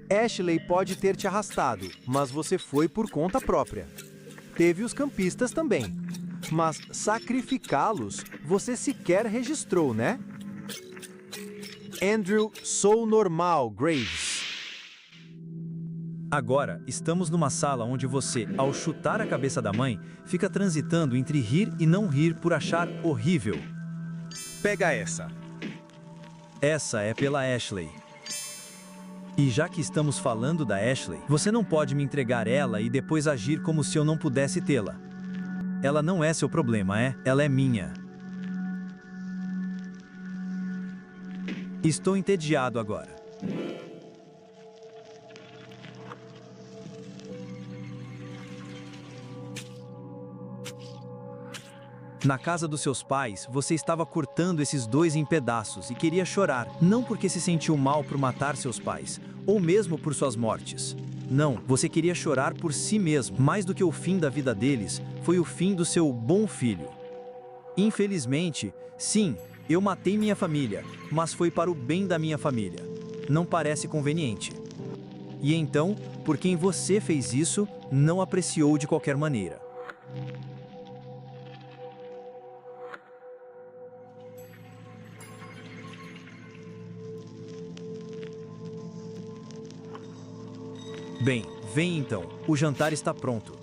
B: Ashley pode ter te arrastado, mas você foi por conta própria. Teve os campistas também. Mas sacrificá-los, você sequer registrou, né? Andrew, sou normal, Graves.
D: Agora, estamos numa sala onde você, ao chutar a cabeça da mãe, fica transitando entre rir e não rir por achar horrível.
F: Pega essa.
D: Essa é pela Ashley. E já que estamos falando da Ashley, você não pode me entregar ela e depois agir como se eu não pudesse tê-la. Ela não é seu problema, é? Ela é minha. Estou entediado agora. Na casa dos seus pais, você estava cortando esses dois em pedaços e queria chorar, não porque se sentiu mal por matar seus pais, ou mesmo por suas mortes. Não, você queria chorar por si mesmo. Mais do que o fim da vida deles, foi o fim do seu bom filho. Infelizmente, sim, eu matei minha família, mas foi para o bem da minha família. Não parece conveniente. E então, por quem você fez isso, não apreciou de qualquer maneira.
B: Bem, vem então. O jantar está pronto.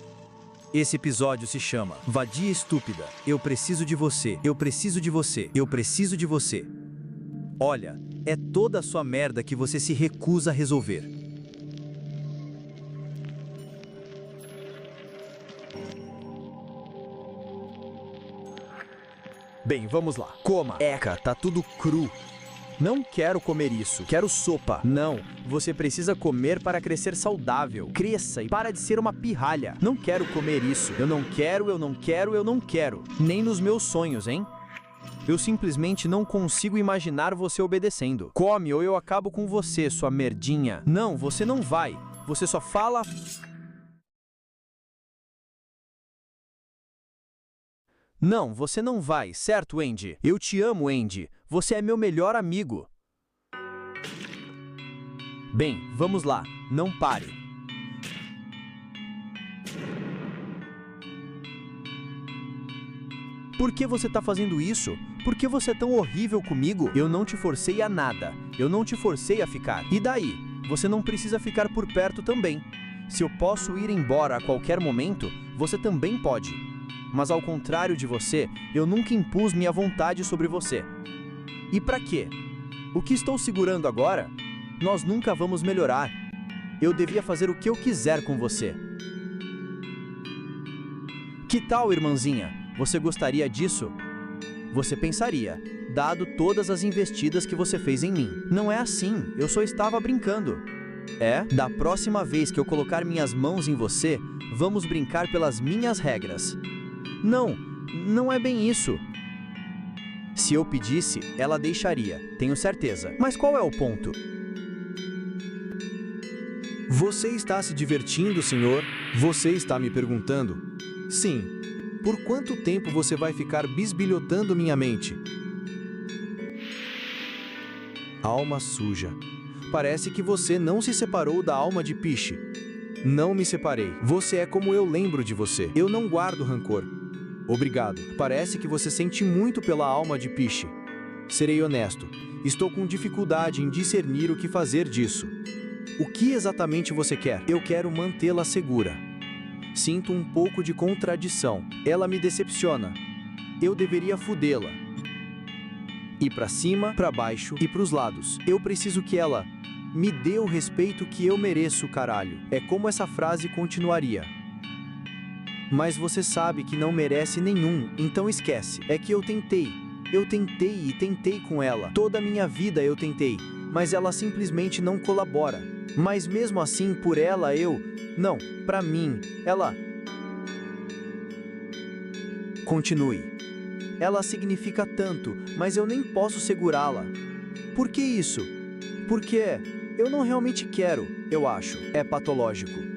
B: Esse episódio se chama Vadia Estúpida. Eu preciso de você. Eu preciso de você. Eu preciso de você. Olha, é toda a sua merda que você se recusa a resolver.
F: Bem, vamos lá. Coma. Eca, tá tudo cru. Não quero comer isso. Quero sopa.
C: Não, você precisa comer para crescer saudável. Cresça e para de ser uma pirralha. Não quero comer isso. Eu não quero, eu não quero, eu não quero. Nem nos meus sonhos, hein? Eu simplesmente não consigo imaginar você obedecendo. Come ou eu acabo com você, sua merdinha. Não, você não vai. Você só fala... Não, você não vai, certo, Andy? Eu te amo, Andy. Você é meu melhor amigo. Bem, vamos lá. Não pare. Por que você tá fazendo isso? Por que você é tão horrível comigo? Eu não te forcei a nada. Eu não te forcei a ficar. E daí? Você não precisa ficar por perto também. Se eu posso ir embora a qualquer momento, você também pode. Mas ao contrário de você, eu nunca impus minha vontade sobre você. E pra quê? O que estou segurando agora? Nós nunca vamos melhorar. Eu devia fazer o que eu quiser com você. Que tal, irmãzinha? Você gostaria disso? Você pensaria, dado todas as investidas que você fez em mim. Não é assim, eu só estava brincando. É, da próxima vez que eu colocar minhas mãos em você, vamos brincar pelas minhas regras. Não, não é bem isso. Se eu pedisse, ela deixaria, tenho certeza. Mas qual é o ponto?
B: Você está se divertindo, senhor? Você está me perguntando? Sim. Por quanto tempo você vai ficar bisbilhotando minha mente? Alma suja. Parece que você não se separou da alma de Piche. Não me separei. Você é como eu lembro de você. Eu não guardo rancor. Obrigado. Parece que você sente muito pela alma de Piche. Serei honesto. Estou com dificuldade em discernir o que fazer disso. O que exatamente você quer? Eu quero mantê-la segura. Sinto um pouco de contradição. Ela me decepciona. Eu deveria fudê-la. Ir pra cima, pra baixo e pros lados. Eu preciso que ela me dê o respeito que eu mereço, caralho. É como essa frase continuaria. Mas você sabe que não merece nenhum, então esquece. É que eu tentei e tentei com ela. Toda a minha vida eu tentei, mas ela simplesmente não colabora. Mas mesmo assim, por ela não, pra mim, ela... Continue. Ela significa tanto, mas eu nem posso segurá-la. Por que isso? Porque eu não realmente quero, eu acho. É patológico.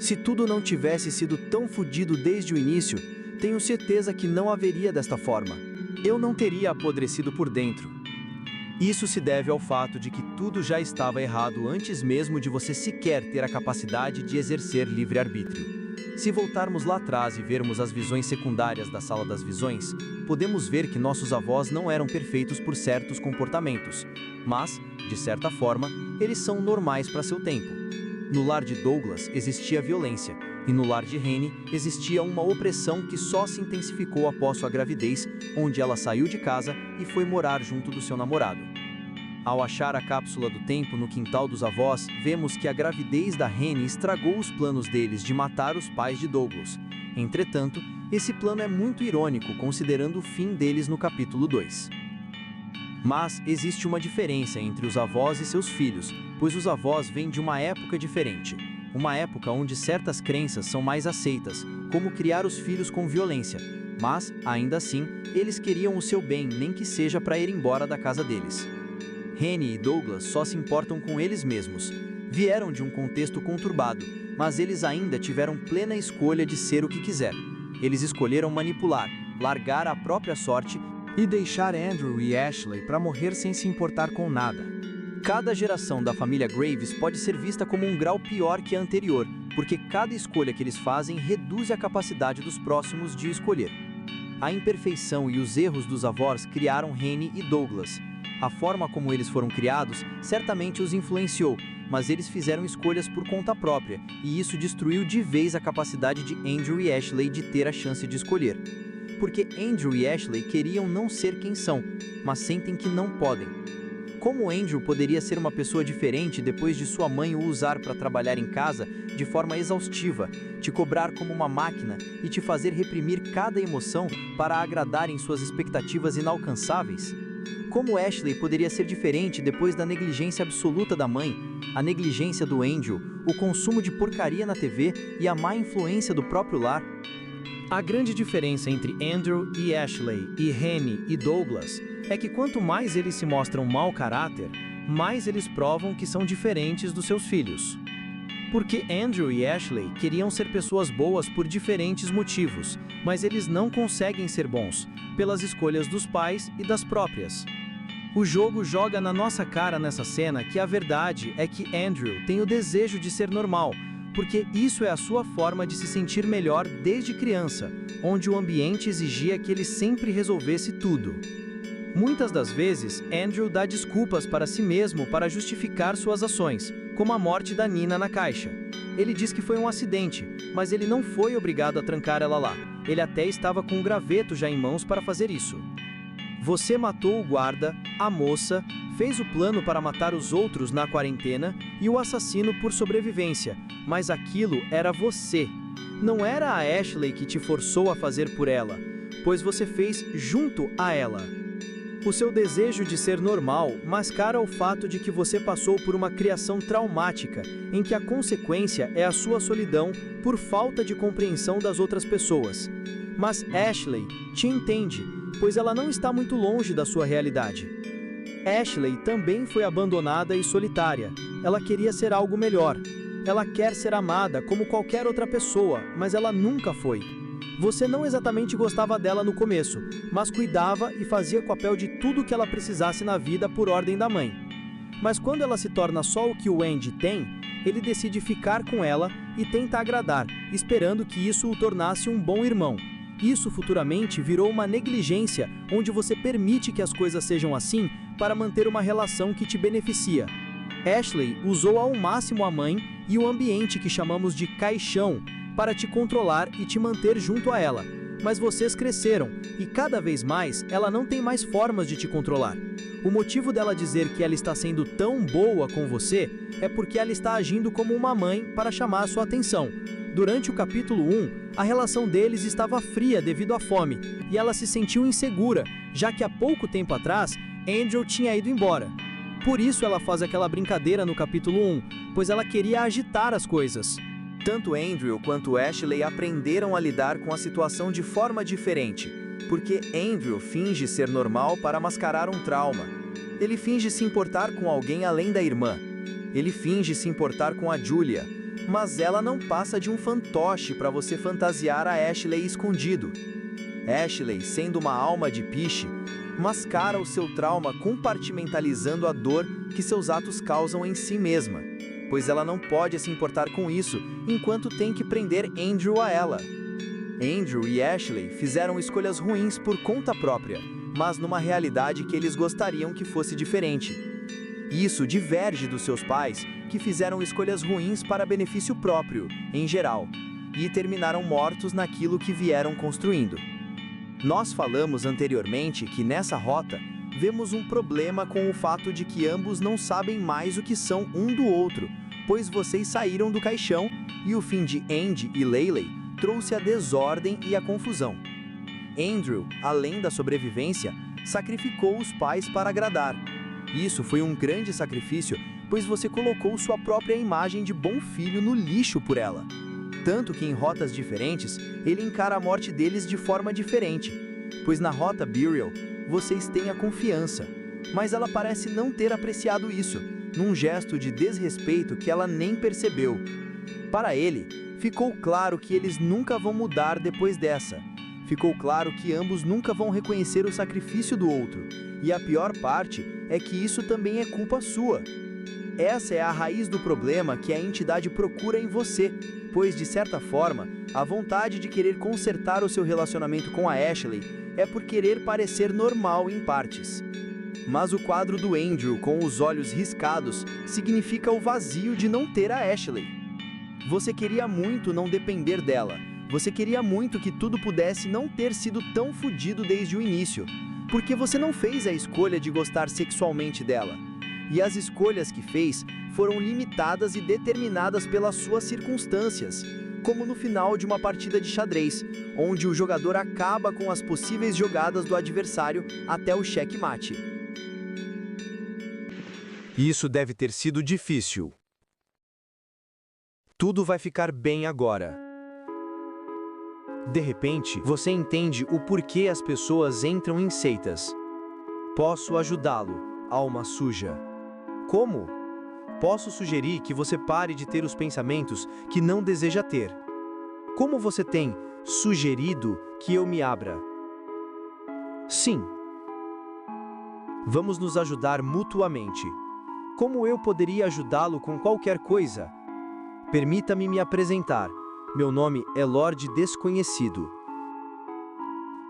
B: Se tudo não tivesse sido tão fodido desde o início, tenho certeza que não haveria desta forma. Eu não teria apodrecido por dentro. Isso se deve ao fato de que tudo já estava errado antes mesmo de você sequer ter a capacidade de exercer livre-arbítrio. Se voltarmos lá atrás e vermos as visões secundárias da Sala das Visões, podemos ver que nossos avós não eram perfeitos por certos comportamentos, mas, de certa forma, eles são normais para seu tempo. No lar de Douglas existia violência, e no lar de Henny existia uma opressão que só se intensificou após sua gravidez, onde ela saiu de casa e foi morar junto do seu namorado. Ao achar a cápsula do tempo no quintal dos avós, vemos que a gravidez da Henny estragou os planos deles de matar os pais de Douglas. Entretanto, esse plano é muito irônico considerando o fim deles no capítulo 2. Mas existe uma diferença entre os avós e seus filhos, pois os avós vêm de uma época diferente. Uma época onde certas crenças são mais aceitas, como criar os filhos com violência. Mas, ainda assim, eles queriam o seu bem, nem que seja para ir embora da casa deles. Henny e Douglas só se importam com eles mesmos. Vieram de um contexto conturbado, mas eles ainda tiveram plena escolha de ser o que quiser. Eles escolheram manipular, largar a própria sorte e deixar Andrew e Ashley para morrer sem se importar com nada. Cada geração da família Graves pode ser vista como um grau pior que a anterior, porque cada escolha que eles fazem reduz a capacidade dos próximos de escolher. A imperfeição e os erros dos avós criaram Henny e Douglas. A forma como eles foram criados certamente os influenciou,
A: mas eles fizeram escolhas por conta própria, e isso destruiu de vez a capacidade de Andrew e Ashley de ter a chance de escolher. Porque Andrew e Ashley queriam não ser quem são, mas sentem que não podem. Como Andrew poderia ser uma pessoa diferente depois de sua mãe o usar para trabalhar em casa de forma exaustiva, te cobrar como uma máquina e te fazer reprimir cada emoção para agradar em suas expectativas inalcançáveis? Como Ashley poderia ser diferente depois da negligência absoluta da mãe, a negligência do Andrew, o consumo de porcaria na TV e a má influência do próprio lar?
C: A grande diferença entre Andrew e Ashley, e Henny e Douglas, é que quanto mais eles se mostram mau caráter, mais eles provam que são diferentes dos seus filhos. Porque Andrew e Ashley queriam ser pessoas boas por diferentes motivos, mas eles não conseguem ser bons, pelas escolhas dos pais e das próprias. O jogo joga na nossa cara nessa cena que a verdade é que Andrew tem o desejo de ser normal, porque isso é a sua forma de se sentir melhor desde criança, onde o ambiente exigia que ele sempre resolvesse tudo. Muitas das vezes, Andrew dá desculpas para si mesmo para justificar suas ações, como a morte da Nina na caixa. Ele diz que foi um acidente, mas ele não foi obrigado a trancar ela lá. Ele até estava com um graveto já em mãos para fazer isso. Você matou o guarda, a moça, fez o plano para matar os outros na quarentena e o assassino por sobrevivência, mas aquilo era você. Não era a Ashley que te forçou a fazer por ela, pois você fez junto a ela. O seu desejo de ser normal mascara o fato de que você passou por uma criação traumática, em que a consequência é a sua solidão por falta de compreensão das outras pessoas. Mas Ashley te entende, pois ela não está muito longe da sua realidade. Ashley também foi abandonada e solitária. Ela queria ser algo melhor. Ela quer ser amada como qualquer outra pessoa, mas ela nunca foi. Você não exatamente gostava dela no começo, mas cuidava e fazia o papel de tudo que ela precisasse na vida por ordem da mãe. Mas quando ela se torna só o que o Andy tem, ele decide ficar com ela e tenta agradar, esperando que isso o tornasse um bom irmão. Isso futuramente virou uma negligência, onde você permite que as coisas sejam assim para manter uma relação que te beneficia. Ashley usou ao máximo a mãe e o ambiente que chamamos de caixão para te controlar e te manter junto a ela. Mas vocês cresceram e cada vez mais ela não tem mais formas de te controlar. O motivo dela dizer que ela está sendo tão boa com você é porque ela está agindo como uma mãe para chamar a sua atenção. Durante o capítulo 1, a relação deles estava fria devido à fome e ela se sentiu insegura, já que há pouco tempo atrás, Andrew tinha ido embora. Por isso ela faz aquela brincadeira no capítulo 1, pois ela queria agitar as coisas.
B: Tanto Andrew quanto Ashley aprenderam a lidar com a situação de forma diferente, porque Andrew finge ser normal para mascarar um trauma. Ele finge se importar com alguém além da irmã. Ele finge se importar com a Julia, mas ela não passa de um fantoche para você fantasiar a Ashley escondido. Ashley, sendo uma alma de piche, mascara o seu trauma compartimentalizando a dor que seus atos causam em si mesma, pois ela não pode se importar com isso enquanto tem que prender Andrew a ela. Andrew e Ashley fizeram escolhas ruins por conta própria, mas numa realidade que eles gostariam que fosse diferente. Isso diverge dos seus pais, que fizeram escolhas ruins para benefício próprio, em geral, e terminaram mortos naquilo que vieram construindo. Nós falamos anteriormente que nessa rota, vemos um problema com o fato de que ambos não sabem mais o que são um do outro, pois vocês saíram do caixão e o fim de Andy e Leyley trouxe a desordem e a confusão. Andrew, além da sobrevivência, sacrificou os pais para agradar. Isso foi um grande sacrifício, pois você colocou sua própria imagem de bom filho no lixo por ela. Tanto que em rotas diferentes, ele encara a morte deles de forma diferente, pois na rota Burial, vocês têm a confiança, mas ela parece não ter apreciado isso, num gesto de desrespeito que ela nem percebeu. Para ele, ficou claro que eles nunca vão mudar depois dessa. Ficou claro que ambos nunca vão reconhecer o sacrifício do outro, e a pior parte é que isso também é culpa sua. Essa é a raiz do problema que a entidade procura em você, pois, de certa forma, a vontade de querer consertar o seu relacionamento com a Ashley é por querer parecer normal em partes.
A: Mas o quadro do Andrew com os olhos riscados significa o vazio de não ter a Ashley. Você queria muito não depender dela. Você queria muito que tudo pudesse não ter sido tão fodido desde o início, porque você não fez a escolha de gostar sexualmente dela. E as escolhas que fez foram limitadas e determinadas pelas suas circunstâncias, como no final de uma partida de xadrez, onde o jogador acaba com as possíveis jogadas do adversário até o checkmate.
B: Isso deve ter sido difícil. Tudo vai ficar bem agora. De repente, você entende o porquê as pessoas entram em seitas. Posso ajudá-lo, alma suja. Como? Posso sugerir que você pare de ter os pensamentos que não deseja ter. Como você tem sugerido que eu me abra? Sim. Vamos nos ajudar mutuamente. Como eu poderia ajudá-lo com qualquer coisa? Permita-me me apresentar. Meu nome é Lorde Desconhecido.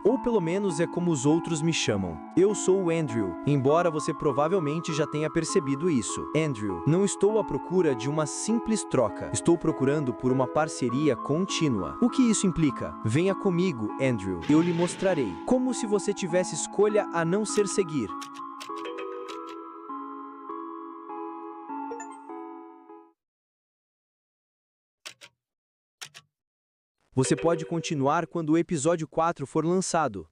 B: Ou pelo menos é como os outros me chamam. Eu sou o Andrew, embora você provavelmente já tenha percebido isso. Andrew, não estou à procura de uma simples troca. Estou procurando por uma parceria contínua. O que isso implica? Venha comigo, Andrew. Eu lhe mostrarei. Como se você tivesse escolha a não ser seguir. Você pode continuar quando o episódio 4 for lançado.